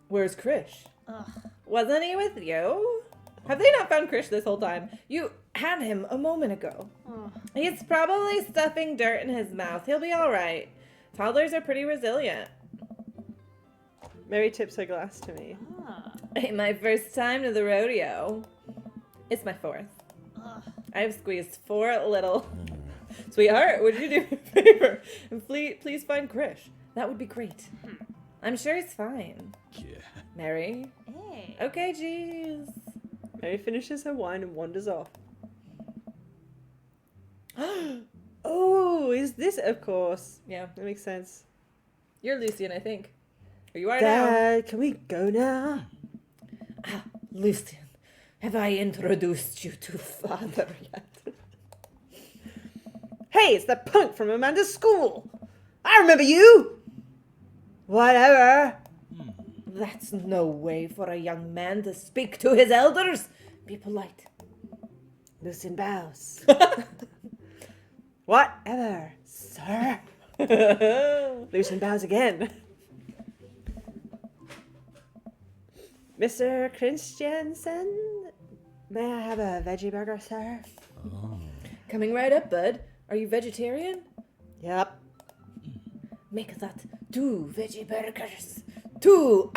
Where's Krish? Ugh. Wasn't he with you? Have they not found Krish this whole time? You had him a moment ago. Oh. He's probably stuffing dirt in his mouth. He'll be all right. Toddlers are pretty resilient. Mary tips her glass to me. Ah. Ain't my first time to the rodeo. It's my fourth. Ugh. I've squeezed 4 little. Sweetheart, would you do me a favor and please find Krish? That would be great. I'm sure he's fine. Yeah. Mary? Hey. Okay, jeez. Mary finishes her wine and wanders off. Oh, is this? Of course. Yeah, That makes sense. you're Lucian, I think. Or you are now. Dad, can we go now? Lucian, have I introduced you to Father yet? Hey, it's that punk from Amanda's school. I remember you. Whatever. That's no way for a young man to speak to his elders. Be polite. Lucian bows. Whatever, sir. Lucian bows again. Mr. Christiansen, may I have a veggie burger, sir? Coming right up, bud. Are you vegetarian? Yep. Make that 2 veggie burgers. 2!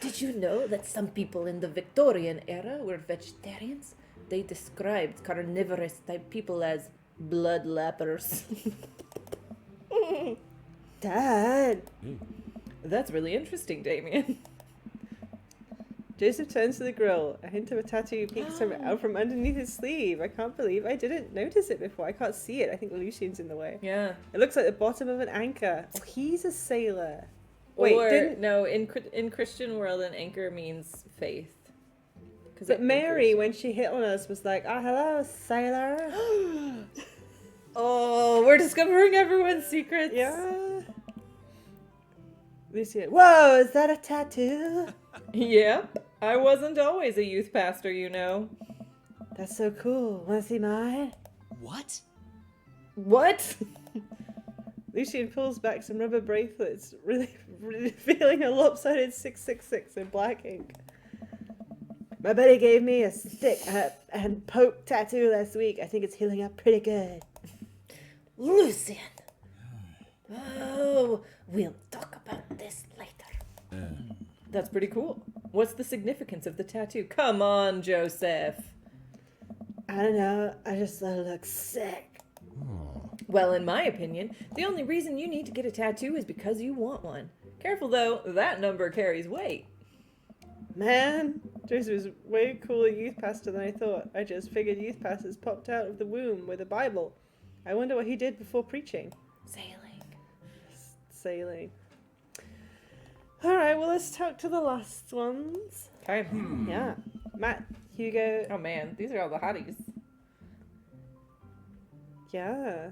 Did you know that some people in the Victorian era were vegetarians? They described carnivorous type people as blood lappers. Dad. That's really interesting, Damien. Joseph turns to the grill. A hint of a tattoo peeks out from underneath his sleeve. I can't believe I didn't notice it before. I can't see it. I think Lucian's in the way. Yeah. It looks like the bottom of an anchor. Oh, he's a sailor. Wait, Or, no, in Christian world, an anchor means faith. But Mary, when she hit on us, was like, "Ah, hello, sailor." Oh, we're discovering everyone's secrets. Yeah. Lucian, whoa, is that a tattoo? Yep. I wasn't always a youth pastor, you know. That's so cool. Wanna see mine? What? What? Lucian pulls back some rubber bracelets, really revealing a lopsided 666 in black ink. My buddy gave me a stick and poke tattoo last week. I think it's healing up pretty good. Lucian! Oh, we'll talk about this later. That's pretty cool. What's the significance of the tattoo? Come on, Joseph. I don't know. I just thought it looked sick. Well, in my opinion, the only reason you need to get a tattoo is because you want one. Careful though, that number carries weight. Man, Joseph was way cooler youth pastor than I thought. I just figured youth pastors popped out of the womb with a Bible. I wonder what he did before preaching. Sailing. Sailing. Alright, well let's talk to the last ones. Okay. Yeah. Matt, Hugo. Oh man, these are all the hotties. Yeah.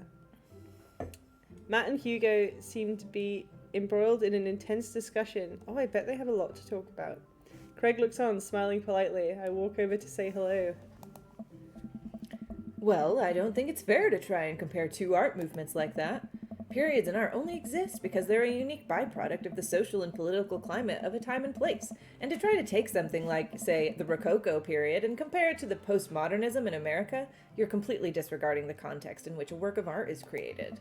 Matt and Hugo seem to be embroiled in an intense discussion. Oh, I bet they have a lot to talk about. Craig looks on, smiling politely. I walk over to say hello. Well, I don't think it's fair to try and compare two art movements like that. Periods in art only exist because they're a unique byproduct of the social and political climate of a time and place. And to try to take something like, say, the Rococo period and compare it to the postmodernism in America, you're completely disregarding the context in which a work of art is created.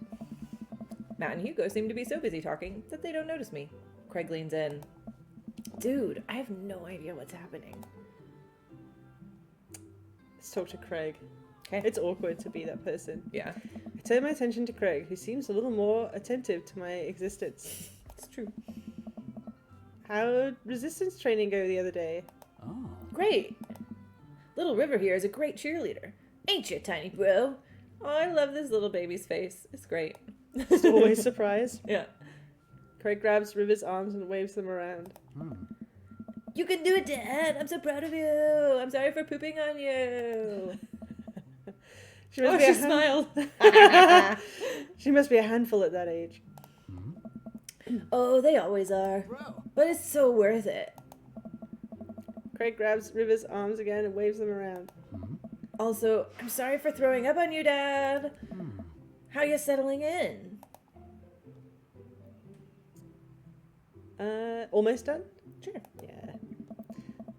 Matt and Hugo seem to be so busy talking that they don't notice me. Craig leans in. Dude, I have no idea what's happening. Let's talk to Craig. Okay. It's awkward to be that person. Yeah, I turn my attention to Craig, who seems a little more attentive to my existence. it's true. How'd resistance training go the other day? Oh. Great. Little River here is a great cheerleader. Ain't you, tiny bro? Oh, I love this little baby's face. It's great. Just always surprised. Yeah. Craig grabs River's arms and waves them around. You can do it, Dad. I'm so proud of you. I'm sorry for pooping on you. She must Oh, be she a smiled. She must be a handful at that age. Oh, they always are. Bro. But it's so worth it. Craig grabs River's arms again and waves them around. Also, I'm sorry for throwing up on you, Dad. How you settling in? Almost done? Sure. Yeah.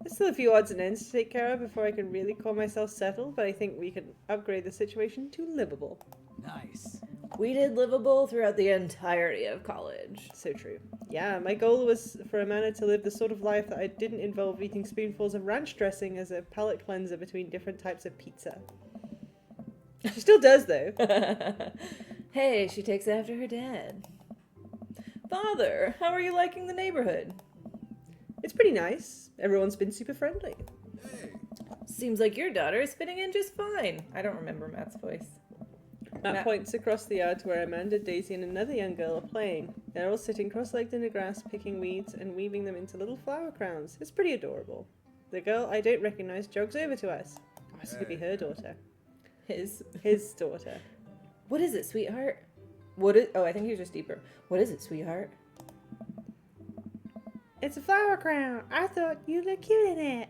There's still a few odds and ends to take care of before I can really call myself settled, but I think we can upgrade the situation to livable. Nice. We did livable throughout the entirety of college. So true. Yeah, my goal was for Amanda to live the sort of life that I didn't involve eating spoonfuls of ranch dressing as a palate cleanser between different types of pizza. She still does, though. Hey, she takes after her dad. Father, how are you liking the neighborhood? It's pretty nice. Everyone's been super friendly. Seems like your daughter is fitting in just fine. I don't remember Matt's voice. Matt points across the yard to where Amanda, Daisy, and another young girl are playing. They're all sitting cross-legged in the grass, picking weeds and weaving them into little flower crowns. It's pretty adorable. The girl I don't recognize jogs over to us. Oh, this could be her daughter. His daughter. What is it, sweetheart? What is... Oh, I think you're just deeper. What is it, sweetheart? It's a flower crown. I thought you looked cute in it.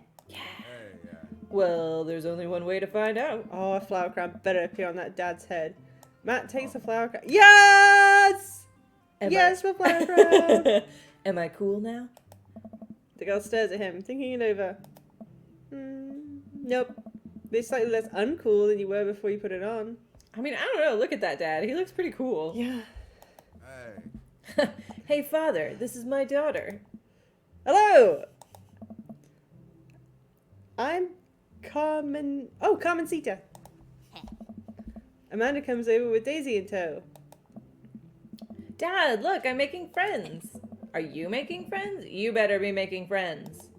Well, there's only one way to find out. Oh, a flower crown better appear on that dad's head. Matt takes a flower crown. Yes! Yes, my flower crown! Am I cool now? The girl stares at him, thinking it over. Nope. They're slightly less uncool than you were before you put it on. I mean, I don't know. Look at that dad. He looks pretty cool. Yeah. Hey, father, this is my daughter. Hello! I'm Carmencita. Amanda comes over with Daisy in tow. Dad, look, I'm making friends. Are you making friends? You better be making friends.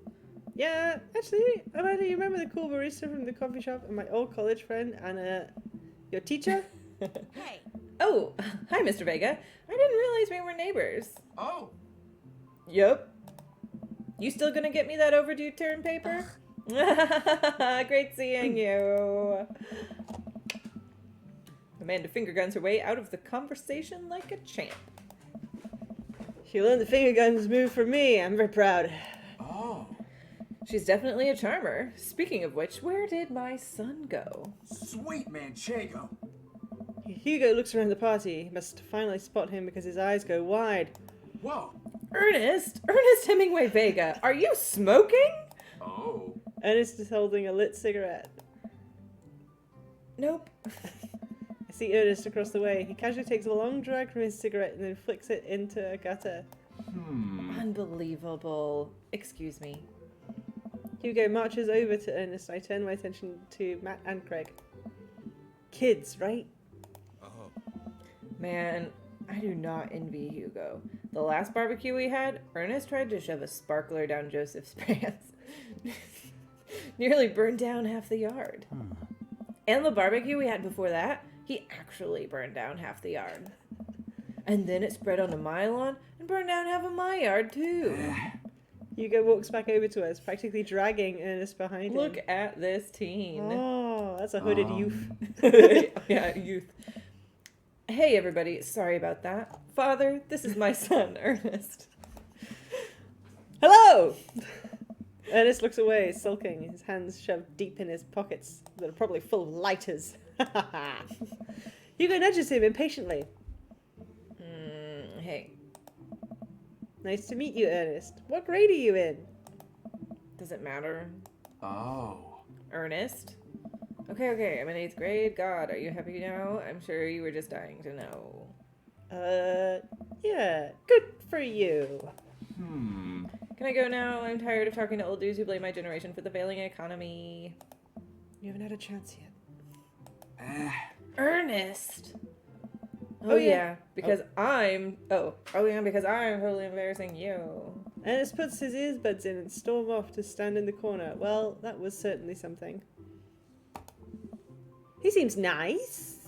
Yeah, actually, Amanda, you remember the cool barista from the coffee shop and my old college friend, Anna, your teacher? Hey. Oh, hi, Mr. Vega. I didn't realize we were neighbors. Oh. Yep. You still gonna get me that overdue term paper? Great seeing you. Amanda finger guns her way out of the conversation like a champ. She learned the finger guns move from me. I'm very proud. Oh. She's definitely a charmer. Speaking of which, where did my son go? Sweet Manchego. Hugo looks around the party. He must finally spot him because his eyes go wide. Whoa. Ernest Hemingway Vega, are you smoking? Oh. Ernest is holding a lit cigarette. Nope. I see Ernest across the way. He casually takes a long drag from his cigarette and then flicks it into a gutter. Unbelievable. Excuse me. Hugo marches over to Ernest. I turn my attention to Matt and Craig. Kids, right? Man, I do not envy Hugo. The last barbecue we had, Ernest tried to shove a sparkler down Joseph's pants. Nearly burned down half the yard. And the barbecue we had before that, he actually burned down half the yard. And then it spread onto my lawn, and And burn down half of my yard, too. Hugo walks back over to us, practically dragging Ernest behind him. Look at this teen. Oh, that's a hooded youth. Yeah, youth. Hey, everybody. Sorry about that. Father, this is my son, Ernest. Hello! Ernest looks away, sulking, his hands shoved deep in his pockets that are probably full of lighters. Hugo nudges him impatiently. Hey, Nice to meet you, Ernest. What grade are you in? does it matter? Oh. Ernest? Okay, I'm in 8th grade. God, are you happy now? I'm sure you were just dying to know. Yeah, good for you. Hmm. Can I go now? I'm tired of talking to old dudes who blame my generation for the failing economy. You haven't had a chance yet. Ernest! Oh, yeah. because I'm totally embarrassing you. Ernest puts his earbuds in and storms off to stand in the corner. Well, that was certainly something. He seems nice.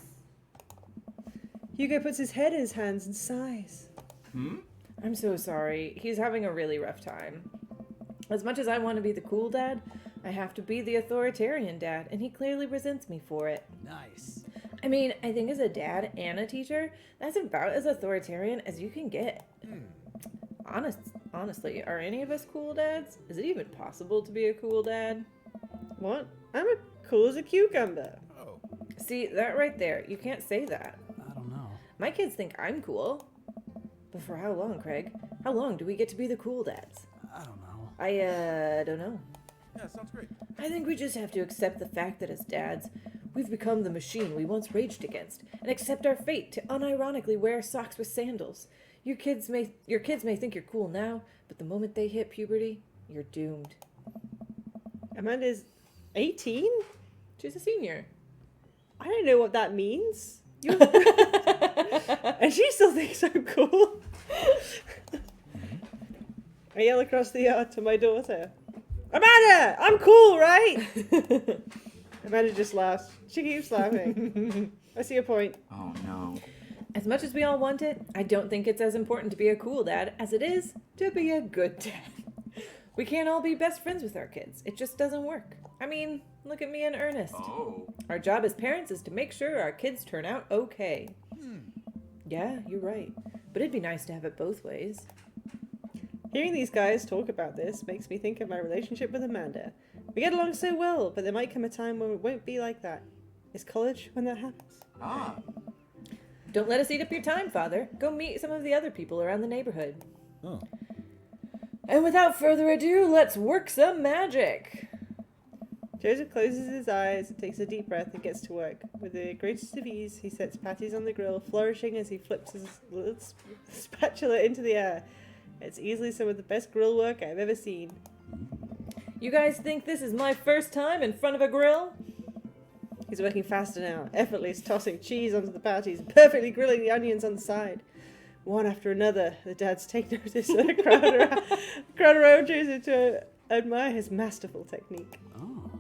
Hugo puts his head in his hands and sighs. I'm so sorry. He's having a really rough time. As much as I want to be the cool dad, I have to be the authoritarian dad, and he clearly resents me for it. Nice. I mean, I think as a dad and a teacher, that's about as authoritarian as you can get. Honestly, are any of us cool dads? Is it even possible to be a cool dad? What? I'm as cool as a cucumber. Oh. See, that right there, you can't say that. I don't know. My kids think I'm cool. But for how long, Craig? How long do we get to be the cool dads? I don't know. I don't know. Yeah, sounds great. I think we just have to accept the fact that as dads, we've become the machine we once raged against, and accept our fate to unironically wear socks with sandals. Your kids may think you're cool now, but the moment they hit puberty, you're doomed. Amanda's 18? She's a senior. I don't know what that means. And she still thinks I'm cool. I yell across the yard to my daughter. Amanda! I'm cool, right? Amanda just laughs. She keeps laughing. I see a point. Oh no. As much as we all want it, I don't think it's as important to be a cool dad as it is to be a good dad. We can't all be best friends with our kids. It just doesn't work. I mean, look at me and Ernest. Oh. Our job as parents is to make sure our kids turn out okay. Yeah, you're right. But it'd be nice to have it both ways. Hearing these guys talk about this makes me think of my relationship with Amanda. We get along so well, but there might come a time when it won't be like that. Is college when that happens? Ah. Don't let us eat up your time, Father. Go meet some of the other people around the neighborhood. Oh. And without further ado, let's work some magic. Joseph closes his eyes and takes a deep breath and gets to work. With the greatest of ease, he sets patties on the grill, flourishing as he flips his little spatula into the air. It's easily some of the best grill work I've ever seen. You guys think this is my first time in front of a grill? He's working faster now, effortlessly tossing cheese onto the patties, perfectly grilling the onions on the side. One after another, the dads take notice and a crowd around Joseph to admire his masterful technique. Oh.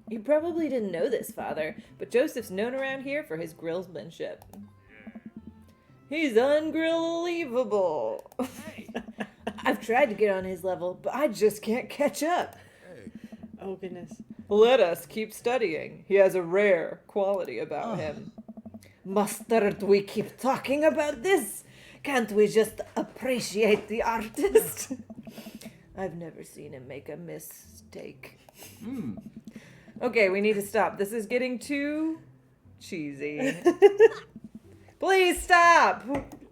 You probably didn't know this, Father, but Joseph's known around here for his grillsmanship. He's ungrillable. I've tried to get on his level, but I just can't catch up. Oh, goodness. Let us keep studying. He has a rare quality about him. Mustard, we keep talking about this. Can't we just appreciate the artist? I've never seen him make a mistake. Okay, we need to stop. This is getting too cheesy. Please stop!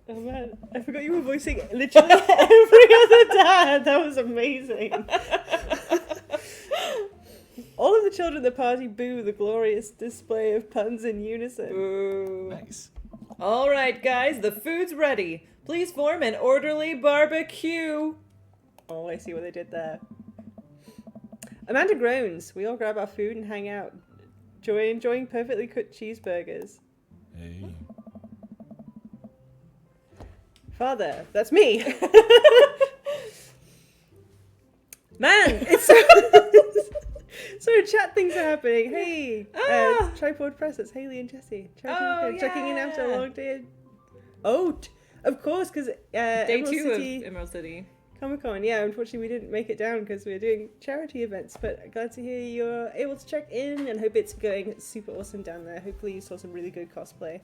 Oh man, I forgot you were voicing literally every other dad. That was amazing. All of the children at the party boo the glorious display of puns in unison. Boo. Nice. All right, guys, the food's ready. Please form an orderly barbecue. Oh, I see what they did there. Amanda groans. We all grab our food and hang out, enjoying perfectly cooked cheeseburgers. Hey. Father, that's me. Man, it's so chat things are happening. Hey, tripod press. It's Haley and Jesse. Checking in after a long day. Of course, because Day Emerald 2 City of Emerald City. Comic-Con, yeah, unfortunately we didn't make it down because we were doing charity events, but glad to hear you're able to check in and hope it's going super awesome down there. Hopefully you saw some really good cosplay.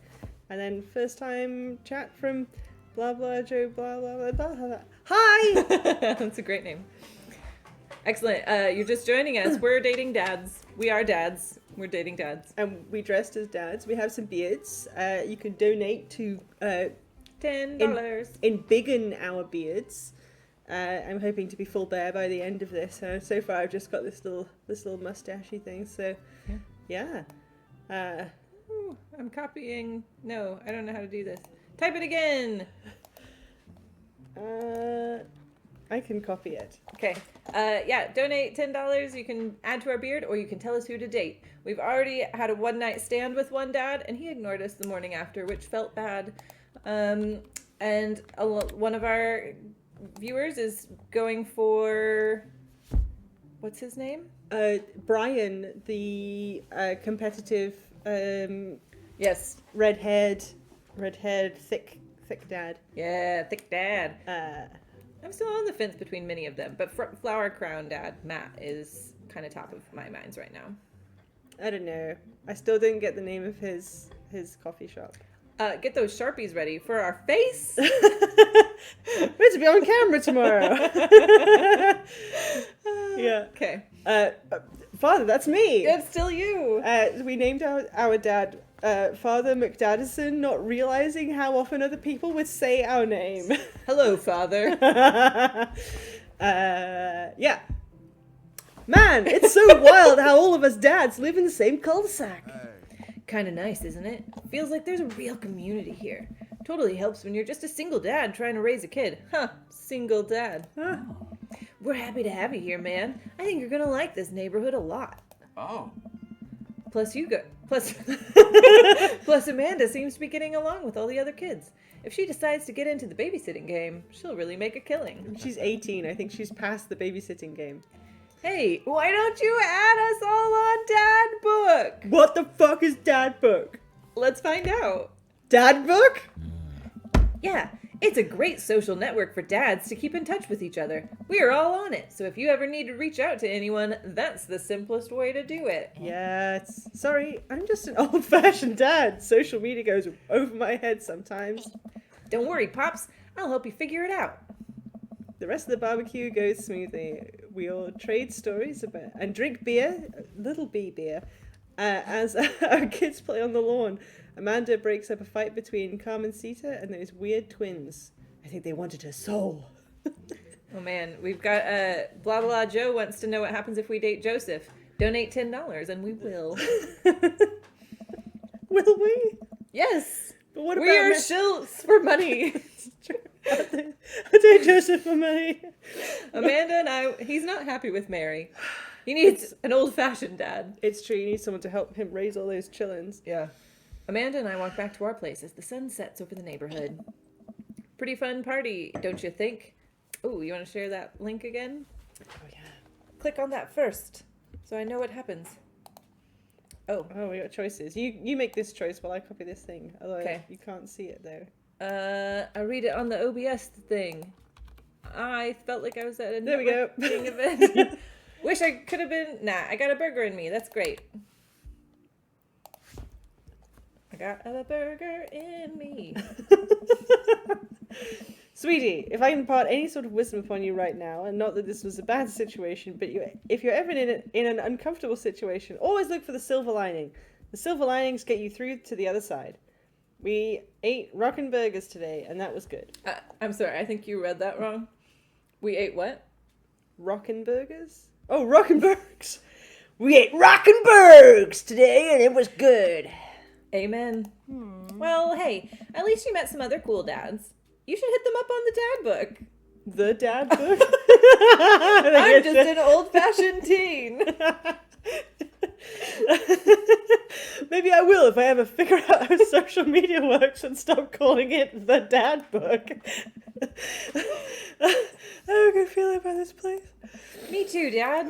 And then first time chat from blah blah Joe blah blah blah blah. Blah. Hi! That's a great name. Excellent. You're just joining us. We're dating dads. We are dads. We're dating dads. And we dressed as dads. We have some beards. You can donate to $10. embiggen our beards. I'm hoping to be full bear by the end of this. So far, I've just got this little mustachy thing. So, yeah. Ooh, I'm copying. No, I don't know how to do this. Type it again. I can copy it. Okay. Yeah, donate $10. You can add to our beard, or you can tell us who to date. We've already had a one-night stand with one dad, and he ignored us the morning after, which felt bad. And one of our viewers is going for, what's his name? Brian, the competitive, Yes. red-haired, thick dad. Yeah, thick dad. I'm still on the fence between many of them, but Flower Crown Dad, Matt, is kind of top of my minds right now. I don't know. I still didn't get the name of his coffee shop. Get those Sharpies ready for our face. We're to be on camera tomorrow. Yeah. Okay. Father, that's me. It's still you. We named our dad Father McDaddison, not realizing how often other people would say our name. Hello, Father. Yeah. Man, it's so wild how all of us dads live in the same cul-de-sac. Kind of nice, isn't it? Feels like there's a real community here. Totally helps when you're just a single dad trying to raise a kid. Huh, single dad. Huh. We're happy to have you here, man. I think you're gonna like this neighborhood a lot. Oh. Plus Amanda seems to be getting along with all the other kids. If she decides to get into the babysitting game, she'll really make a killing. She's 18. I think she's past the babysitting game. Hey, why don't you add us all on Dad Book? What the fuck is Dad Book? Let's find out. Dad Book? Yeah, it's a great social network for dads to keep in touch with each other. We are all on it, so if you ever need to reach out to anyone, that's the simplest way to do it. Yeah, sorry, I'm just an old-fashioned dad. Social media goes over my head sometimes. Don't worry, Pops. I'll help you figure it out. The rest of the barbecue goes smoothly. We all trade stories about and drink beer, little B beer, as our kids play on the lawn. Amanda breaks up a fight between Carmencita and those weird twins. I think they wanted her soul. Oh man, we've got blah blah Joe wants to know what happens if we date Joseph. Donate $10 and we will. Will we? Yes. But what We about are shills for money. I date Joseph for money. Amanda and he's not happy with Mary. He needs an old-fashioned dad. It's true, you need someone to help him raise all those chillins. Yeah. Amanda and I walk back to our place as the sun sets over the neighborhood. Pretty fun party, don't you think? Oh, you want to share that link again? Oh, yeah. Click on that first, so I know what happens. Oh. Oh, we got choices. You make this choice while I copy this thing. Although Okay. you can't see it, though. I read it on the OBS thing. I felt like I was at a There we go. networking event. Wish I could have been. Nah, I got a burger in me. That's great. I got a burger in me. Sweetie, if I can impart any sort of wisdom upon you right now, and not that this was a bad situation, but if you're ever in an uncomfortable situation, always look for the silver lining. The silver linings get you through to the other side. We ate rockin' burgers today, and that was good. I'm sorry, I think you read that wrong. We ate what? Rockin' burgers? Oh, rockin' burgers! We ate rockin' burgers today, and it was good. Amen. Well, hey, at least you met some other cool dads. You should hit them up on the dad book. The dad book? I'm just an old-fashioned teen. Maybe I will if I ever figure out how social media works and stop calling it the dad book. I have a good feeling about this place. Me too, Dad.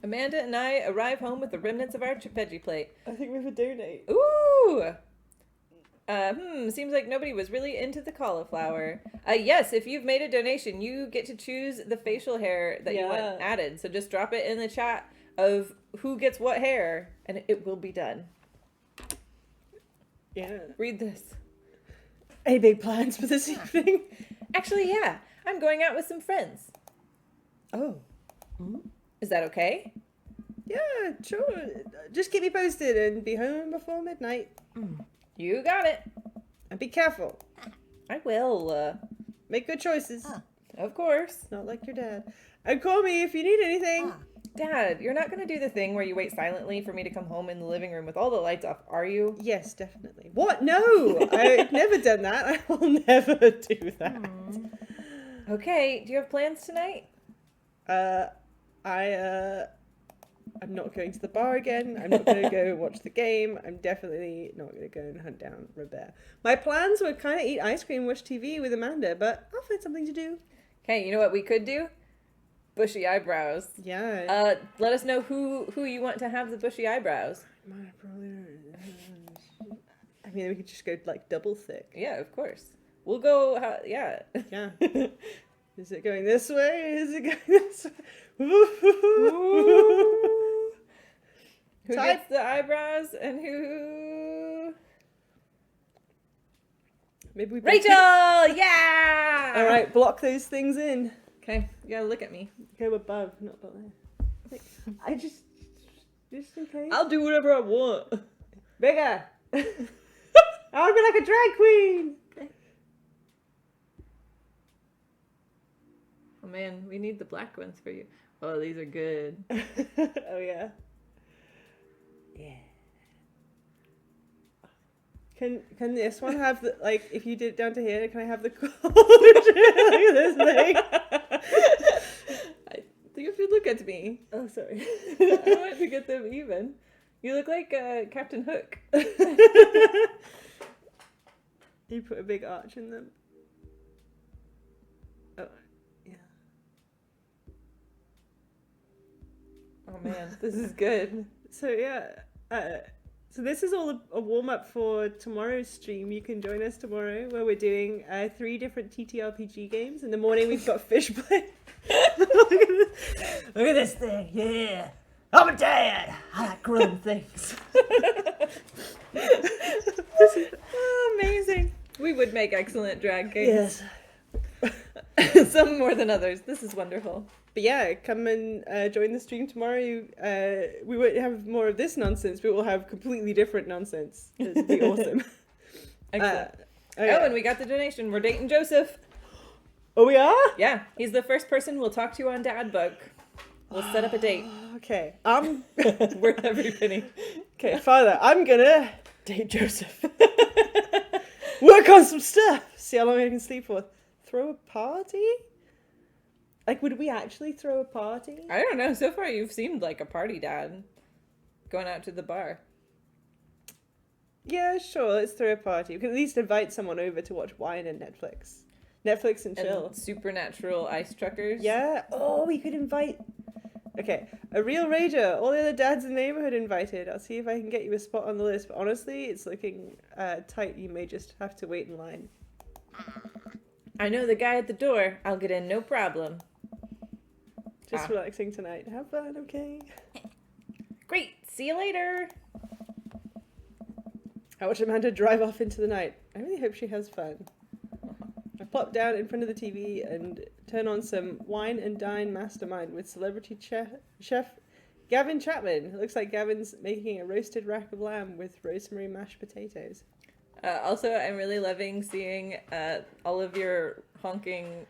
Amanda and I arrive home with the remnants of our veggie plate. I think we have a donate. Ooh! Seems like nobody was really into the cauliflower. Yes, if you've made a donation, you get to choose the facial hair that you want added. So just drop it in the chat of who gets what hair, and it will be done. Yeah. Read this. Any big plans for this evening? Actually, yeah. I'm going out with some friends. Oh. Is that okay? Yeah, sure. Just keep me posted and be home before midnight. You got it. And be careful. I will. Make good choices. Of course. Not like your dad. And call me if you need anything. Dad, you're not going to do the thing where you wait silently for me to come home in the living room with all the lights off, are you? Yes, definitely. What? No! I've never done that. I will never do that. Okay, do you have plans tonight? I'm not going to the bar again. I'm not going to go watch the game. I'm definitely not going to go and hunt down Robert. My plans were kind of eat ice cream, watch TV with Amanda, but I'll find something to do. Okay, you know what we could do? Bushy eyebrows. Yeah. Let us know who you want to have the bushy eyebrows. I mean, we could just go like double thick. Yeah, of course. We'll go, yeah. Yeah. Is it going this way? Is it going this way? Who gets the eyebrows and who... Maybe we Rachel! Yeah! All right, block those things in. Okay, you gotta look at me. Go above, not below. I just in case. I'll do whatever I want. Bigger. I'll be like a drag queen. Oh man, we need the black ones for you. Oh, these are good. Oh yeah. Yeah. Can this one have the, like, if you did it down to here, can I have the Look at this thing. I think if you look at me. Oh, sorry. I want to get them even. You look like Captain Hook. You put a big arch in them. Oh, yeah. Oh man, this is good. So yeah, so this is all a warm-up for tomorrow's stream. You can join us tomorrow where we're doing 3 different TTRPG games. In the morning we've got fish play. Look at this thing, yeah. I'm a dad. I like grilling things. Oh, amazing. We would make excellent drag games. Yes. Some more than others. This is wonderful. But yeah, come and join the stream tomorrow. We won't have more of this nonsense, but we'll have completely different nonsense. It'll be awesome. Excellent. Oh, yeah. Oh, and we got the donation. We're dating Joseph. Oh, we are? Yeah, he's the first person we'll talk to on Dad Book. We'll set up a date. Okay. Worth every penny. Okay, Father, I'm gonna date Joseph. Work on some stuff. See how long I can sleep for. Throw a party? Like, would we actually throw a party? I don't know. So far, you've seemed like a party dad. Going out to the bar. Yeah, sure. Let's throw a party. We can at least invite someone over to watch wine and Netflix. Netflix and chill. And supernatural ice truckers. Yeah. Oh, we could invite... Okay. A real rager. All the other dads in the neighborhood invited. I'll see if I can get you a spot on the list. But honestly, it's looking tight. You may just have to wait in line. I know the guy at the door. I'll get in, no problem. Just relaxing tonight. Have fun, okay? Great. See you later. I watch Amanda drive off into the night. I really hope she has fun. I plop down in front of the TV and turn on some Wine and Dine Mastermind with celebrity chef Gavin Chapman. It looks like Gavin's making a roasted rack of lamb with rosemary mashed potatoes. Also, I'm really loving seeing all of your honking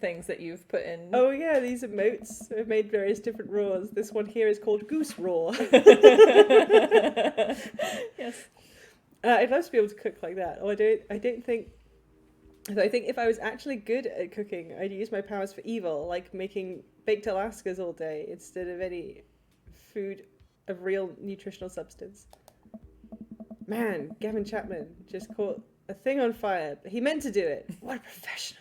things that you've put in. Oh yeah, these emotes. I've made various different roars. This one here is called Goose Roar. Yes. I'd love to be able to cook like that. Oh, I think if I was actually good at cooking, I'd use my powers for evil, like making baked Alaskas all day instead of any food of real nutritional substance. Man, Gavin Chapman just caught a thing on fire. He meant to do it. What a professional.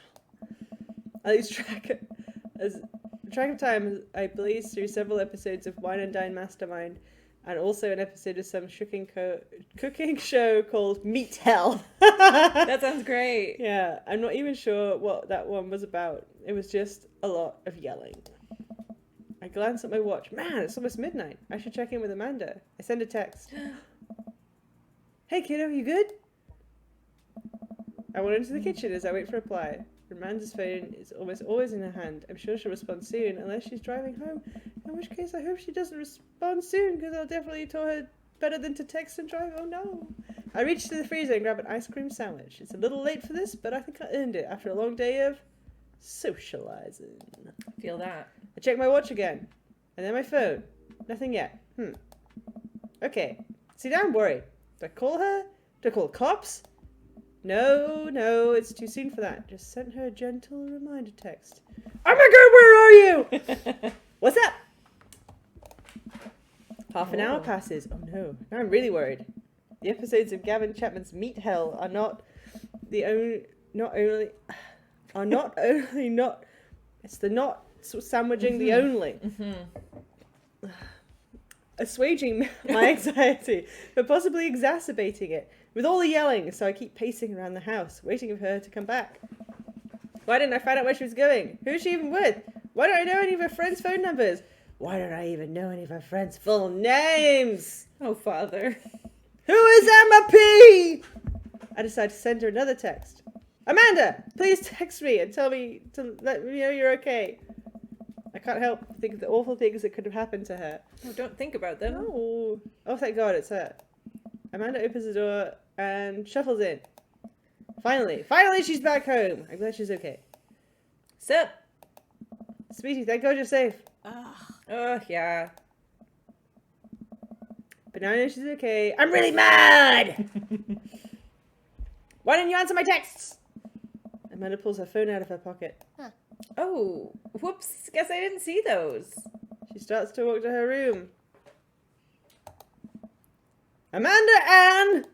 I lose track of time as I blaze through several episodes of Wine and Dine Mastermind, And also an episode of some cooking show called Meat Hell. That sounds great. Yeah, I'm not even sure what that one was about. It was just a lot of yelling. I glance at my watch. Man, it's almost midnight. I should check in with Amanda. I send a text. Hey kiddo, you good? I went into the kitchen as I wait for a reply. Amanda's phone is almost always in her hand. I'm sure she'll respond soon, unless she's driving home. In which case, I hope she doesn't respond soon, because I'll definitely tell her better than to text and drive. Oh no. I reach to the freezer and grab an ice cream sandwich. It's a little late for this, but I think I earned it after a long day of socializing. Feel that. I check my watch again. And then my phone. Nothing yet. Okay. See, now I'm worried. Do I call her? Do I call the cops? No, it's too soon for that. Just sent her a gentle reminder text. Oh my god, where are you? What's up? Half an hour passes. Oh no. Now I'm really worried. The episodes of Gavin Chapman's Meat Hell are not sandwiching the only. Assuaging my anxiety, but possibly exacerbating it. With all the yelling, so I keep pacing around the house, waiting for her to come back. Why didn't I find out where she was going? Who's she even with? Why don't I know any of her friends' phone numbers? Why don't I even know any of her friends' full names? Oh, Father. Who is Emma P? I decide to send her another text. Amanda, please text me and tell me to let me know you're okay. I can't help but think of the awful things that could have happened to her. Oh, don't think about them. Oh, thank God, it's her. Amanda opens the door and shuffles in. Finally, she's back home. I'm glad she's okay. Sup? Sweetie, thank God you're safe. Oh, yeah. But now I know she's okay. I'm really mad! Why didn't you answer my texts? Amanda pulls her phone out of her pocket. Oh, whoops. Guess I didn't see those. She starts to walk to her room. Amanda Ann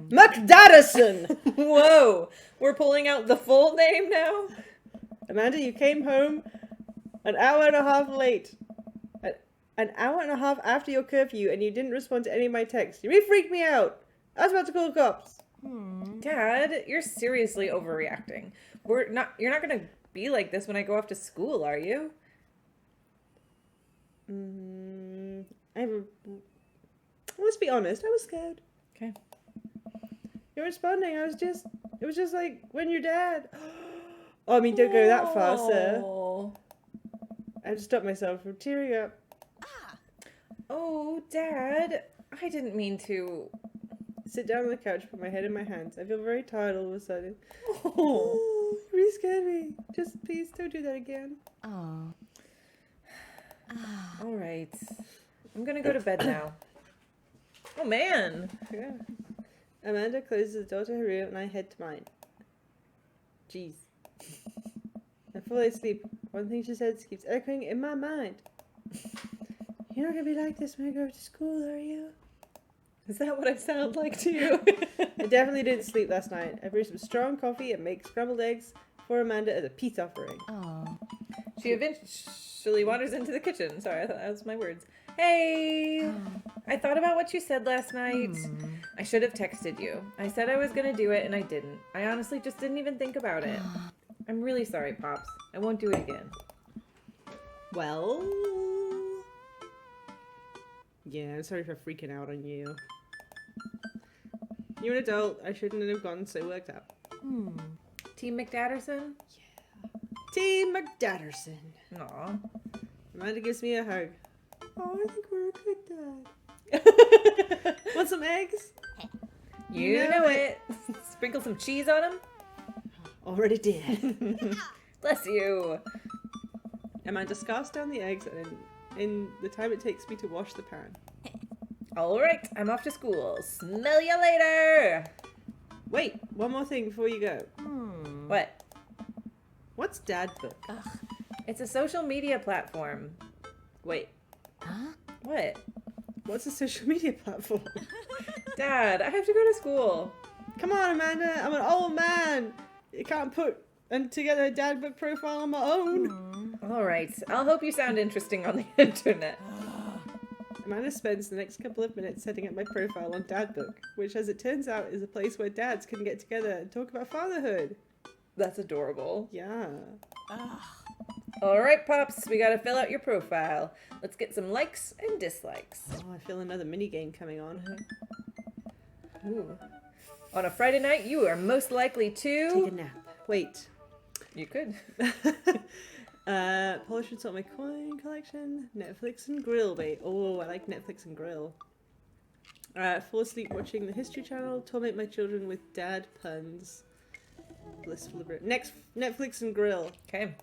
McDaddison! Whoa. We're pulling out the full name now? Amanda, you came home an hour and a half late. An hour and a half after your curfew, and you didn't respond to any of my texts. You really freaked me out. I was about to call the cops. Dad, you're seriously overreacting. You're not gonna be like this when I go off to school, are you? Let's be honest, I was scared. Okay. You're responding, it was just like when your dad. Oh, I mean, don't go that far, sir. Oh. I had to stop myself from tearing up. Oh, Dad, I didn't mean to. Sit down on the couch, put my head in my hands. I feel very tired all of a sudden. Oh. You really scared me. Just please don't do that again. Oh. All right. I'm gonna go to bed now. Oh, man. Yeah. Amanda closes the door to her room and I head to mine. Jeez. I fall asleep. One thing she says keeps echoing in my mind. You're not gonna be like this when I go to school, are you? Is that what I sound like to you? I definitely didn't sleep last night. I brewed some strong coffee and make scrambled eggs for Amanda as a peace offering. Oh. She eventually wanders into the kitchen. Sorry, I thought that was my words. Hey! I thought about what you said last night. I should have texted you. I said I was going to do it and I didn't. I honestly just didn't even think about it. I'm really sorry, Pops. I won't do it again. Well... Yeah, I'm sorry for freaking out on you. You're an adult. I shouldn't have gotten so worked up. Team McDadderson? Team McDadderson. Aw. Amanda gives me a hug. Oh, I think we're a good dad. Want some eggs? You know it. Sprinkle some cheese on them? Already did. Bless you. Amanda scarfs down the eggs and in the time it takes me to wash the pan. All right, I'm off to school. Smell you later. Wait, one more thing before you go. What? What's Dad Book? It's a social media platform. Wait, What? what's a social media platform? Dad, I have to go to school. Come on, Amanda, I'm an old man. You can't put together a Dad Book profile on my own. All right, I'll hope you sound interesting on the internet. Amanda spends the next couple of minutes setting up my profile on Dadbook, which, as it turns out, is a place where dads can get together and talk about fatherhood. That's adorable. Yeah. All right, Pops, we gotta fill out your profile. Let's get some likes and dislikes. Oh, I feel another mini game coming on. Ooh. On a Friday night, you are most likely Take to... a nap. Wait. You could. Polish and sort my coin collection. Netflix and grill, bait. Oh, I like Netflix and grill. Fall asleep watching the History Channel. Torment my children with dad puns. Blissful liberation. Next, Netflix and grill. Okay.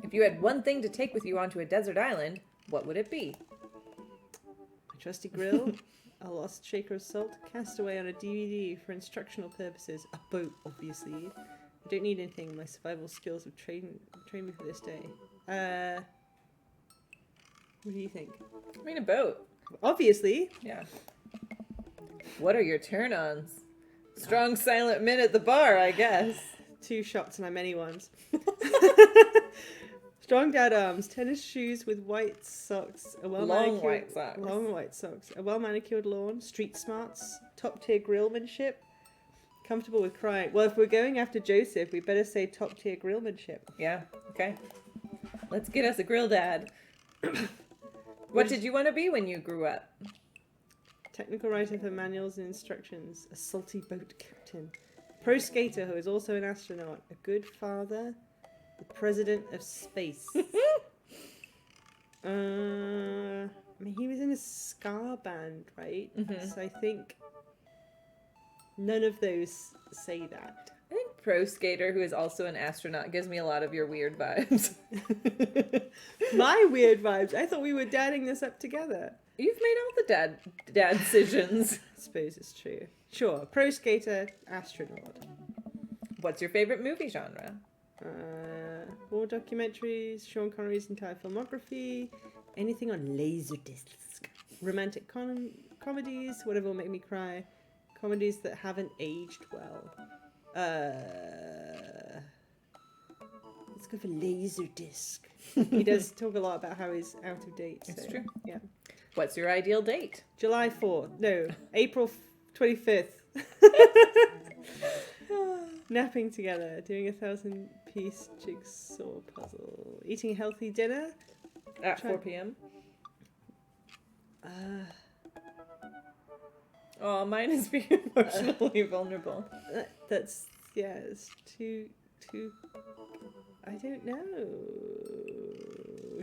If you had one thing to take with you onto a desert island, what would it be? My trusty grill. A lost shaker of salt. Cast away on a DVD for instructional purposes. A boat, obviously. I don't need anything. My survival skills have trained me for this day. What do you think? I mean, a boat. Obviously. Yeah. What are your turn-ons? Strong silent men at the bar, I guess. 2 shots and I'm many ones. Strong dad arms, tennis shoes with white socks, a Long white socks. long white socks, a well manicured lawn, street smarts, top tier grillmanship, comfortable with crying. Well, if we're going after Joseph, we better say top tier grillmanship. Yeah, okay. Let's get us a grill dad. What did you want to be when you grew up? Technical writer for manuals and instructions, a salty boat captain, pro skater who is also an astronaut, a good father, the president of space. I mean, he was in a ska band, right? Mhm. So I think none of those say that. I think pro skater who is also an astronaut gives me a lot of your weird vibes. My weird vibes. I thought we were dadding this up together. You've made all the dad decisions. I suppose it's true. Sure, pro skater, astronaut. What's your favorite movie genre? War documentaries, Sean Connery's entire filmography, anything on Laserdisc, romantic comedies, whatever will make me cry, comedies that haven't aged well. Let's go for Laserdisc. He does talk a lot about how he's out of date. It's so, true. Yeah. What's your ideal date? July 4th. No, April 25th. Napping together, doing a 1,000-piece jigsaw puzzle, eating a healthy dinner. At 4 p.m. Oh, mine is being emotionally vulnerable. That's it's too. I don't know.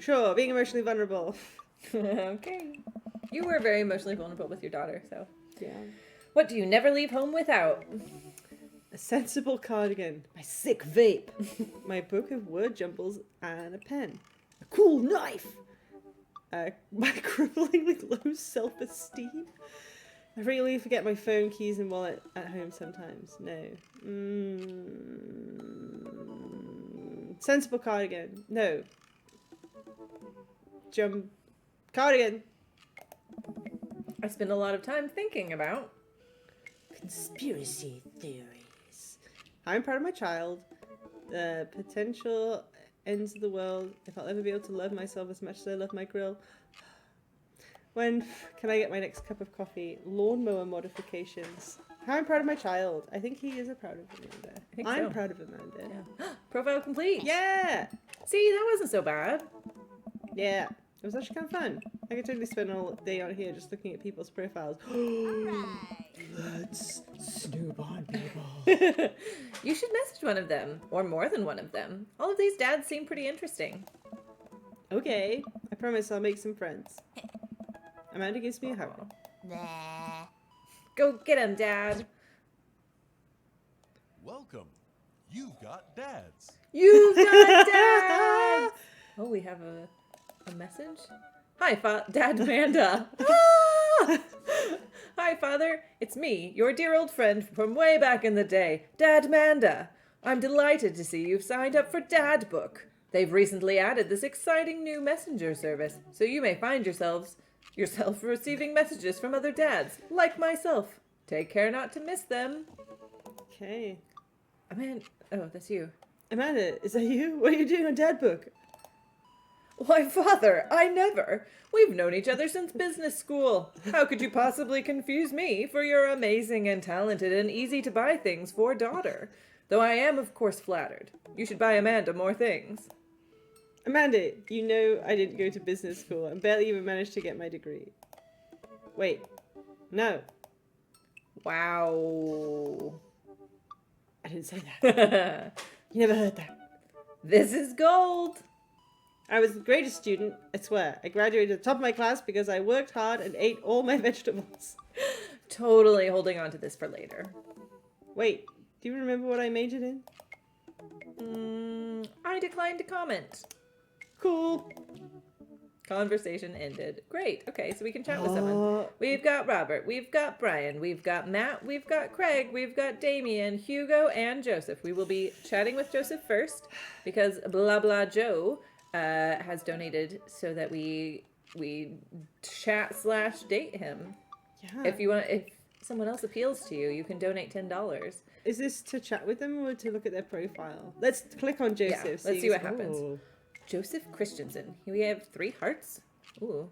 Sure, being emotionally vulnerable. Okay. You were very emotionally vulnerable with your daughter, so. Yeah. What do you never leave home without? A sensible cardigan, my sick vape, my book of word jumbles, and a pen. A cool knife. My crippling with low self-esteem. I regularly forget my phone, keys, and wallet at home sometimes. No. Sensible cardigan. No. Cardigan. I spend a lot of time thinking about. Conspiracy theories. I'm proud of my child. The potential ends of the world. If I'll ever be able to love myself as much as I love my grill. When can I get my next cup of coffee? Lawnmower modifications. How I'm proud of my child. I think he is proud of Amanda. I'm so. proud of Amanda. Yeah. Profile complete. Yeah. See, that wasn't so bad. Yeah. It was actually kind of fun. I could totally spend all day on here just looking at people's profiles. Alright. Let's snoop on people. You should message one of them, or more than one of them. All of these dads seem pretty interesting. Okay. I promise I'll make some friends. Amanda gives me a hug. Nah. Go get him, Dad. Welcome. You've got dads. You've got dads! Oh, we have a message? Hi, Dad Manda. Ah! Hi, Father. It's me, your dear old friend from way back in the day, Dad Manda. I'm delighted to see you've signed up for Dad Book. They've recently added this exciting new messenger service, so you may find yourself receiving messages from other dads, like myself. Take care not to miss them. Okay. Oh, that's you. Amanda, is that you? What are you doing on Dad Book? Why, Father, I never. We've known each other since business school. How could you possibly confuse me for your amazing and talented and easy-to-buy things for daughter? Though I am, of course, flattered. You should buy Amanda more things. Amanda, you know I didn't go to business school and barely even managed to get my degree. Wait. No. Wow. I didn't say that. You never heard that. This is gold. I was the greatest student, I swear. I graduated at the top of my class because I worked hard and ate all my vegetables. Totally holding on to this for later. Wait, do you remember what I majored in? I declined to comment. Cool. Conversation ended. Great. Okay, so we can chat with someone. We've got Robert. We've got Brian. We've got Matt. We've got Craig. We've got Damien, Hugo, and Joseph. We will be chatting with Joseph first because blah blah Joe has donated so that we chat/date him. Yeah. If someone else appeals to you, you can donate $10. Is this to chat with them or to look at their profile? Let's click on Joseph. Yeah, let's see what happens. Joseph Christensen. We have 3 hearts. Ooh.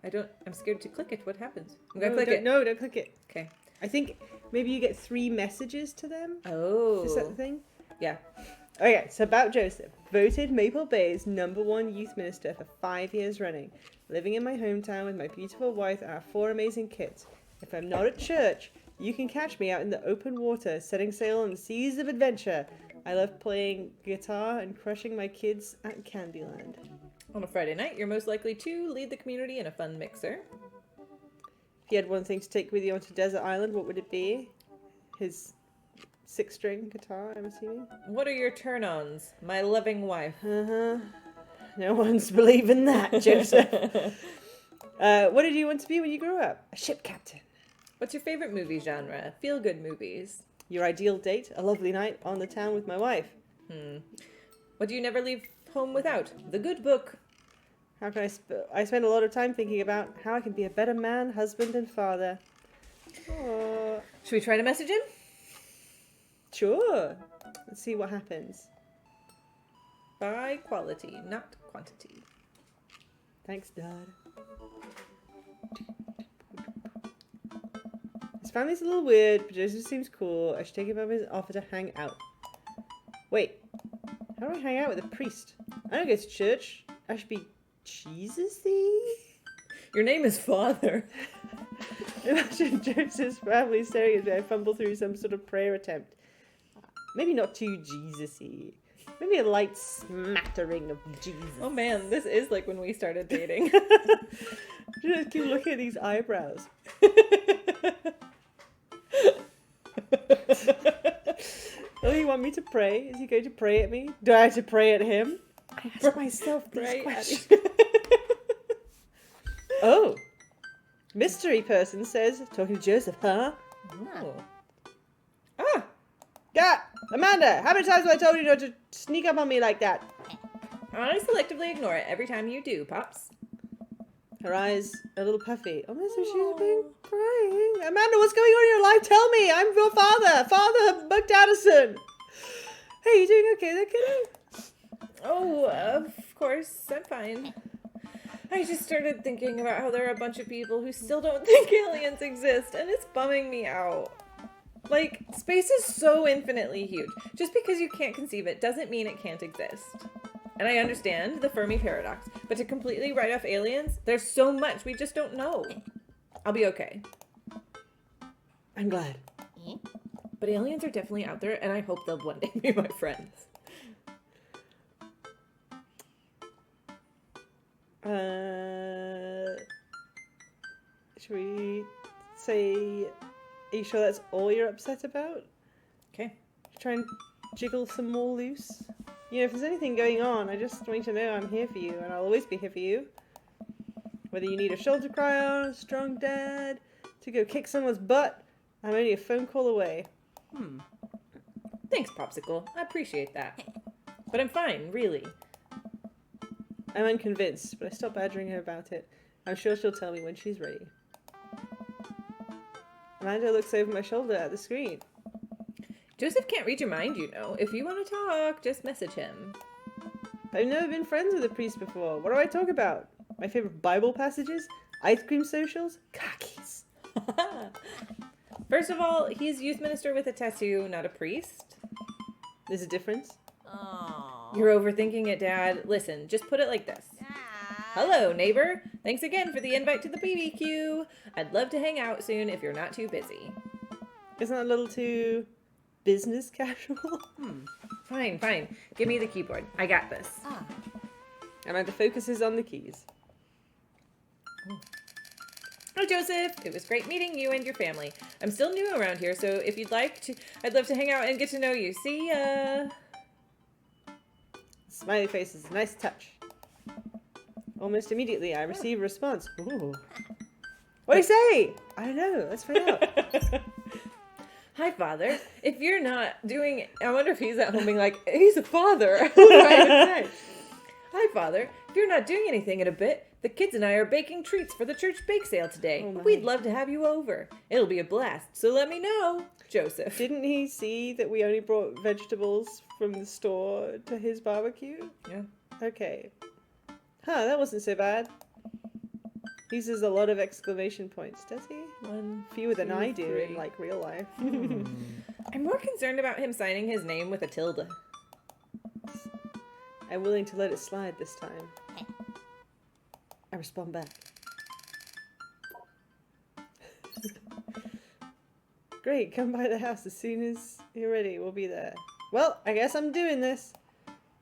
I'm scared to click it. What happens? I'm gonna click it. No, don't click it. Okay. I think maybe you get 3 messages to them. Oh. Is that the thing? Yeah. Okay, so about Joseph. Voted Maple Bay's #1 youth minister for 5 years running. Living in my hometown with my beautiful wife and our 4 amazing kids. If I'm not at church, you can catch me out in the open water, setting sail on the seas of adventure. I love playing guitar and crushing my kids at Candyland. On a Friday night, you're most likely to lead the community in a fun mixer. If you had one thing to take with you onto Desert Island, what would it be? His 6-string guitar, I'm assuming? What are your turn-ons, my loving wife? Uh-huh. No one's believing that, Joseph. What did you want to be when you grew up? A ship captain. What's your favorite movie genre? Feel-good movies. Your ideal date? A lovely night on the town with my wife. What do you never leave home without? The good book. How can I spend a lot of time thinking about how I can be a better man, husband, and father. Oh, Should we try to message him? sure. Let's see what happens. By quality, not quantity. Thanks, Dad. His family's a little weird, but Joseph seems cool. I should take him up his offer to hang out. Wait, how do I hang out with a priest? I don't go to church. I should be Jesus-y? Your name is Father. Imagine Joseph's family staring as I fumble through some sort of prayer attempt. Maybe not too Jesus-y. Maybe a light smattering of Jesus. Oh man, this is like when we started dating. Just keep looking at these eyebrows. Will he want me to pray? Is he going to pray at me? Do I have to pray at him? I ask myself these Pray at questions. Oh. Mystery person says, talking to Joseph, huh? Oh. Ah! Yeah, Amanda, how many times have I told you not to sneak up on me like that? I selectively ignore it every time you do, Pops. Her eyes a little puffy. Oh, so she's been crying. Amanda, what's going on in your life? Tell me. I'm your father. Father McDaddison. Hey, you doing okay there, kiddo? Oh, of course, I'm fine. I just started thinking about how there are a bunch of people who still don't think aliens exist, and it's bumming me out. Like, space is so infinitely huge. Just because you can't conceive it doesn't mean it can't exist. And I understand the Fermi paradox, but to completely write off aliens, there's so much we just don't know. I'll be okay. I'm glad. But aliens are definitely out there, and I hope they'll one day be my friends. Should we say, are you sure that's all you're upset about? Okay. Try and jiggle some more loose? You know, if there's anything going on, I just want you to know I'm here for you, and I'll always be here for you. Whether you need a shoulder to cry on, a strong dad, to go kick someone's butt, I'm only a phone call away. Thanks, Popsicle. I appreciate that. But I'm fine, really. I'm unconvinced, but I stopped badgering her about it. I'm sure she'll tell me when she's ready. Amanda looks over my shoulder at the screen. Joseph can't read your mind, you know. If you want to talk, just message him. I've never been friends with a priest before. What do I talk about? My favorite Bible passages? Ice cream socials? Khakis. First of all, he's youth minister with a tattoo, not a priest. There's a difference? Oh. You're overthinking it, Dad. Listen, just put it like this. Hello, neighbor. Thanks again for the invite to the BBQ. I'd love to hang out soon if you're not too busy. Isn't that a little too business casual? Fine, fine. Give me the keyboard. I got this. Ah. And the focus is on the keys. Hi, Joseph. It was great meeting you and your family. I'm still new around here, so if you'd like to, I'd love to hang out and get to know you. See ya. Smiley face is a nice touch. Almost immediately, I receive a response. Ooh. What do you say? I don't know. Let's find out. Hi, Father. If you're not doing... I wonder if he's at home being like, he's a father. What do I even say? Hi, Father. If you're not doing anything in a bit, the kids and I are baking treats for the church bake sale today. Oh my. We'd love to have you over. It'll be a blast, so let me know. Joseph. Didn't he see that we only brought vegetables from the store to his barbecue? Yeah. Okay. Huh, that wasn't so bad. He uses a lot of exclamation points, does he? Fewer than I do in, like, real life. I'm more concerned about him signing his name with a tilde. I'm willing to let it slide this time. I respond back. Great, come by the house as soon as you're ready. We'll be there. Well, I guess I'm doing this.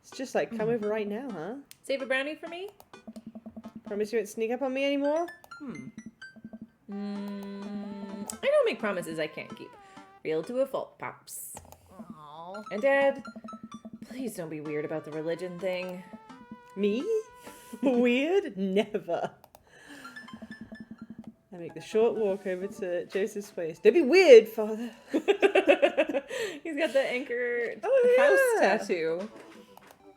It's just like, come over right now, huh? Save a brownie for me? Promise you won't sneak up on me anymore? I don't make promises I can't keep. Real to a fault, Pops. Oh. And Dad, please don't be weird about the religion thing. Me? Weird? Never. I make the short walk over to Joseph's place. Don't be weird, Father. He's got the anchor Oh, house yeah. tattoo.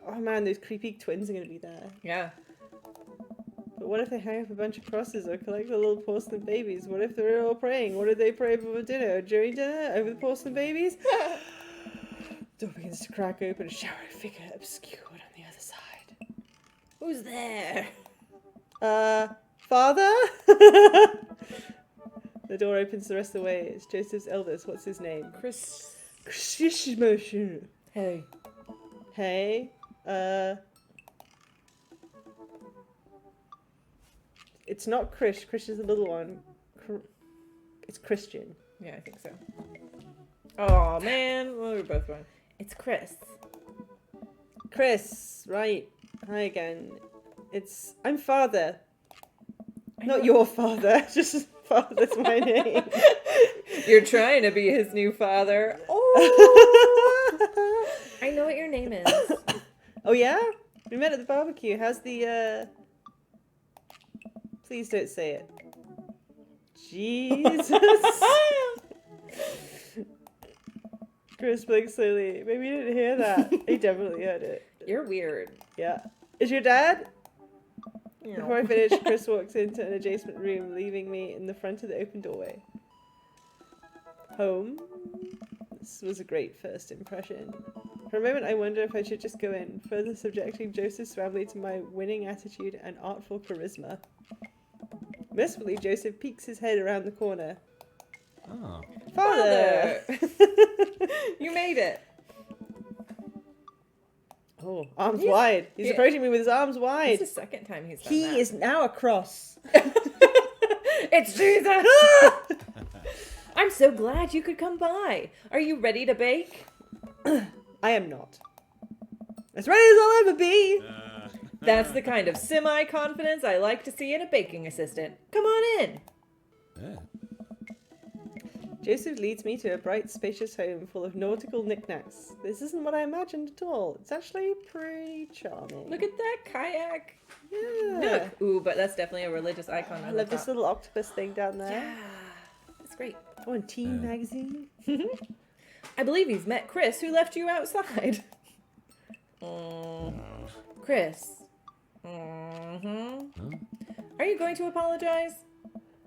Oh man, those creepy twins are going to be there. Yeah. But what if they hang up a bunch of crosses or collect the little porcelain babies? What if they're all praying? What did they pray before dinner or during dinner over the porcelain babies? Door begins to crack open, a shadowy figure obscured on the other side. Who's there? Father? The door opens the rest of the way. It's Joseph's eldest. What's his name? Chris. Hey. Hey. It's not Krish. Krish is the little one. It's Christian. Yeah, I think so. Oh man, well, we're both wrong. It's Chris. Chris, right. Hi again. I'm Father. I Not know- your father, just Father's my name. You're trying to be his new father. Oh. I know what your name is. Oh yeah? We met at the barbecue. How's the, Please don't say it. Jesus. Chris blinks slowly. Maybe you didn't hear that. He definitely heard it. You're weird. Yeah. Is your dad? You Before I finish, Chris walks into an adjacent room, leaving me in the front of the open doorway. Home. This was a great first impression. For a moment, I wonder if I should just go in, further subjecting Joseph's family to my winning attitude and artful charisma. Mercifully, Joseph peeks his head around the corner. Oh. Father! You made it. Oh, arms He's- wide. He's yeah. approaching me with his arms It's wide. the second time he's done He that. is now a cross. It's Jesus! I'm so glad you could come by. Are you ready to bake? I am not. As ready as I'll ever be. That's the kind of semi-confidence I like to see in a baking assistant. Come on in. Yeah. Joseph leads me to a bright, spacious home full of nautical knickknacks. This isn't what I imagined at all. It's actually pretty charming. Look at that kayak. Yeah. Look. Ooh, but that's definitely a religious icon. I love this little octopus thing down there. Yeah, it's great. Oh, and Teen magazine. I believe you've met Chris, who left you outside. Chris. Are you going to apologize?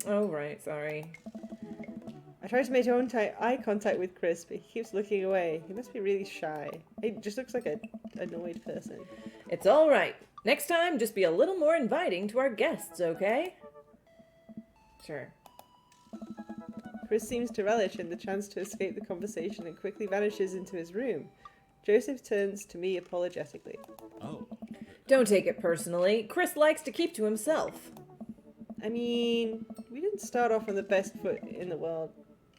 Oh, right. Sorry. I try to make eye contact with Chris, but he keeps looking away. He must be really shy. He just looks like an annoyed person. It's all right. Next time, just be a little more inviting to our guests, okay? Sure. Chris seems to relish in the chance to escape the conversation and quickly vanishes into his room. Joseph turns to me apologetically. Oh. Don't take it personally. Chris likes to keep to himself. I mean, we didn't start off on the best foot in the world.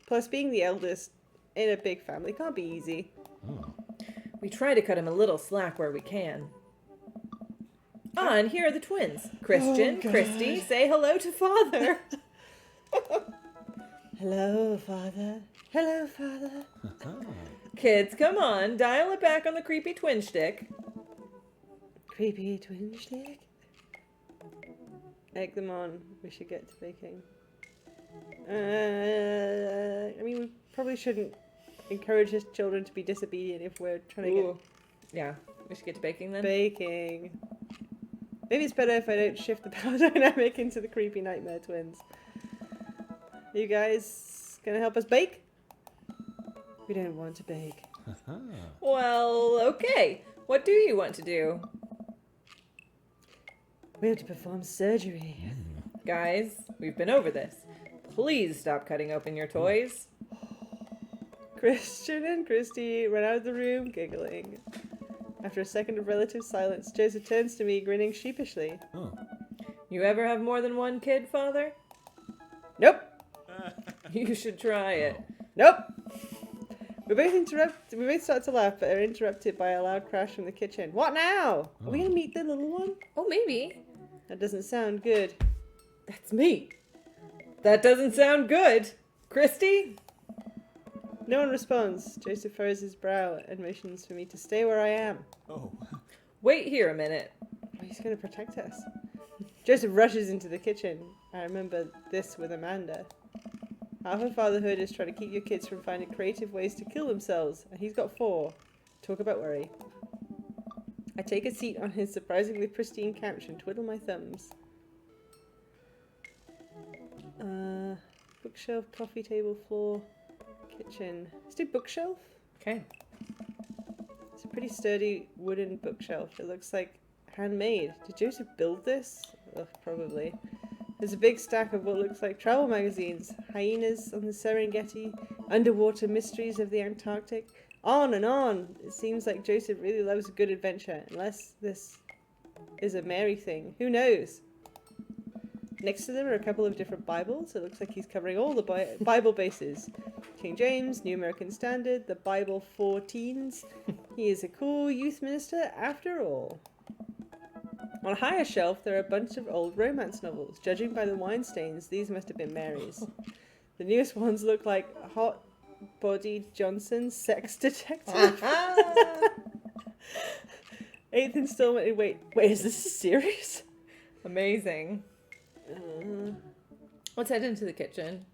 Plus, being the eldest in a big family can't be easy. Oh. We try to cut him a little slack where we can. Ah, and here are the twins. Christian, Christy, say hello to Father. Hello, Father. Hello, Father. Kids, come on, dial it back on the creepy twin shtick. Creepy twin stick. Egg them on. We should get to baking. I mean, we probably shouldn't encourage his children to be disobedient if we're trying to Ooh. Yeah, we should get to baking then. get baking. Maybe it's better if I don't shift the power dynamic into the creepy nightmare twins. You guys gonna help us bake? We don't want to bake. Well, okay. What do you want to do? We have to perform surgery. Guys, we've been over this. Please stop cutting open your toys. Christian and Christy run out of the room, giggling. After a second of relative silence, Joseph turns to me, grinning sheepishly. Oh. You ever have more than one kid, Father? Nope! You should try it. Nope! We both start to laugh, but are interrupted by a loud crash from the kitchen. What now? Are we gonna meet the little one? Oh, maybe. That doesn't sound good. That's me. That doesn't sound good. Christy? No one responds. Joseph furrows his brow and motions for me to stay where I am. Oh. Wait here a minute. Oh, he's gonna protect us. Joseph rushes into the kitchen. I remember this with Amanda. Half of fatherhood is trying to keep your kids from finding creative ways to kill themselves, and he's got 4. Talk about worry. I take a seat on his surprisingly pristine couch and twiddle my thumbs. Bookshelf, coffee table, floor, kitchen. Let's do bookshelf. Okay. It's a pretty sturdy wooden bookshelf. It looks like handmade. Did Joseph build this? Ugh, probably. There's a big stack of what looks like travel magazines. Hyenas on the Serengeti, underwater mysteries of the Antarctic. On and on. It seems like Joseph really loves a good adventure, unless this is a Mary thing. Who knows? Next to them are a couple of different Bibles. It looks like he's covering all the Bible bases. King James, New American Standard, the Bible for teens. He is a cool youth minister after all. On a higher shelf, there are a bunch of old romance novels. Judging by the wine stains, these must have been Mary's. The newest ones look like Hot Body Johnson's Sex Detective. 8th installment. Wait, is this a series? Amazing. Let's head into the kitchen.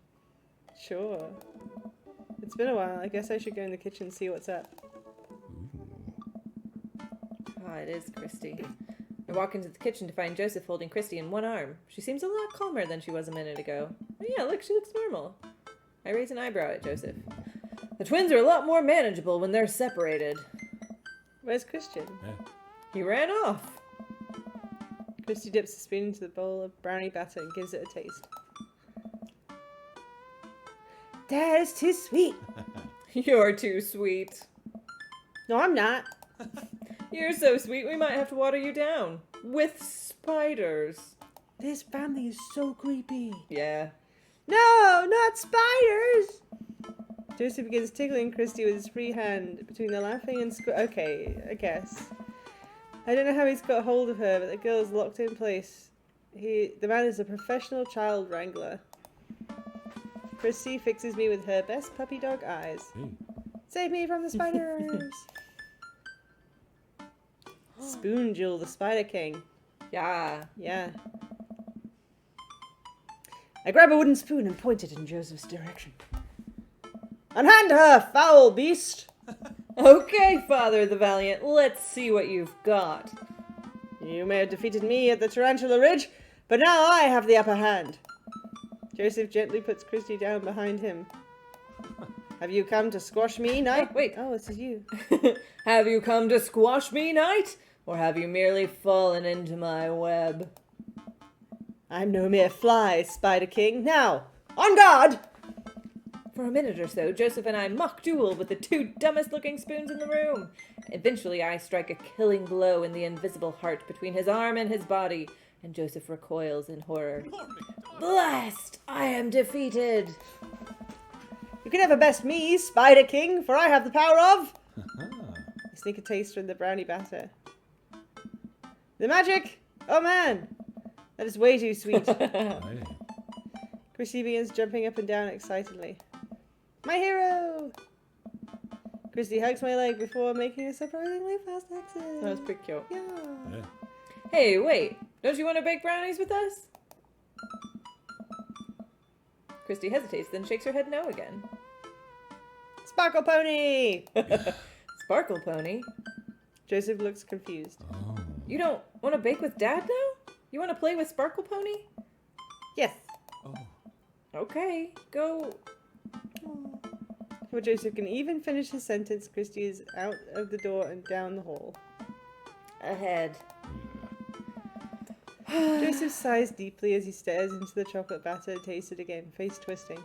Sure. It's been a while. I guess I should go in the kitchen and see what's up. Ah, it is Christy. I walk into the kitchen to find Joseph holding Christy in one arm. She seems a lot calmer than she was a minute ago. Oh yeah, look, she looks normal. I raise an eyebrow at Joseph. The twins are a lot more manageable when they're separated. Where's Christian? Yeah. He ran off. Christy dips a spoon into the bowl of brownie batter and gives it a taste. Dad, it's too sweet. You're too sweet. No, I'm not. You're so sweet we might have to water you down. With spiders. This family is so creepy. Yeah. No, not spiders! Joseph begins tickling Christy with his free hand between the laughing and okay, I guess. I don't know how he's got hold of her, but the girl is locked in place. The man is a professional child wrangler. Christy fixes me with her best puppy dog eyes. Hey. Save me from the spiders! Spoon Jewel, the Spider King. Yeah. Yeah. I grab a wooden spoon and point it in Joseph's direction. Unhand her, foul beast! Okay, Father the Valiant, let's see what you've got. You may have defeated me at the Tarantula Ridge, but now I have the upper hand. Joseph gently puts Christy down behind him. Have you come to squash me, knight? Oh, wait. Oh, this is you. Have you come to squash me, knight? Or have you merely fallen into my web? I'm no mere fly, Spider King. Now, on guard! For a minute or so, Joseph and I mock duel with the two dumbest looking spoons in the room. Eventually, I strike a killing blow in the invisible heart between his arm and his body, and Joseph recoils in horror. Blast! I am defeated! You can never best me, Spider King, for I have the power of... I sneak a taster in the brownie batter. The magic! Oh man! That is way too sweet. Aye. Chrissy begins jumping up and down excitedly. My hero! Christy hugs my leg before making a surprisingly fast exit. That was pretty cute. Yeah. Yeah. Hey, wait. Don't you want to bake brownies with us? Christy hesitates, then shakes her head no again. Sparkle Pony! Sparkle Pony? Joseph looks confused. Oh. You don't want to bake with Dad now? You want to play with Sparkle Pony? Yes. Oh. Okay, go. Before Joseph can even finish his sentence, Christy is out of the door and down the hall. Ahead. Joseph sighs deeply as he stares into the chocolate batter and tastes it again, face twisting.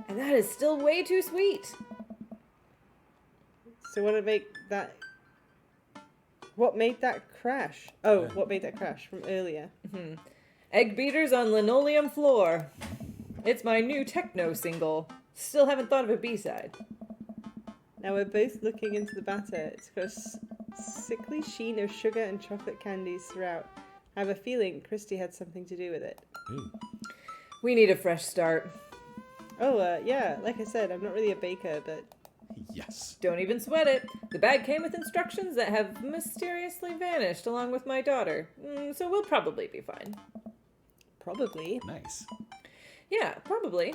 And that is still way too sweet. So what made that... What made that crash? Oh, what made that crash from earlier? Egg beaters on linoleum floor. It's my new techno single. Still haven't thought of a B-side. Now we're both looking into the batter. It's got a sickly sheen of sugar and chocolate candies throughout. I have a feeling Christy had something to do with it. Ooh. We need a fresh start. Oh, yeah, like I said, I'm not really a baker, but... Yes. Don't even sweat it. The bag came with instructions that have mysteriously vanished along with my daughter. So we'll probably be fine. Probably. Nice. Yeah, probably.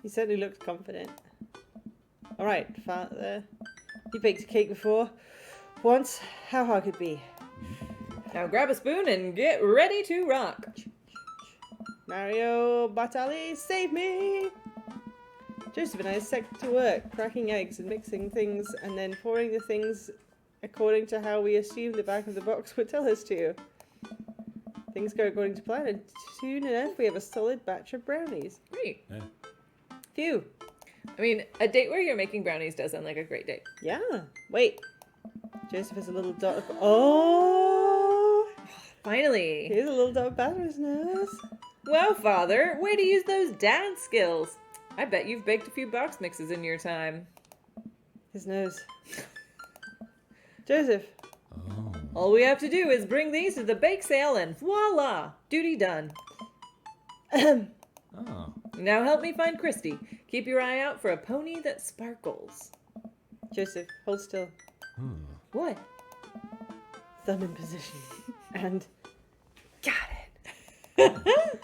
He certainly looked confident. Alright, Father. You baked a cake before. Once. How hard could it be? Now grab a spoon and get ready to rock. Mario Batali, save me! Joseph and I set to work, cracking eggs and mixing things, and then pouring the things according to how we assumed the back of the box would tell us to. Things go according to plan, and soon enough we have a solid batch of brownies. Great. Yeah. Phew. I mean, a date where you're making brownies does sound like a great date. Yeah. Wait. Joseph has a little dot of... Oh! Finally. Here's a little dot of batter in his nose. Well, Father, way to use those dad skills. I bet you've baked a few box mixes in your time. His nose. Joseph. Oh. All we have to do is bring these to the bake sale and voila! Duty done. Oh. Now help me find Christy. Keep your eye out for a pony that sparkles. Joseph, hold still. Hmm. What? Thumb in position. And... Got it.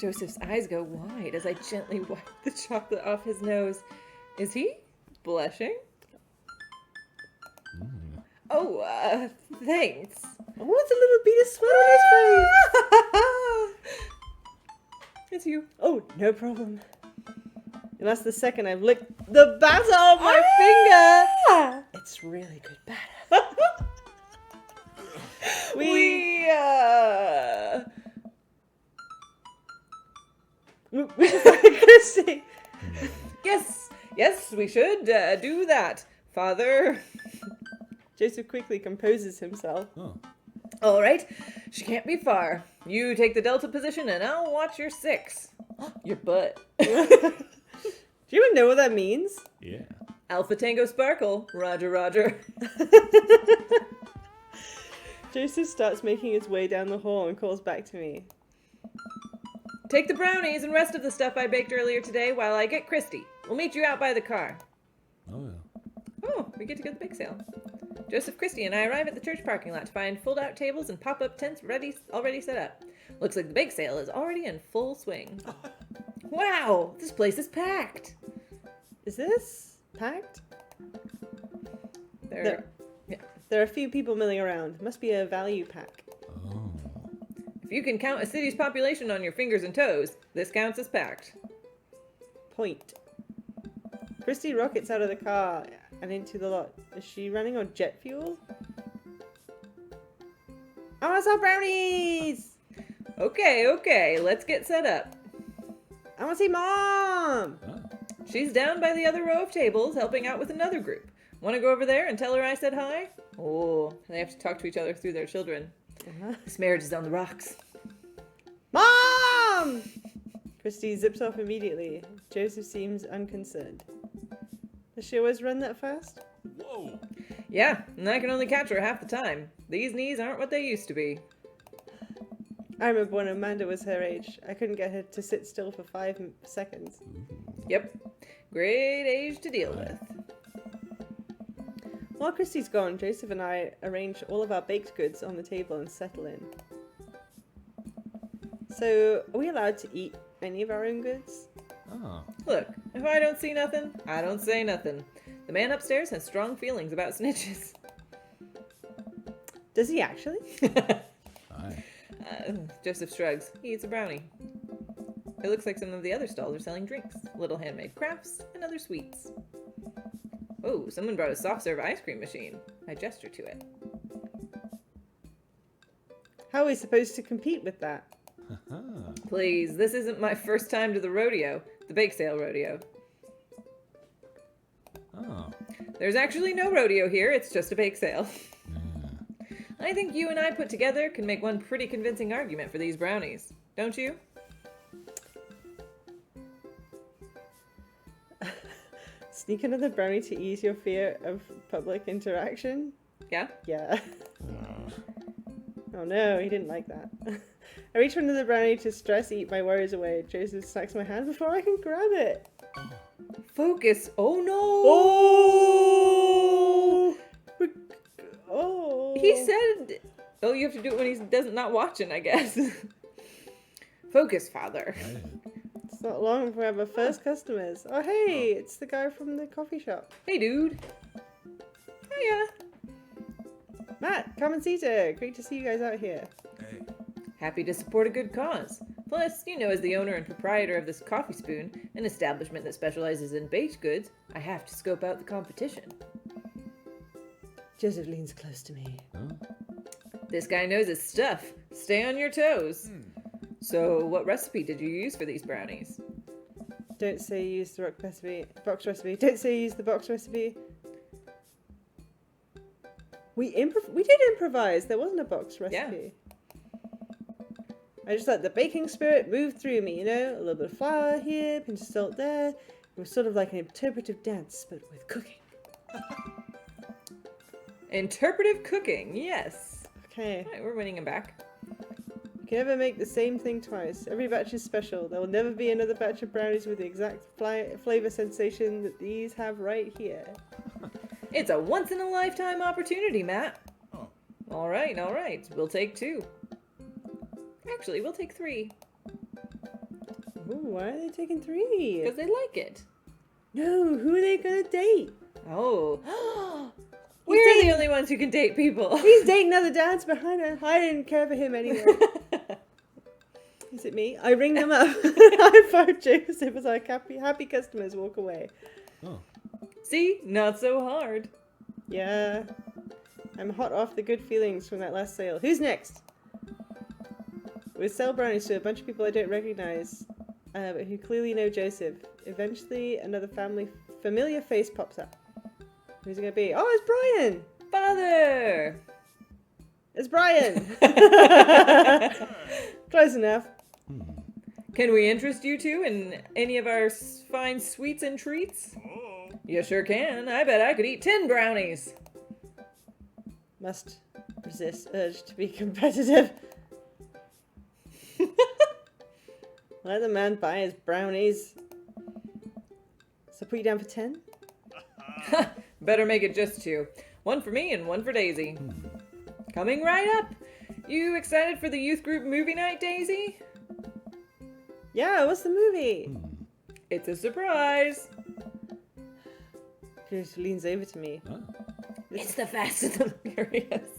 Joseph's eyes go wide as I gently wipe the chocolate off his nose. Is he blushing? Mm. Oh, thanks. Oh, it's a little bead of sweat on his face. It's you. Oh, no problem. And that's the second I've licked the batter off my finger. It's really good batter. We can find Chrissy. Yes, we should do that, Father. Joseph quickly composes himself. Oh. All right, she can't be far. You take the delta position and I'll watch your 6. Your butt. Do you even know what that means? Yeah. Alpha Tango Sparkle. Roger, Roger. Joseph starts making his way down the hall and calls back to me. Take the brownies and rest of the stuff I baked earlier today while I get Christy. We'll meet you out by the car. Oh, yeah. Oh, we get to go to the bake sale. Joseph, Christy, and I arrive at the church parking lot to find fold-out tables and pop-up tents already set up. Looks like the bake sale is already in full swing. Wow, this place is packed. Is this packed? There. There are a few people milling around. Must be a value pack. Oh. If you can count a city's population on your fingers and toes, this counts as packed. Point. Christy rockets out of the car and into the lot. Is she running on jet fuel? I want some brownies! Okay, let's get set up. I want to see Mom! Ah. She's down by the other row of tables helping out with another group. Want to go over there and tell her I said hi? Oh, they have to talk to each other through their children. This marriage is on the rocks. Mom! Christy zips off immediately. Joseph seems unconcerned. Does she always run that fast? Whoa. Yeah, and I can only catch her half the time. These knees aren't what they used to be. I remember when Amanda was her age. I couldn't get her to sit still for 5 seconds. Yep, great age to deal with. While Christy's gone, Joseph and I arrange all of our baked goods on the table and settle in. So, are we allowed to eat any of our own goods? Oh. Look, if I don't see nothing, I don't say nothing. The man upstairs has strong feelings about snitches. Does he actually? Aye. Joseph shrugs. He eats a brownie. It looks like some of the other stalls are selling drinks, little handmade crafts, and other sweets. Oh, someone brought a soft serve ice cream machine. I gesture to it. How are we supposed to compete with that? Ah. Please, this isn't my first time to the rodeo, the bake sale rodeo. Oh. There's actually no rodeo here, it's just a bake sale. Yeah. I think you and I put together can make one pretty convincing argument for these brownies. Don't you? Sneak another brownie to ease your fear of public interaction? Yeah? Yeah. Oh no, he didn't like that. I reach for another brownie to stress eat my worries away. Joseph smacks my hand before I can grab it. Focus. Oh no! Oh! Oh! He said... Oh, you have to do it when he's not watching, I guess. Focus, father. Aye. It's not long before I have our first customers. Oh hey, it's the guy from the coffee shop. Hey, dude. Hiya. Matt, Carmencita, great to see you guys out here. Hey. Happy to support a good cause. Plus, you know, as the owner and proprietor of this Coffee Spoon, an establishment that specializes in baked goods, I have to scope out the competition. Joseph leans close to me. Oh. This guy knows his stuff. Stay on your toes. So, what recipe did you use for these brownies? Don't say you used the box recipe. Don't say you used the box recipe. We did improvise. There wasn't a box recipe. I just let the baking spirit move through me, you know? A little bit of flour here, pinch of salt there. It was sort of like an interpretive dance, but with cooking. Interpretive cooking, yes. Okay. All right, we're winning him back. You can never make the same thing twice. Every batch is special. There will never be another batch of brownies with the exact flavor sensation that these have right here. It's a once-in-a-lifetime opportunity, Matt. Oh. All right. We'll take 2. Actually, we'll take 3. Ooh, why are they taking 3? Because they like it. No, who are they gonna date? Oh. We're the only ones who can date people. He's dating another dance behind her. I didn't care for him anyway. Is it me? I ring them up. I phone Joseph as our happy customers walk away. Oh. See? Not so hard. Yeah. I'm hot off the good feelings from that last sale. Who's next? We sell brownies to a bunch of people I don't recognize, but who clearly know Joseph. Eventually, another familiar face pops up. Who's it gonna be? Oh, it's Brian! Father! It's Brian! Close enough. Can we interest you two in any of our fine sweets and treats? You sure can. I bet I could eat 10 brownies. Must resist urge to be competitive. Let the man buy his brownies. So put you down for 10? Better make it just 2. 1 for me and 1 for Daisy. Coming right up. You excited for the youth group movie night, Daisy? Yeah, what's the movie? It's a surprise. Chris leans over to me. Ah. It's the Fast and the Furious.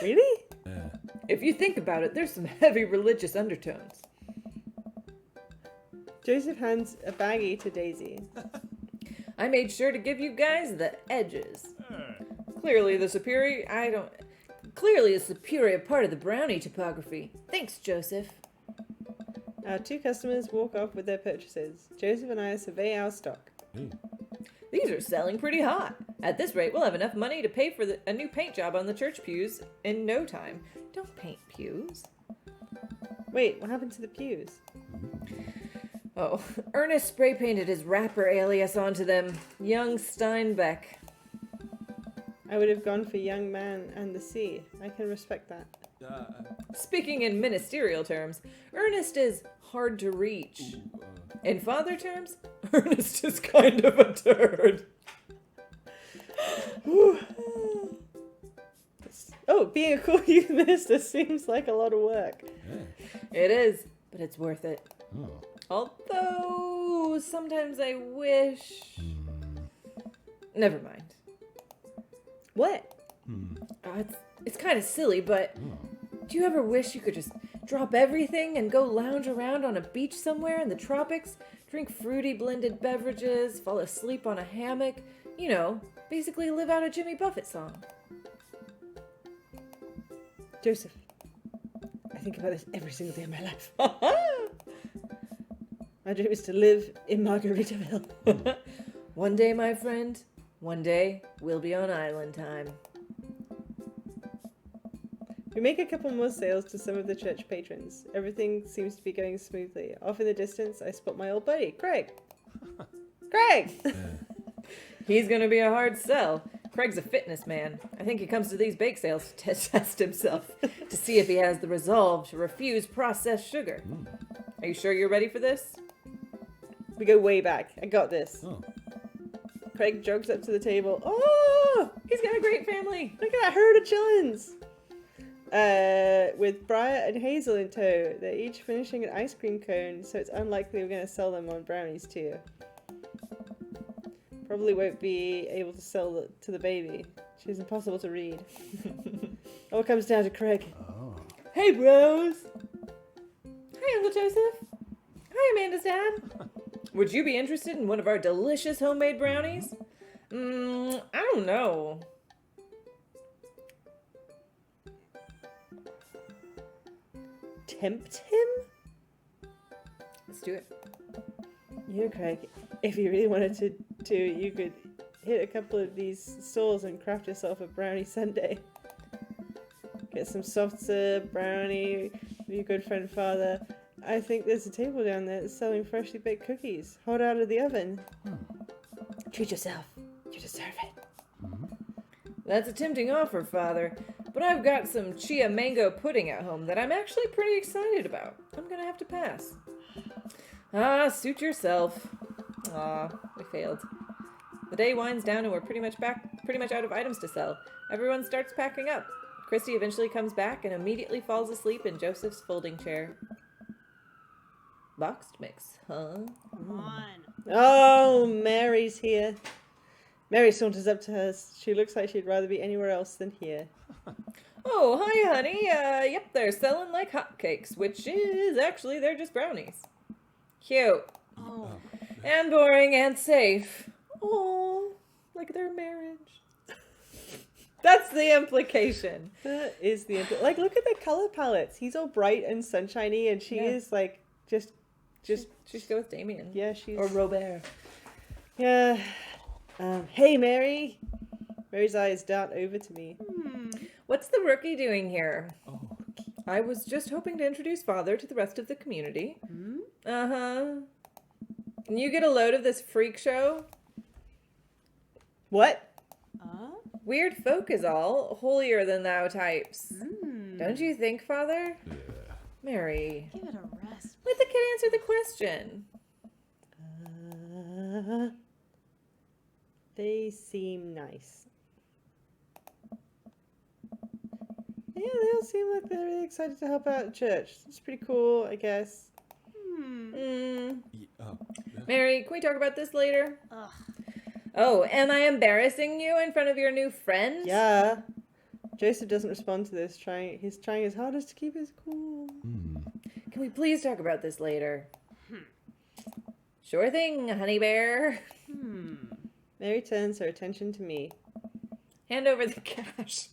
Really? Yeah. If you think about it, there's some heavy religious undertones. Joseph hands a baggie to Daisy. I made sure to give you guys the edges. Clearly the superior part of the brownie topography. Thanks, Joseph. Our 2 customers walk off with their purchases. Joseph and I survey our stock. Hey. These are selling pretty hot. At this rate, we'll have enough money to pay for a new paint job on the church pews in no time. Don't paint pews. Wait, what happened to the pews? Oh, Ernest spray painted his rapper alias onto them. Young Steinbeck. I would have gone for Young Man and the Sea. I can respect that. Speaking in ministerial terms, Ernest is hard to reach. In father terms, Ernest is kind of a turd. Oh, being a cool youth minister seems like a lot of work. Yeah. It is, but it's worth it. Oh. Although, sometimes I wish... Never mind. What? It's kind of silly, but do you ever wish you could just drop everything and go lounge around on a beach somewhere in the tropics, drink fruity blended beverages, fall asleep on a hammock, you know, basically live out a Jimmy Buffett song? Joseph, I think about this every single day of my life. My dream is to live in Margaritaville. One day, my friend, one day we'll be on island time. We make a couple more sales to some of the church patrons. Everything seems to be going smoothly. Off in the distance, I spot my old buddy, Craig. Craig! He's gonna be a hard sell. Craig's a fitness man. I think he comes to these bake sales to test himself, to see if he has the resolve to refuse processed sugar. Are you sure you're ready for this? We go way back. I got this. Oh. Craig jogs up to the table. Oh! He's got a great family. Look at that herd of chillins! With Briar and Hazel in tow. They're each finishing an ice cream cone, so it's unlikely we're going to sell them on brownies too. Probably won't be able to sell it to the baby. She's impossible to read. All comes down to Craig. Oh. Hey, bros. Hi, Uncle Joseph. Hi, Amanda's dad. Would you be interested in one of our delicious homemade brownies? I don't know. Tempt him? Let's do it. You know, Craig, if you really wanted to, you could hit a couple of these stalls and craft yourself a brownie sundae. Get some soft serve brownie with your good friend Father. I think there's a table down there that's selling freshly baked cookies, hot out of the oven. Treat yourself. You deserve it. That's a tempting offer, Father. But I've got some chia mango pudding at home that I'm actually pretty excited about. I'm gonna have to pass. Ah, suit yourself. Ah, we failed. The day winds down and we're pretty much out of items to sell. Everyone starts packing up. Christy eventually comes back and immediately falls asleep in Joseph's folding chair. Boxed mix, huh? Come on. Oh, Mary's here. Mary saunters up to her. She looks like she'd rather be anywhere else than here. Oh, hi, honey. Yep, they're selling like hotcakes, which is actually, they're just brownies. Cute. Oh. And boring and safe. Oh, like their marriage. That's the implication. That is the like. Look at the color palettes. He's all bright and sunshiny, and she Yeah. is like just. She should go with Damien. Yeah, she's. Or Robert. Yeah. Hey, Mary. Mary's eyes dart over to me. What's the rookie doing here? Oh. I was just hoping to introduce Father to the rest of the community. Uh-huh. Can you get a load of this freak show? What? Weird folk is all, holier than thou types. Don't you think, Father? Yeah. Mary, Give it a rest. let the kid answer the question. They seem nice. Yeah, they all seem like they're really excited to help out at church. It's pretty cool, I guess. Yeah. Mary, can we talk about this later? Ugh. Oh, am I embarrassing you in front of your new friend? Yeah. Joseph doesn't respond to this. He's trying his hardest to keep his cool. Can we please talk about this later? Sure thing, honey bear. Mary turns her attention to me. Hand over the cash.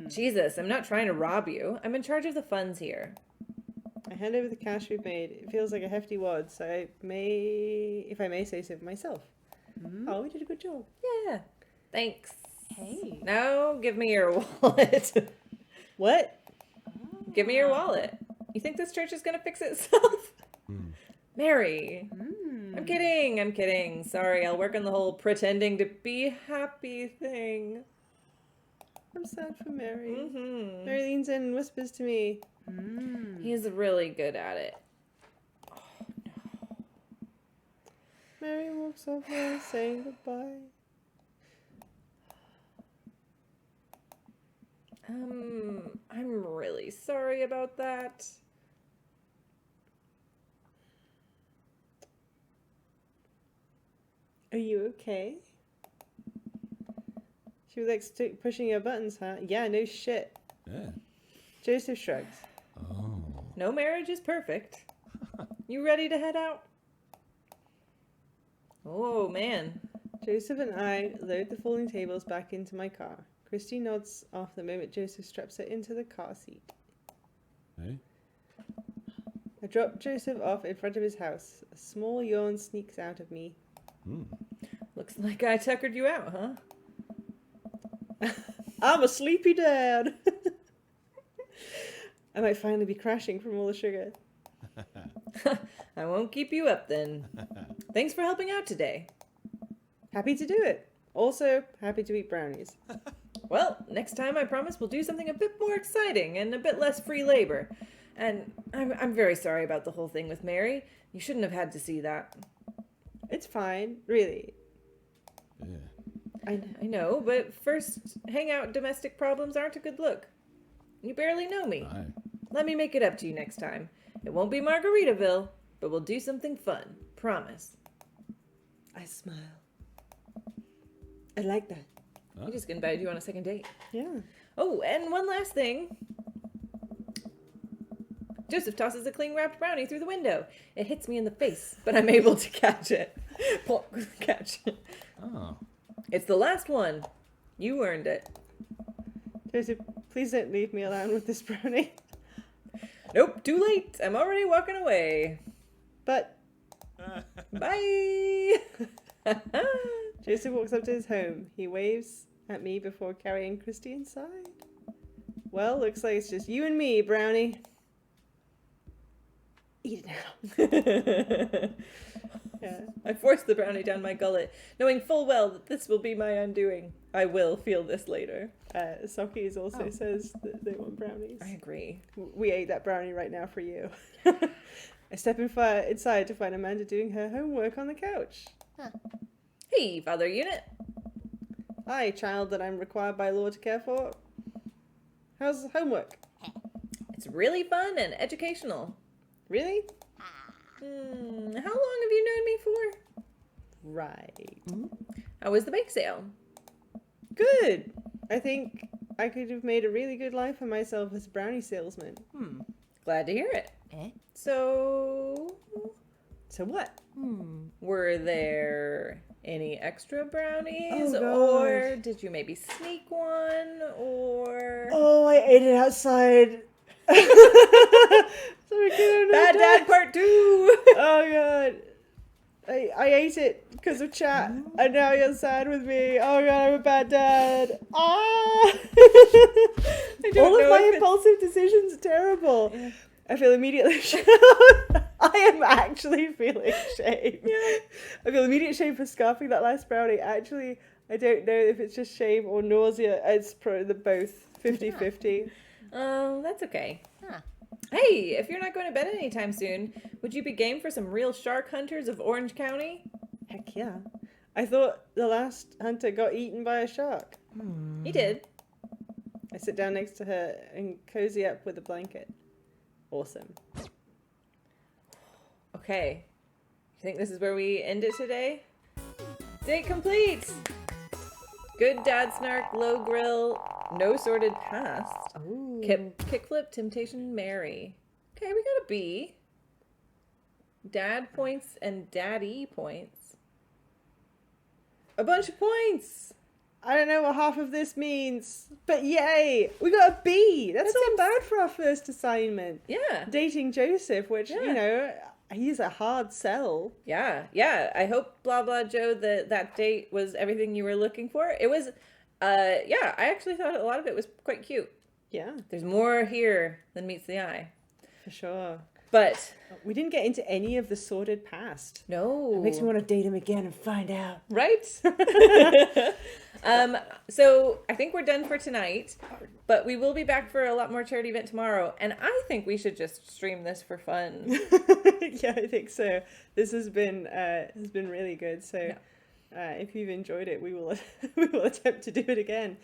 Jesus, I'm not trying to rob you. I'm in charge of the funds here. I hand over the cash we've made. It feels like a hefty wad, so if I may say so myself. Oh, we did a good job. Yeah. Thanks. Hey. Now give me your wallet. What? Give me your wallet. You think this church is gonna fix itself? Mary. I'm kidding. Sorry, I'll work on the whole pretending to be happy thing. I'm sad for Mary. Mm-hmm. Mary leans in and whispers to me. He's really good at it. Mary walks over, saying goodbye. I'm really sorry about that. Are you okay? She was like pushing your buttons, huh? Yeah, no shit. Yeah. Joseph shrugs. Oh. No marriage is perfect. You ready to head out? Oh, man. Joseph and I load the folding tables back into my car. Christy nods off the moment Joseph straps her into the car seat. Hey? I drop Joseph off in front of his house. A small yawn sneaks out of me. Looks like I tuckered you out, huh? I'm a sleepy dad. I might finally be crashing from all the sugar. I won't keep you up then. Thanks for helping out today. Happy to do it. Also, happy to eat brownies. Well, next time I promise we'll do something a bit more exciting and a bit less free labor. And I'm very sorry about the whole thing with Mary. You shouldn't have had to see that. It's fine, really. Yeah. I know, but first, hangout domestic problems aren't a good look. You barely know me. Aye. Let me make it up to you next time. It won't be Margaritaville, but we'll do something fun. Promise. I smile. I like that. I just invited you on a second date. Yeah. Oh, and one last thing. Joseph tosses a cling-wrapped brownie through the window. It hits me in the face, but I'm able to catch it. Catch it. Oh. It's the last one. You earned it. Joseph, please don't leave me alone with this brownie. Nope, too late. I'm already walking away. But Bye. Joseph walks up to his home. He waves at me before carrying Christy inside. Well, looks like it's just you and me, brownie. Eat it now. Yeah. I force the brownie down my gullet, knowing full well that this will be my undoing. I will feel this later. Sockies also says that they want brownies. I agree. We ate that brownie right now for you. I step inside to find Amanda doing her homework on the couch. Hey, Father Unit. Hi, child that I'm required by law to care for. How's homework? It's really fun and educational. Really? How long have you known me for? Right. How was the bake sale? Good. I think I could have made a really good life for myself as a brownie salesman. Glad to hear it. So, So what? were there any extra brownies? Oh, or gosh. did you maybe sneak one? Or... Oh, I ate it outside. Sorry, kiddo, no Bad Dad Part 2! Oh god. I ate it because of chat, and now you're sad with me. Oh god, I'm a bad dad. All of my impulsive decisions are terrible. Yeah. I feel immediately shame. I am actually feeling shame. Yeah. I feel immediate shame for scarfing that last brownie. Actually, I don't know if it's just shame or nausea. It's probably the both. 50-50. Oh, that's okay. Hey, if you're not going to bed anytime soon, would you be game for some real shark hunters of Orange County? Heck yeah. I thought the last hunter got eaten by a shark. He did. I sit down next to her and cozy up with a blanket. Awesome. Okay. You think this is where we end it today? Date complete! Good dad snark, low grill, no sorted past. Kickflip, temptation, Mary. Okay, we got a B. dad points and daddy points. A bunch of points. I don't know what half of this means, but yay! We got a B! That's not bad for our first assignment. Yeah. Dating Joseph, which, Yeah. you know, he's a hard sell. Yeah. Yeah. I hope, blah, blah, Joe, that date was everything you were looking for. It was, yeah, I actually thought a lot of it was quite cute. Yeah, There's more here than meets the eye. for sure. But We didn't get into any of the sordid past. no. Makes me want to date him again and find out. Right? So I think we're done for tonight, but we will be back for a lot more charity event tomorrow, and I think we should just stream this for fun. Yeah, I think so. This has been really good. So, if you've enjoyed it, we will we will attempt to do it again.